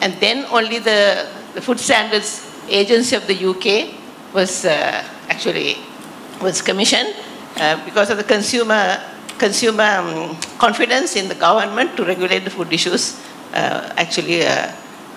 And then only the Food Standards Agency of the UK was commissioned because of the consumer confidence in the government to regulate the food issues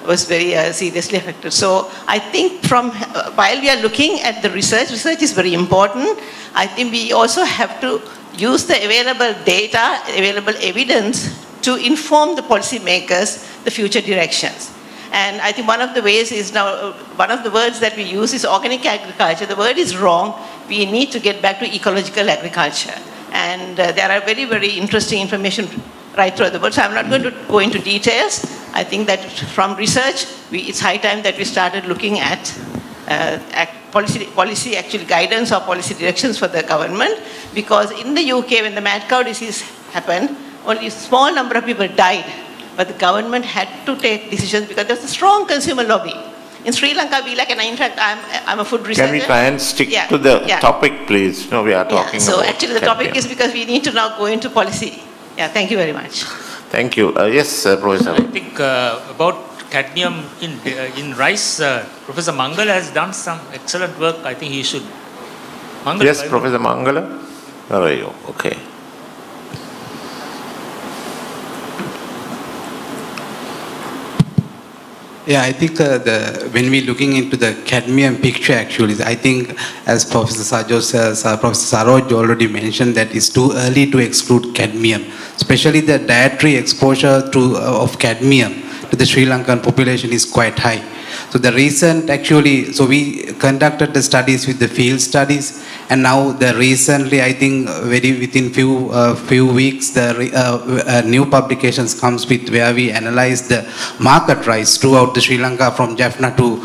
was very seriously affected. So I think while we are looking at the research is very important. I think we also have to use the available data, available evidence to inform the policymakers the future directions. And I think one of the ways is now, one of the words that we use is organic agriculture. The word is wrong. We need to get back to ecological agriculture. And there are very, very interesting information right through the world. So I'm not going to go into details. I think that from research, it's high time that we started looking at policy actually guidance or policy directions for the government. Because in the UK, when the mad cow disease happened, only a small number of people died. But the government had to take decisions because there's a strong consumer lobby. In Sri Lanka, in fact, I'm a food researcher. Can we try and stick to the topic, please? No, we are talking so about actually the topic is because we need to now go into policy. Yeah, thank you very much. Thank you. Yes, Professor. I think about cadmium in rice, Professor Mangala has done some excellent work. I think he should. Mangala, yes, Professor Mangala. Where are you? Okay. Yeah, I think when we're looking into the cadmium picture, actually, I think as Professor Saroj already mentioned, that it's too early to exclude cadmium, especially the dietary exposure of cadmium to the Sri Lankan population is quite high. So the recent we conducted the studies with the field studies, and now recently, I think within few weeks, the new publications comes with where we analyze the market rice throughout the Sri Lanka from Jaffna to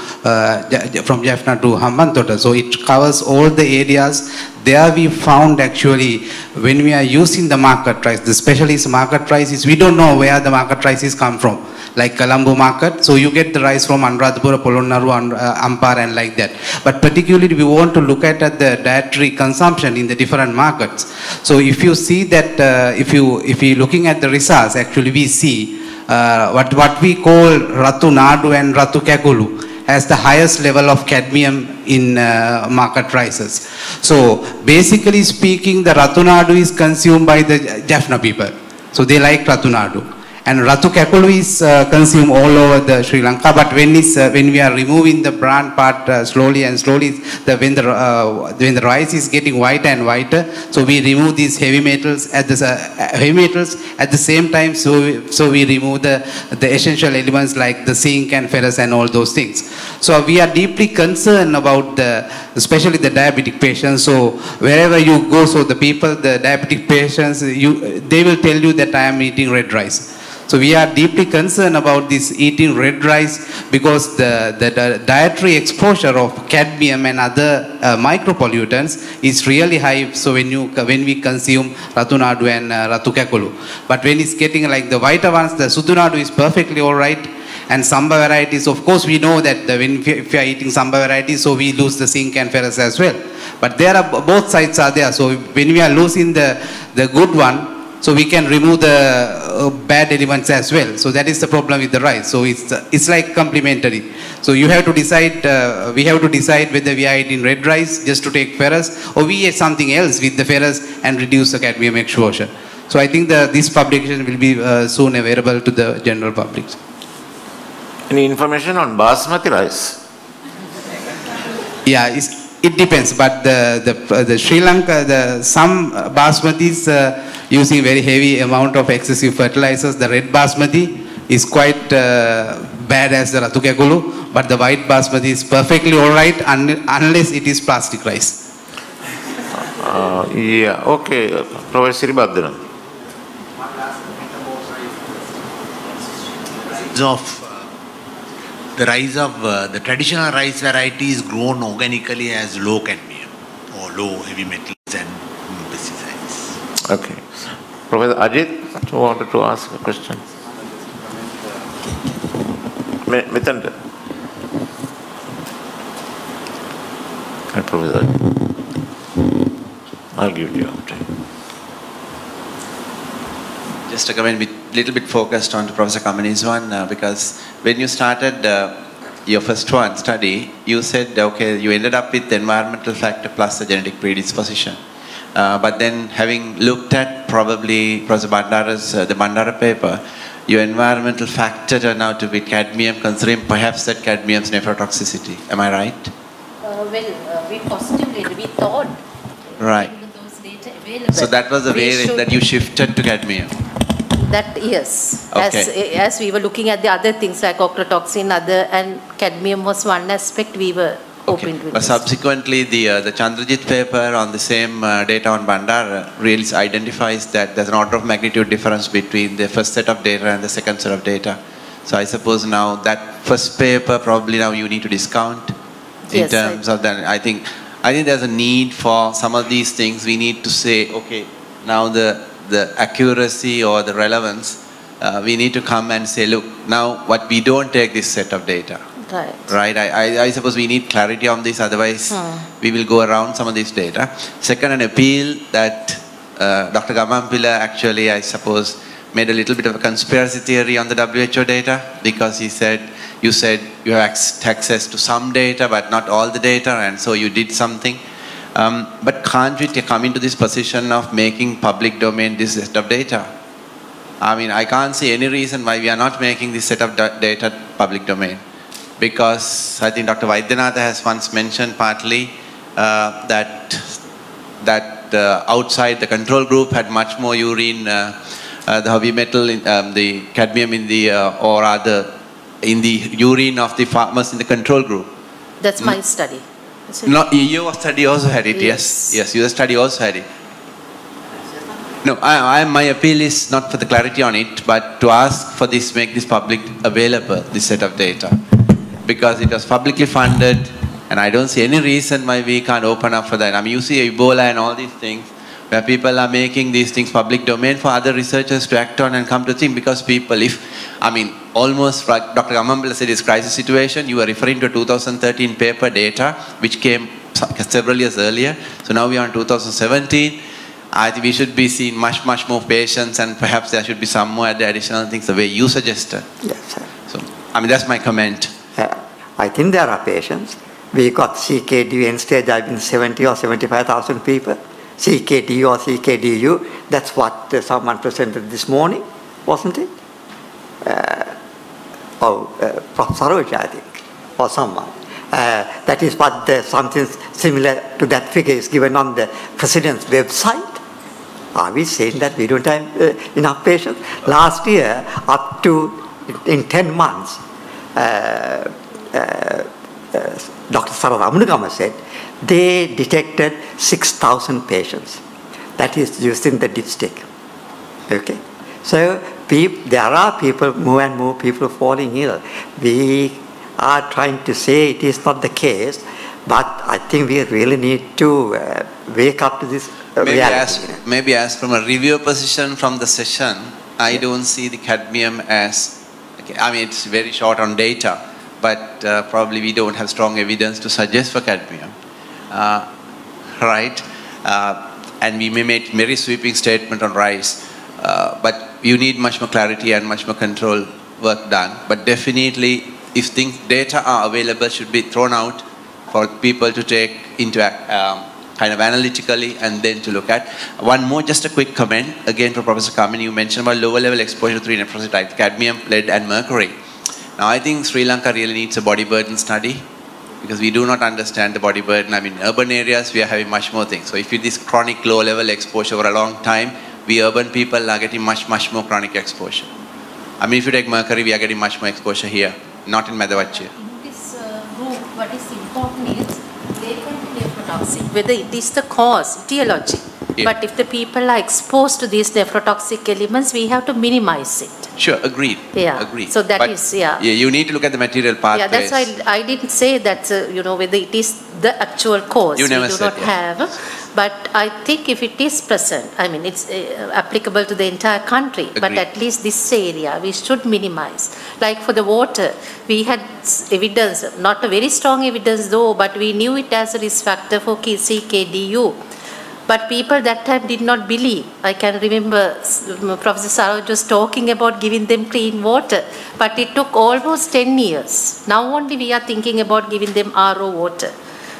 Hambantota. So it covers all the areas. There we found actually when we are using the market rice, the specialist market rice we don't know where the market rices come from. Like Colombo market, so you get the rice from Anuradhapura, Polonnaru, Ampar and like that. But particularly we want to look at the dietary consumption in the different markets. So if you see that, if you're looking at the results, actually we see what we call Ratu Nadu and Ratu Kakulu as the highest level of cadmium in market rices. So basically speaking, the Ratu Nadu is consumed by the Jaffna people. So they like Ratu Nadu. And Ratu Kakulu is consumed all over the Sri Lanka, but when we are removing the brown part slowly, when the rice is getting whiter and whiter, so we remove these heavy metals at the same time. So we remove the essential elements like the zinc and ferrous and all those things. So we are deeply concerned about especially the diabetic patients. So wherever you go, so the diabetic patients, they will tell you that I am eating red rice. So we are deeply concerned about this eating red rice because the dietary exposure of cadmium and other micropollutants is really high. So when we consume Ratu Nadu and Ratu Kakulu, but when it's getting like the whiter ones, the Sutu Nadu is perfectly all right. And Samba varieties, of course, we know that if you are eating Samba varieties, so we lose the zinc and ferrous as well. But there are both sides are there. So when we are losing the good one, so we can remove the bad elements as well. So that is the problem with the rice. So it's like complementary. So you have to decide, we have to decide whether we are eating red rice just to take ferrous, or we eat something else with the ferrous and reduce the cadmium exposure. So I think this publication will be soon available to the general public. Any information on basmati rice? Yeah, it depends, but the Sri Lanka, some basmatis using very heavy amount of excessive fertilizers. The red basmati is quite bad as the Ratu Kakulu, but the white basmati is perfectly all right unless it is plastic rice. Yeah, okay. Professor Siribhadran. The rise of the traditional rice variety is grown organically as low cadmium or low heavy metals and pesticides. Okay. Professor Ajit, you wanted to ask a question? Mitanda. Professor Ajit. I'll give it to you after. Just to comment, a little bit focused on Professor Kamani's one, because when you started your first one study, you said, okay, you ended up with the environmental factor plus the genetic predisposition. But then having looked at probably Professor Bandara's, the Bandara paper, your environmental factor turned out to be cadmium, considering perhaps that cadmium's nephrotoxicity. Am I right? We postulated, we thought. Right. Those data available. So that was the way that you shifted to cadmium. That, yes. Okay. As we were looking at the other things like ochratoxin, and cadmium was one aspect we were open to. But subsequently, the Chandrajit paper on the same data on Bandar really identifies that there's an order of magnitude difference between the first set of data and the second set of data. So I suppose now that first paper probably now you need to discount in terms of that. I think there's a need for some of these things. We need to say, okay, now the accuracy or the relevance, we need to come and say, look, now what we don't take this set of data. Right. I suppose we need clarity on this, otherwise we will go around some of this data. Second, an appeal that Dr. Gama actually, I suppose, made a little bit of a conspiracy theory on the WHO data, because you said you have access to some data but not all the data, and so you did something. But can't we come into this position of making public domain this set of data? I mean, I can't see any reason why we are not making this set of data public domain. Because I think Dr. Vaidyanatha has once mentioned partly that outside the control group had much more urine, the heavy metal, the cadmium in the, or other, in the urine of the farmers in the control group. That's my study. No, your study also had it, yes. Yes, your study also had it. No, my appeal is not for the clarity on it, but to ask for this, make this public available, this set of data. Because it was publicly funded, and I don't see any reason why we can't open up for that. I mean, you see Ebola and all these things, where people are making these things public domain for other researchers to act on and come to think, because people, almost like Dr. Gamambila said, this crisis situation, you are referring to 2013 paper data, which came several years earlier. So now we are in 2017. I think we should be seeing much more patients, and perhaps there should be some more additional things the way you suggested. Yes, sir. So, that's my comment. I think there are patients. We got CKDu end stage, I've been 70 or 75,000 people. CKDu or CKDu, that's what someone presented this morning, wasn't it? Prof. Saroj, I think, or someone. That is what something similar to that figure is given on the President's website. Are we saying that we don't have enough patients? Last year, up to in 10 months, Dr. Saravamunagama said they detected 6,000 patients. That is used in the dipstick. Okay? So there are people, more and more people falling ill. We are trying to say it is not the case, but I think we really need to wake up to this reality. Maybe as from a review position from the session, I don't see the cadmium as, it's very short on data, but probably we don't have strong evidence to suggest for cadmium. Right? And we may make very sweeping statement on rice, but you need much more clarity and much more control work done. But definitely, if data are available, should be thrown out for people to take into kind of analytically and then to look at. One more, just a quick comment, again for Professor Kamal, you mentioned about lower level exposure to three nephrocytes, cadmium, lead and mercury. Now I think Sri Lanka really needs a body burden study, because we do not understand the body burden. In urban areas we are having much more things. So if this chronic low level exposure over a long time, we urban people are getting much more chronic exposure. If you take mercury, we are getting much more exposure here, not in Medavachi. In this group, what is important is latent nephrotoxic, whether it is the cause, etiology. Yeah. But if the people are exposed to these nephrotoxic elements, we have to minimize it. Sure, agreed. Yeah. Agreed. So that is. Yeah, you need to look at the material pathways. Yeah, that's why I didn't say that, whether it is the actual cause. You never we do said, not have. But I think if it is present, it's applicable to the entire country. Agreed. But at least this area, we should minimize. Like for the water, we had evidence, not a very strong evidence though, but we knew it as a risk factor for CKDu. But people that time did not believe. I can remember Professor Saroj was talking about giving them clean water. But it took almost 10 years. Now only we are thinking about giving them RO water.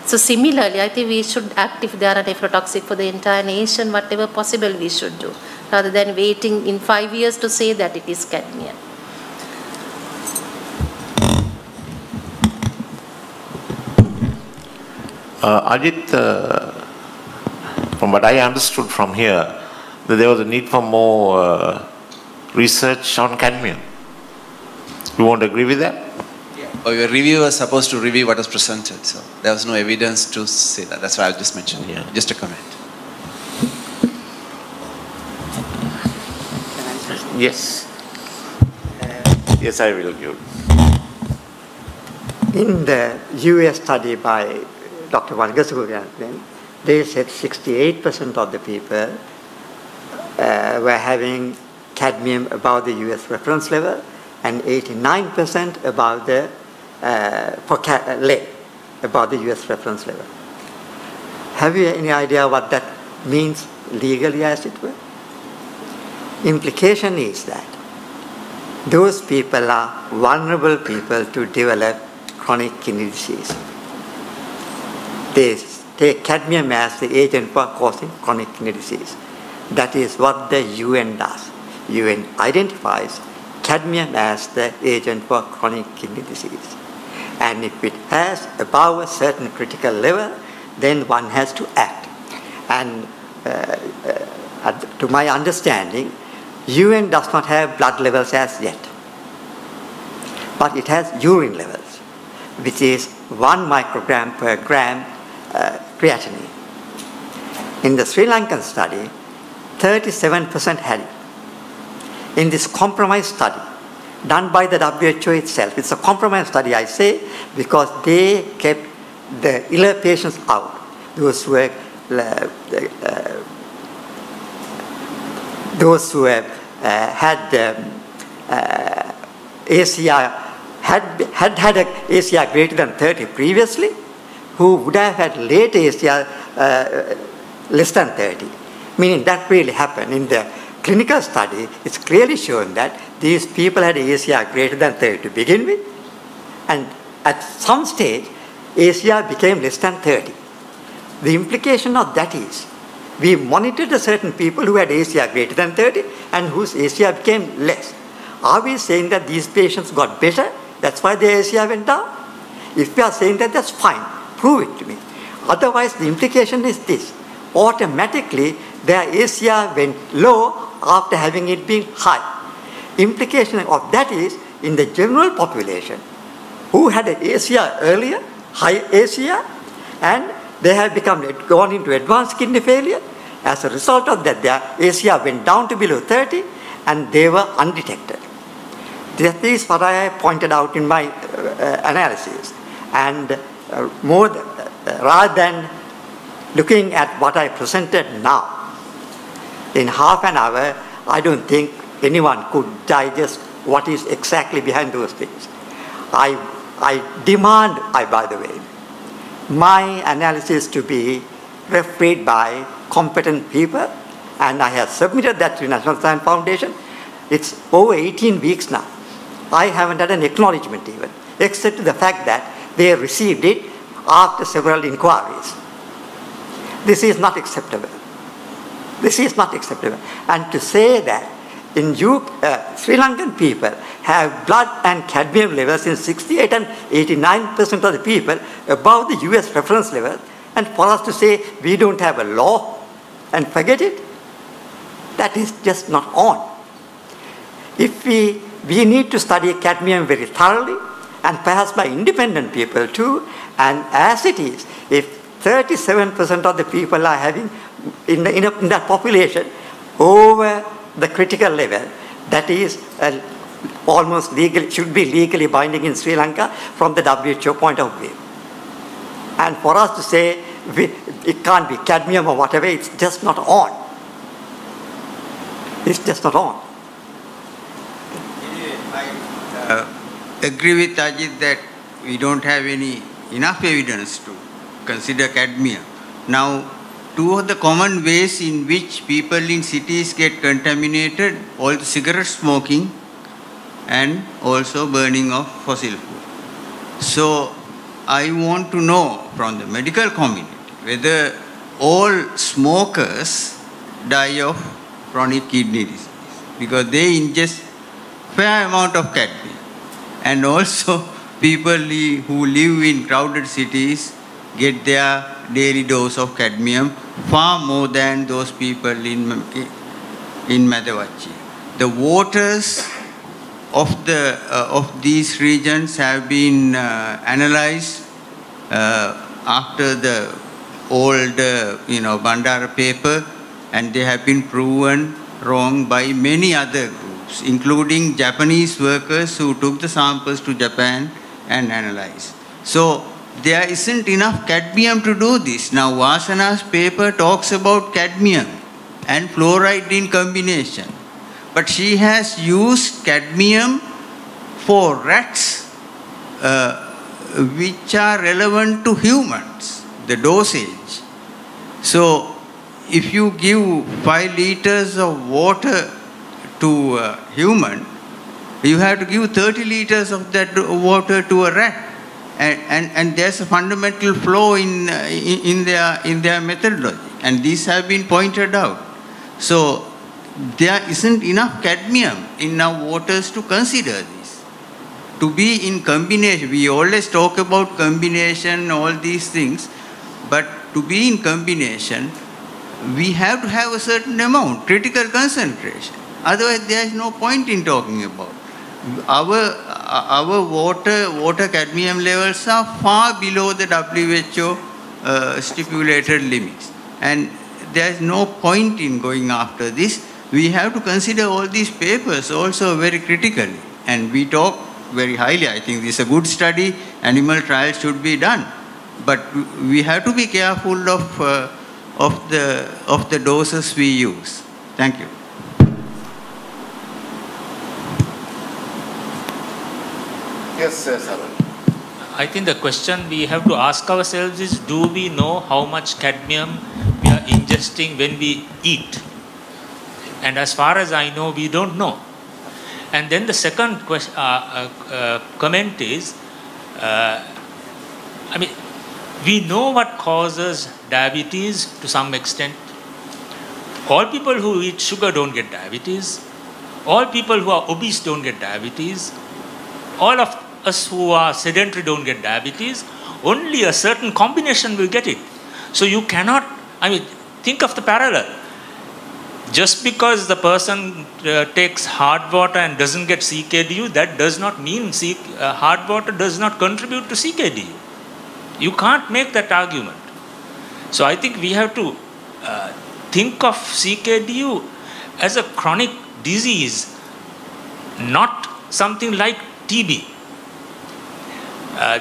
So similarly, I think we should act if there are nephrotoxic for the entire nation, whatever possible we should do. rather than waiting in 5 years to say that it is cadmium. Ajit, from what I understood from here, that there was a need for more research on cadmium. You won't agree with that? Your review was supposed to review what was presented, so there was no evidence to say that. That's why I just mentioned. Yeah. Just a comment. Yes. Yes, I will give. In the US study by Dr. Vangasurian, they said 68% of the people were having cadmium above the US reference level and 89% above the lead above the US reference level. Have you any idea what that means legally, as it were? Implication is that those people are vulnerable people to develop chronic kidney disease. They take cadmium as the agent for causing chronic kidney disease. That is what the UN does. UN identifies cadmium as the agent for chronic kidney disease. And if it has above a certain critical level, then one has to act. And to my understanding, UN does not have blood levels as yet. But it has urine levels, which is 1 microgram per gram creatinine. In the Sri Lankan study, 37% had it. In this compromise study, done by the WHO itself, it's a compromise study, I say, because they kept the iller patients out, those who had ACR, had an ACR greater than 30 previously, who would have had late ACR less than 30. Meaning that really happened. In the clinical study, it's clearly shown that these people had ACR greater than 30 to begin with, and at some stage, ACR became less than 30. The implication of that is, we monitored a certain people who had ACR greater than 30 and whose ACR became less. Are we saying that these patients got better? That's why their ACR went down? If we are saying that, that's fine. Prove it to me. Otherwise, the implication is this. Automatically, their ACR went low after having it been high. Implication of that is, in the general population, who had an ACR earlier, high ACR, and they have gone into advanced kidney failure. As a result of that, their ACR went down to below 30, and they were undetected. That is what I pointed out in my analysis. And rather than looking at what I presented now, in half an hour, I don't think anyone could digest what is exactly behind those things. I demand, by the way, my analysis to be refereed by competent people, and I have submitted that to the National Science Foundation. It's over 18 weeks now. I haven't had an acknowledgement even, except the fact that they received it after several inquiries. This is not acceptable. This is not acceptable. And to say that in Sri Lankan people have blood and cadmium levels in 68 and 89% of the people above the US reference level, and for us to say we don't have a law and forget it, that is just not on. If we need to study cadmium very thoroughly, and perhaps by independent people too, and as it is, if 37% of the people are having in that population over the critical level, that is almost legal, should be legally binding in Sri Lanka from the WHO point of view. And for us to say it can't be cadmium or whatever, it's just not on. It's just not on. I agree with Ajit that we don't have enough evidence to consider cadmium. Now, two of the common ways in which people in cities get contaminated, all the cigarette smoking and also burning of fossil fuel. So, I want to know from the medical community whether all smokers die of chronic kidney disease because they ingest fair amount of cadmium. And also people who live in crowded cities get their daily dose of cadmium far more than those people in Madavachi. The waters of these regions have been analyzed after the old Bandara paper, and they have been proven wrong by many other groups, including Japanese workers who took the samples to Japan and analyzed. So there isn't enough cadmium to do this. Now Vasana's paper talks about cadmium and fluoride in combination. But she has used cadmium for rats, which are relevant to humans, the dosage. So if you give 5 liters of water to a human, you have to give 30 liters of that water to a rat. And there's a fundamental flaw in their methodology. And these have been pointed out. So there isn't enough cadmium in our waters to consider this. To be in combination, we always talk about combination, all these things, but to be in combination, we have to have a certain amount, critical concentration. Otherwise, there is no point in talking about. Our water cadmium levels are far below the WHO stipulated limits. And there is no point in going after this. We have to consider all these papers also very critically. And we talk very highly. I think this is a good study. Animal trials should be done. But we have to be careful of the doses we use. Thank you. Yes, sir. I think the question we have to ask ourselves is, do we know how much cadmium we are ingesting when we eat? And as far as I know, we don't know. And then the second comment is, we know what causes diabetes to some extent. All people who eat sugar don't get diabetes. All people who are obese don't get diabetes. All of us who are sedentary don't get diabetes. Only a certain combination will get it. So you cannot, think of the parallel. Just because the person takes hard water and doesn't get CKDu, that does not mean hard water does not contribute to CKDu. You can't make that argument. So I think we have to think of CKDu as a chronic disease, not something like TB.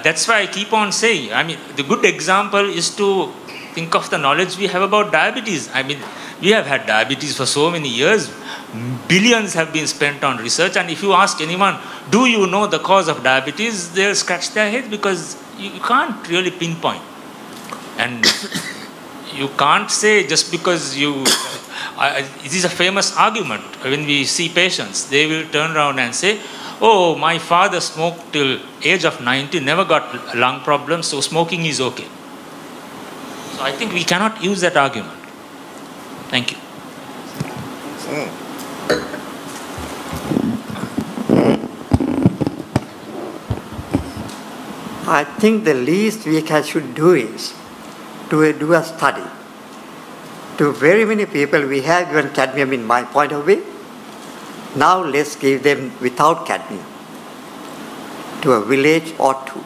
That's why I keep on saying, the good example is to think of the knowledge we have about diabetes. We have had diabetes for so many years. Billions have been spent on research. And if you ask anyone, do you know the cause of diabetes? They'll scratch their head because you can't really pinpoint. And you can't say just because it is a famous argument. When we see patients, they will turn around and say, oh, my father smoked till age of 90, never got lung problems, so smoking is okay. So I think we cannot use that argument. Thank you. I think the least we should do is to do a study. To very many people, we have given cadmium in my point of view. Now let's give them without cadmium to a village or two.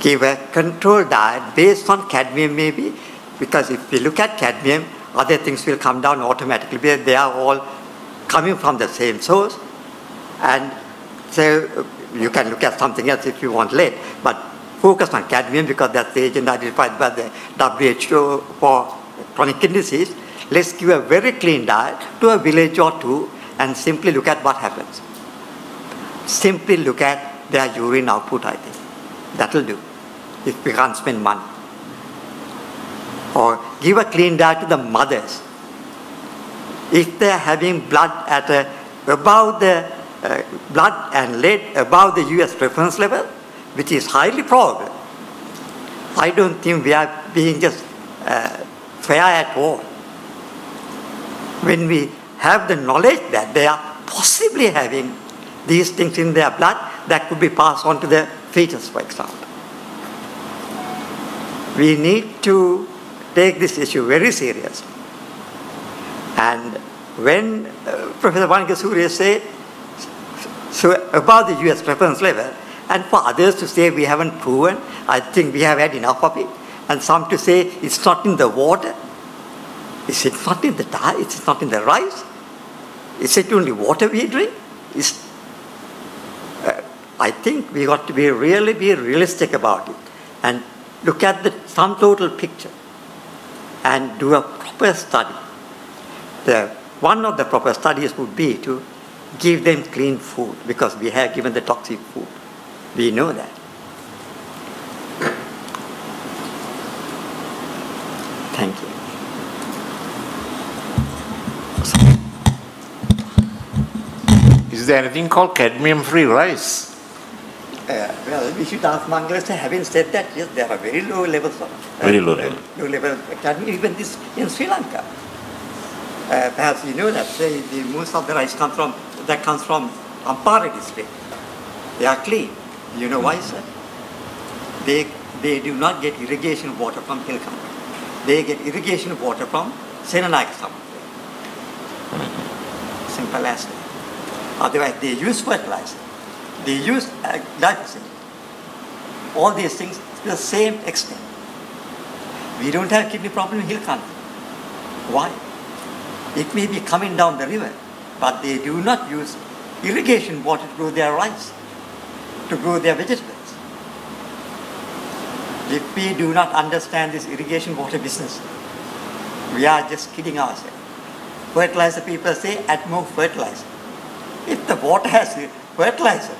Give a controlled diet based on cadmium maybe, because if we look at cadmium, other things will come down automatically because they are all coming from the same source. And so you can look at something else if you want later, but focus on cadmium because that's the agent identified by the WHO for chronic kidney disease. Let's give a very clean diet to a village or two and simply look at what happens. Simply look at their urine output, I think. That will do, if we can't spend money. Or give a clean diet to the mothers. If they are having blood at above the blood and lead above the US reference level, which is highly probable, I don't think we are being just fair at all. When we have the knowledge that they are possibly having these things in their blood that could be passed on to the fetus, for example. We need to take this issue very seriously. And when Professor Vanikasuriya said, so about the US reference level, and for others to say we haven't proven, I think we have had enough of it, and some to say it's not in the water. Is it not in the diet? It's not in the rice? Is it only water we drink? I think we got to be realistic about it and look at the sum total picture and do a proper study. One of the proper studies would be to give them clean food, because we have given the toxic food. We know that. Thank you. Is there anything called cadmium-free rice? Well, we should ask Mangalas. Having said that, yes, there are very low levels of very low level. Low level cadmium, even this in Sri Lanka. Perhaps you know that most of the rice comes from Ampara district. They are clean. You know why, sir? They do not get irrigation water from Hilcom. They get irrigation water from Senanayaka Samudra. Simple as that. Otherwise, they use fertilizer. They use glyphosate. All these things to the same extent. We don't have kidney problem in hill country. Why? It may be coming down the river, but they do not use irrigation water to grow their rice, to grow their vegetables. If we do not understand this irrigation water business, we are just kidding ourselves. Fertilizer people say, add more fertilizer. If the water has fertilizer,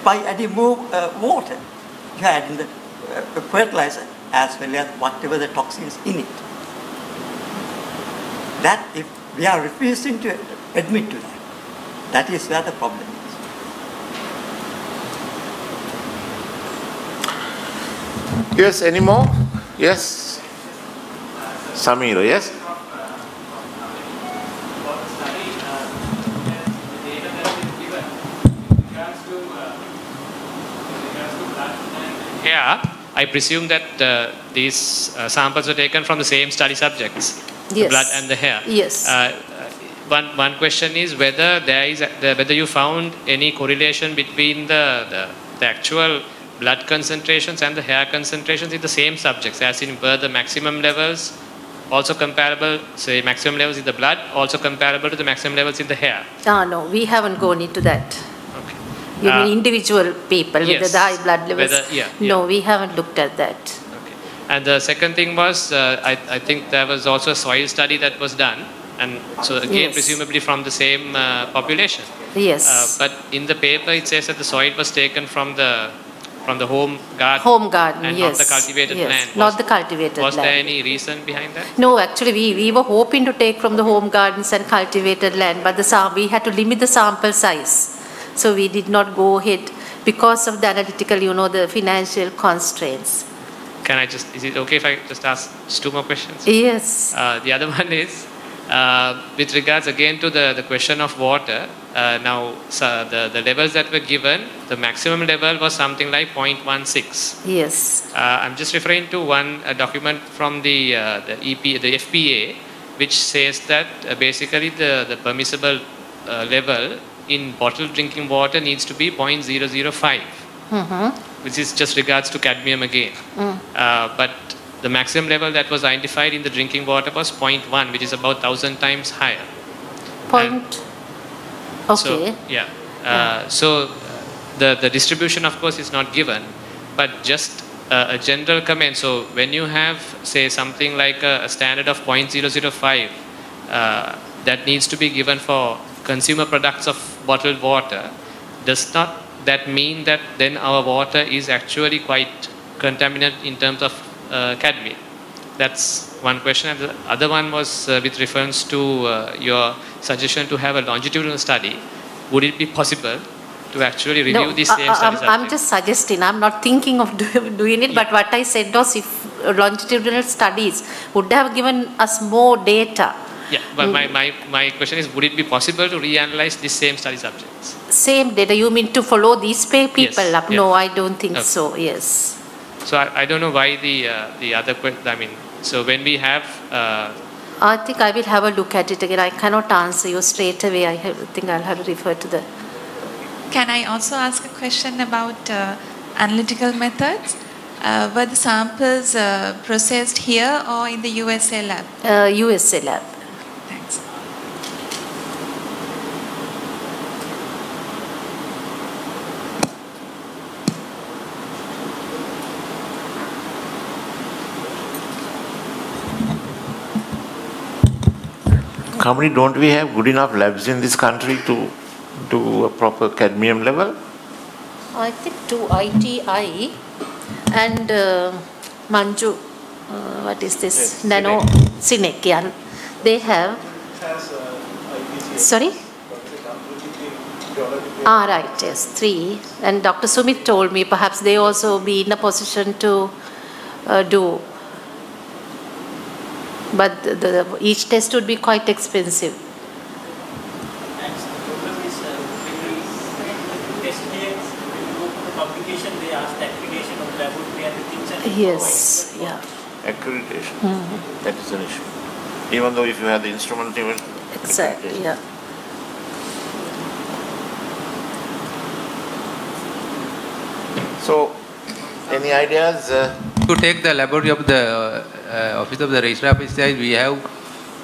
by adding more water, you are adding the fertilizer as well as whatever the toxins in it. That, if we are refusing to admit to that is where the problem is. Yes, any more? Yes? Samira, yes? Here, I presume that these samples were taken from the same study subjects, yes. The blood and the hair. Yes. One question is whether whether you found any correlation between the actual blood concentrations and the hair concentrations in the same subjects, as in were the maximum levels also comparable, say maximum levels in the blood, also comparable to the maximum levels in the hair? No, we haven't gone into that. You mean individual people yes. with the high blood levels? No, we haven't looked at that. Okay. And the second thing was, I think there was also a soil study that was done, and so again, yes. presumably from the same population. Yes. But in the paper, it says that the soil was taken from the home garden. Home garden, and yes. not the cultivated land. Not the cultivated land. Was there any reason behind that? No, actually, we were hoping to take from the home gardens and cultivated land, but we had to limit the sample size. So we did not go ahead because of the analytical, the financial constraints. Is it okay if I just ask two more questions? Yes. The other one is, with regards again to the question of water, now the levels that were given, the maximum level was something like 0.16. Yes. I'm just referring to one document from the FPA, which says that basically the permissible level in bottled drinking water needs to be 0.005, which is just regards to cadmium again. But the maximum level that was identified in the drinking water was 0.1, which is about 1,000 times higher. Okay. So the distribution, of course, is not given, but just a general comment. So when you have, say, something like a standard of 0.005 that needs to be given for consumer products of bottled water, does not that mean that then our water is actually quite contaminated in terms of cadmium? That's one question. And the other one was with reference to your suggestion to have a longitudinal study. Would it be possible to actually review these same studies? I'm just suggesting. I'm not thinking of doing it, but what I said was if longitudinal studies would have given us more data Yeah, but my question is, would it be possible to reanalyze the same study subjects? Same data, you mean to follow these people Yes, up? yeah. No, I don't think Okay. so, yes. So I don't know why the other question, I mean, so when we have... I think I will have a look at it again. I cannot answer you straight away. I think I'll have to refer to the... Can I also ask a question about analytical methods? Were the samples processed here or in the USA lab? USA lab. Thanks. Kamini, don't we have good enough labs in this country to do a proper cadmium level? I think to ITI and Manju, what is this? Nano Zinc, yeah. They have. Sorry? Right, yes, 3. And Dr. Sumit told me perhaps they also be in a position to do. But each test would be quite expensive. Yes, yeah. Accreditation. That is an issue. Even though if you have the instrument, even exactly, yeah. So, any ideas? To take the laboratory of the Office of the Registrar of Pesticides, we have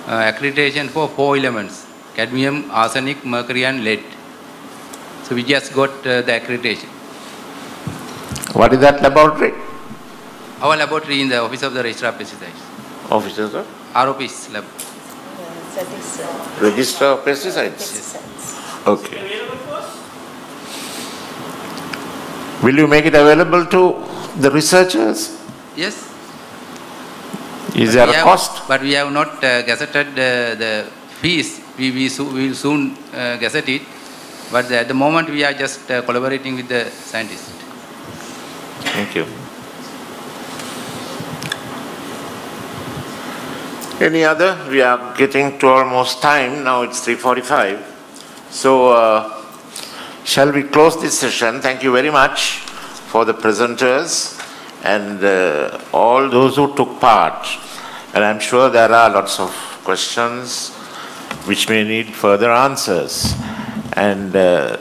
accreditation for 4 elements: cadmium, arsenic, mercury, and lead. So we just got the accreditation. What is that laboratory? Our laboratory in the Office of the Registrar of Pesticides. Officers of? ROP's lab. That is Register of Pesticides. Okay. Will you make it available to the researchers? Yes. Is there a cost? But we have not gazetted the fees. We will soon gazette it. But at the moment we are just collaborating with the scientists. Thank you. Any other? We are getting to almost time. Now it's 3:45. So shall we close this session? Thank you very much for the presenters and all those who took part. And I'm sure there are lots of questions which may need further answers. And there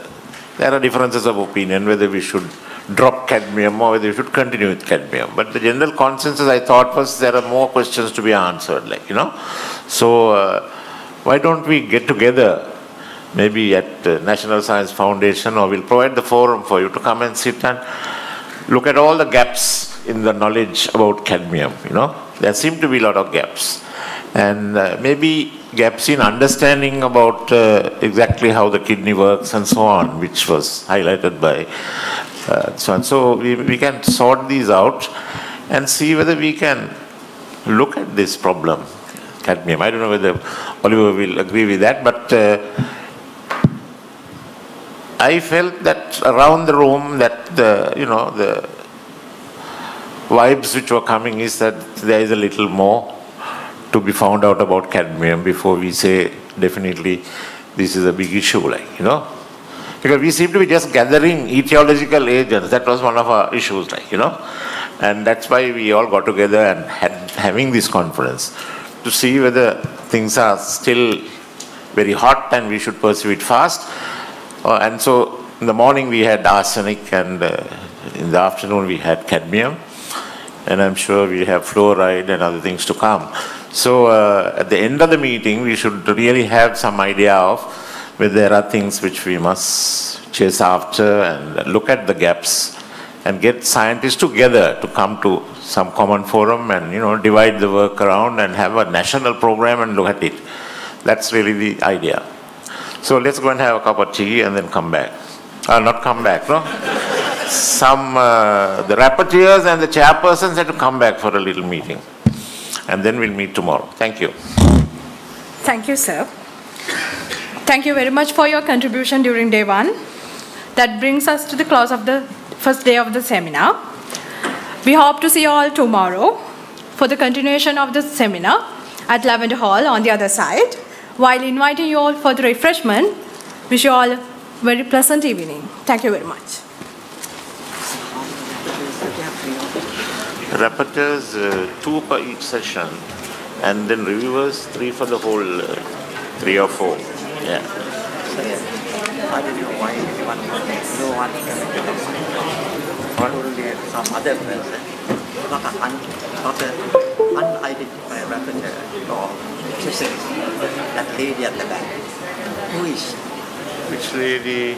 are differences of opinion whether we should drop cadmium or whether we should continue with cadmium. But the general consensus I thought was there are more questions to be answered, So why don't we get together maybe at National Science Foundation, or we'll provide the forum for you to come and sit and look at all the gaps in the knowledge about cadmium, There seem to be a lot of gaps. And maybe gaps in understanding about exactly how the kidney works and so on, which was highlighted by so on. So we can sort these out and see whether we can look at this problem, cadmium. I don't know whether Oliver will agree with that, but I felt that around the room that the vibes which were coming is that there is a little more to be found out about cadmium before we say definitely this is a big issue, Because we seem to be just gathering etiological agents. That was one of our issues, And that's why we all got together and having this conference to see whether things are still very hot and we should pursue it fast. And so in the morning we had arsenic, and in the afternoon we had cadmium. And I'm sure we have fluoride and other things to come. So at the end of the meeting, we should really have some idea of whether there are things which we must chase after and look at the gaps and get scientists together to come to some common forum and, divide the work around and have a national program and look at it. That's really the idea. So let's go and have a cup of tea and then come back. Not come back, no? The rapporteurs and the chairpersons had to come back for a little meeting. And then we'll meet tomorrow. Thank you. Thank you, sir. Thank you very much for your contribution during day 1. That brings us to the close of the first day of the seminar. We hope to see you all tomorrow for the continuation of the seminar. at Lavender Hall on the other side. While inviting you all for the refreshment, wish you all a very pleasant evening. Thank you very much. Rapporteurs, 2 per each session, and then reviewers 3 for the whole 3 or 4. Yeah. I don't know why anyone, no one probably some other person, not an unidentified rapporteur or specialist, that lady at the back. Who is she? Which lady?